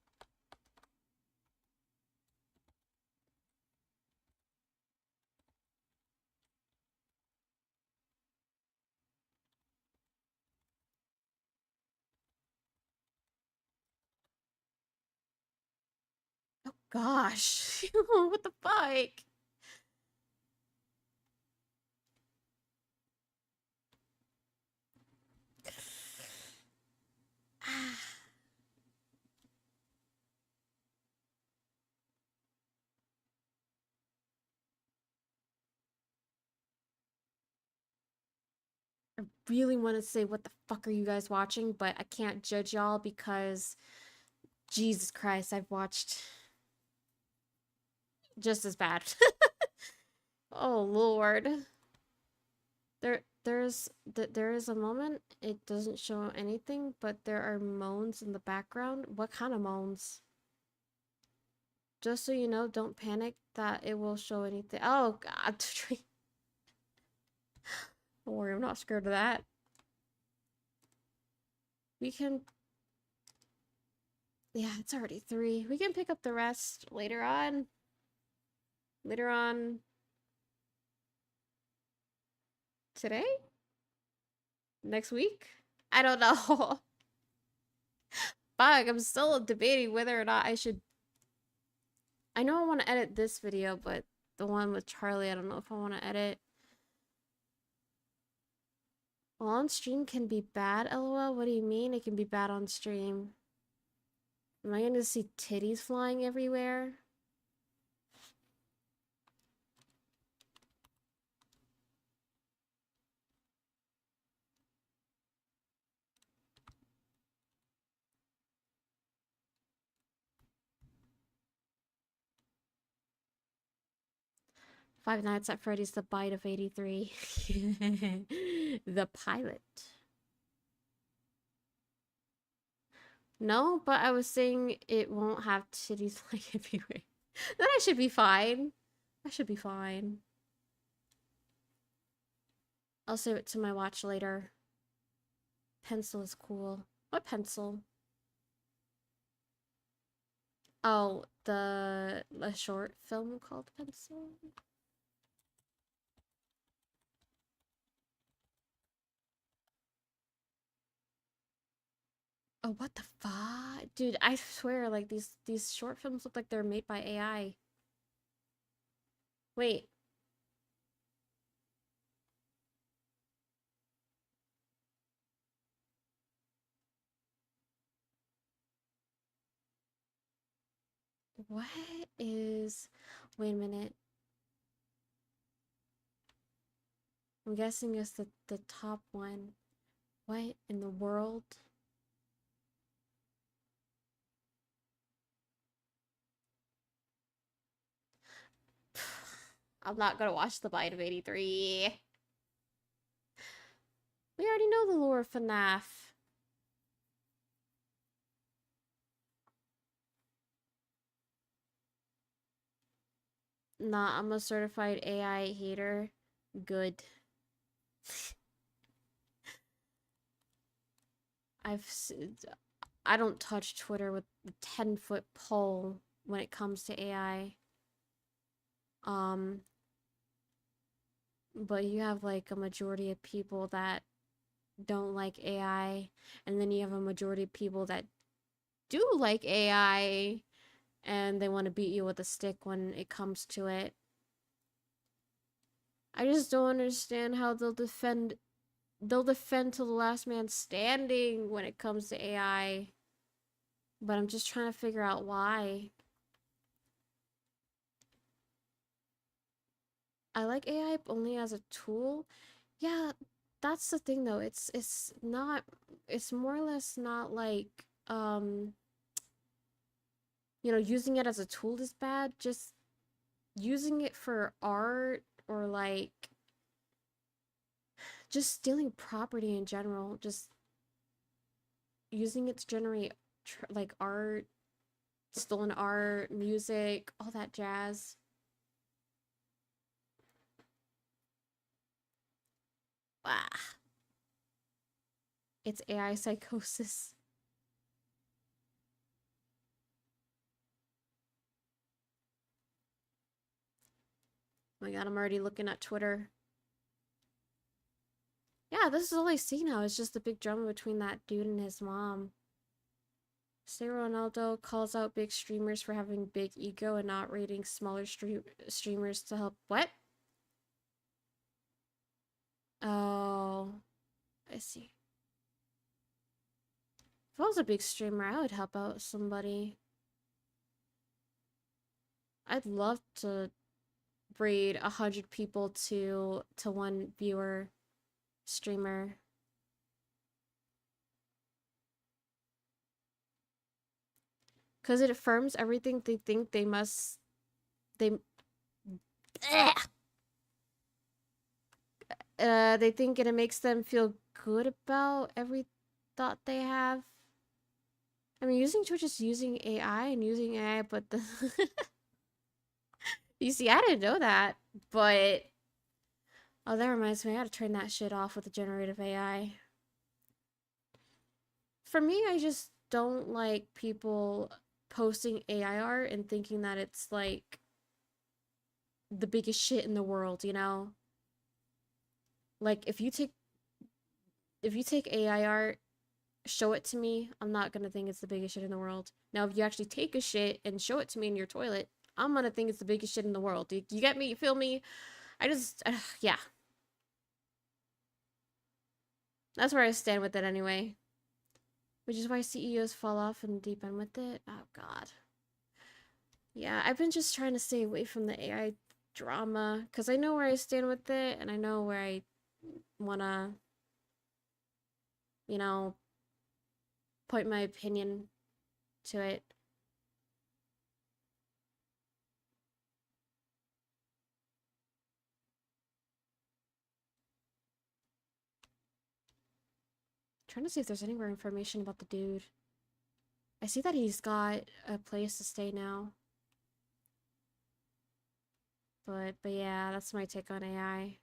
Oh gosh. What the fuck? I really want to say what the fuck are you guys watching, but I can't judge y'all because Jesus Christ, I've watched just as bad. Oh Lord. There is a moment it doesn't show anything, but there are moans in the background. What kind of moans? Just so you know, don't panic that it will show anything. Oh God. Don't worry, I'm not scared of that. We can... Yeah, it's already 3. We can pick up the rest later on. Later on... Today? Next week? I don't know. Fuck, I'm still debating whether or not I should. I know I want to edit this video, but the one with Charlie, I don't know if I want to edit. Well, on stream can be bad, lol. What do you mean it can be bad on stream? Am I gonna see titties flying everywhere? Five Nights at Freddy's The Bite of 83. The pilot. No, but I was saying it won't have titties like everywhere. Then I should be fine. I should be fine. I'll save it to my watch later. Pencil is cool. What pencil? Oh, a short film called Pencil? Oh, what the fuck? Dude, I swear, like, these short films look like they're made by AI. Wait. What is... Wait a minute. I'm guessing it's the top one. What in the world? I'm not gonna watch The Bite of 83. We already know the lore of FNAF. Nah, I'm a certified AI hater. Good. I don't touch Twitter with a 10-foot pole when it comes to AI. But you have like a majority of people that don't like AI, and then you have a majority of people that do like AI, and they want to beat you with a stick when it comes to it. I just don't understand how they'll defend till the last man standing when it comes to AI. But I'm just trying to figure out why. I like AI only as a tool. Yeah, that's the thing though. It's not, it's more or less not like using it as a tool is bad. Just using it for art or like just stealing property in general, just using it to generate like art, stolen art, music, all that jazz. Ah. It's AI psychosis. Oh my god, I'm already looking at Twitter. Yeah, this is all I see now. It's just the big drama between that dude and his mom. Say Ronaldo calls out big streamers for having big ego and not rating smaller streamers to help. What? Oh, I see. If I was a big streamer, I would help out somebody. I'd love to breed 100 people to one viewer streamer. Because it affirms everything they think they must... They think it makes them feel good about every thought they have. I mean, using Twitch is using AI and using AI, but the... You see, I didn't know that, but... Oh, that reminds me, I gotta turn that shit off with the generative AI. For me, I just don't like people posting AI art and thinking that it's like the biggest shit in the world, you know? Like, if if you take AI art, show it to me, I'm not gonna think it's the biggest shit in the world. Now, if you actually take a shit and show it to me in your toilet, I'm gonna think it's the biggest shit in the world. You get me? You feel me? I just, yeah. That's where I stand with it anyway. Which is why CEOs fall off and deep end with it. Oh, God. Yeah, I've been just trying to stay away from the AI drama. Because I know where I stand with it. And I know where I want to, you know, point my opinion to it. Trying to see if there's any more information about the dude. I see that he's got a place to stay now. But yeah, that's my take on AI.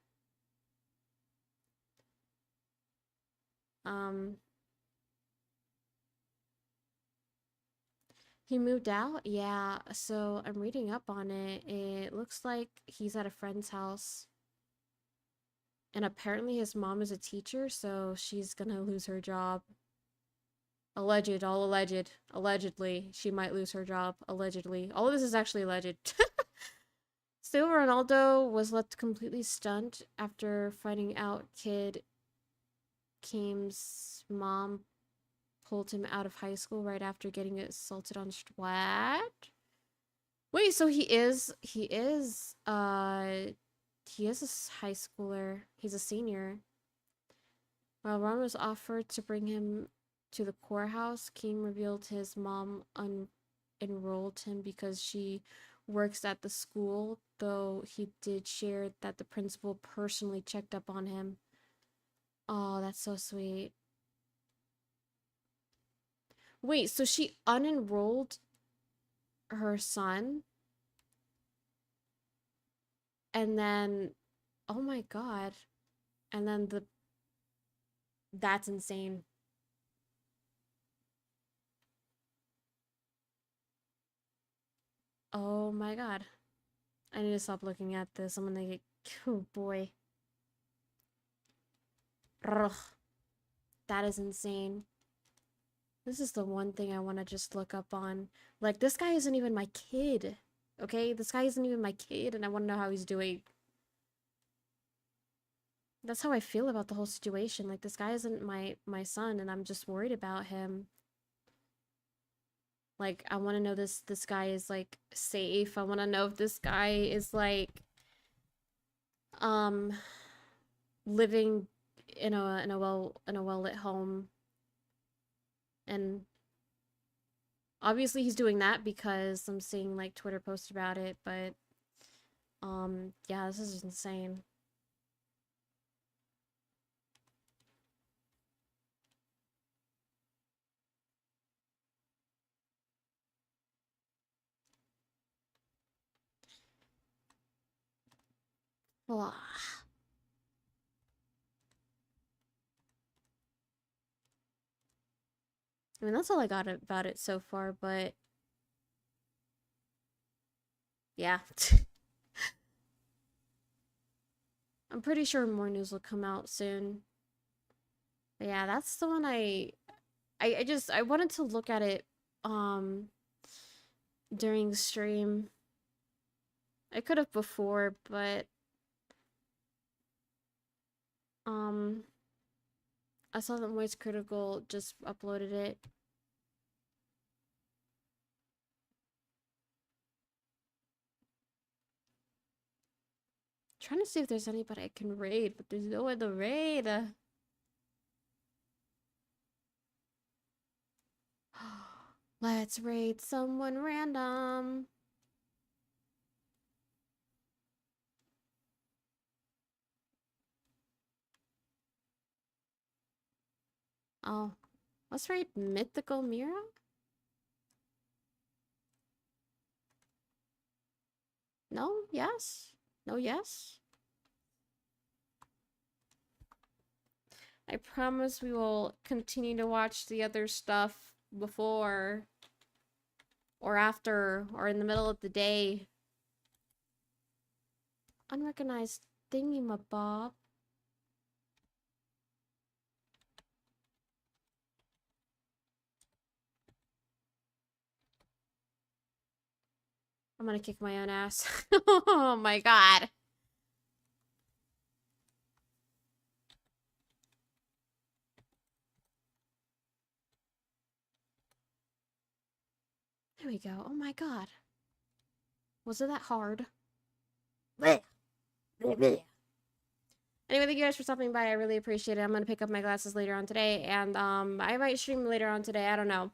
He moved out? Yeah, so I'm reading up on it. It looks like he's at a friend's house. And apparently his mom is a teacher, so she's gonna lose her job. Alleged, all alleged. Allegedly, she might lose her job. Allegedly. All of this is actually alleged. Still, Ronaldo was left completely stunned after finding out Kid Kim's mom pulled him out of high school right after getting assaulted on what? Wait, so he is a high schooler. He's a senior. While Ron was offered to bring him to the courthouse, Kim revealed his mom enrolled him because she works at the school, though he did share that the principal personally checked up on him. Oh, that's so sweet. Wait, so she unenrolled her son? And then, oh my God. And then that's insane. Oh my God. I need to stop looking at this. I'm gonna get, oh boy. Ugh. That is insane. This is the one thing I want to just look up on. Like, this guy isn't even my kid. Okay? This guy isn't even my kid, and I want to know how he's doing. That's how I feel about the whole situation. Like, this guy isn't my son, and I'm just worried about him. Like, I want to know this guy is, like, safe. I want to know if this guy is, like, living in a well-lit home. And obviously he's doing that because I'm seeing, like, Twitter posts about it, but yeah, this is insane. Blah. I mean, that's all I got about it so far, but yeah. I'm pretty sure more news will come out soon. But yeah, that's the one I wanted to look at it during the stream. I could have before, but I saw that Moist Critical just uploaded it. Trying to see if there's anybody I can raid, but there's no one to raid. Let's raid someone random. Oh, let's raid Mythical Mira? No? Yes? No, yes? I promise we will continue to watch the other stuff before or after or in the middle of the day. Unrecognized thingamabob. I'm gonna kick my own ass. Oh my god. There we go. Oh my god. Was it that hard? Blech. Blech, blech. Anyway, thank you guys for stopping by. I really appreciate it. I'm gonna pick up my glasses later on today, and I might stream later on today. I don't know.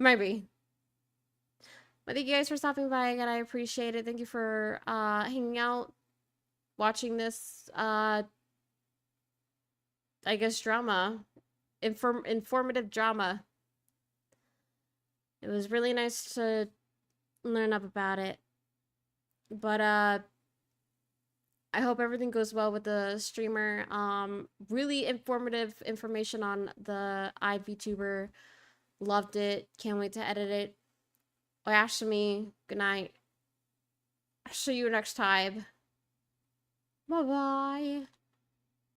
Maybe. But thank you guys for stopping by again. I appreciate it. Thank you for hanging out, watching this I guess drama. Informative drama. It was really nice to learn up about it. But I hope everything goes well with the streamer. Really informative information on the iVTuber. Loved it. Can't wait to edit it. Oyashimi. Good night. See you next time. Bye bye.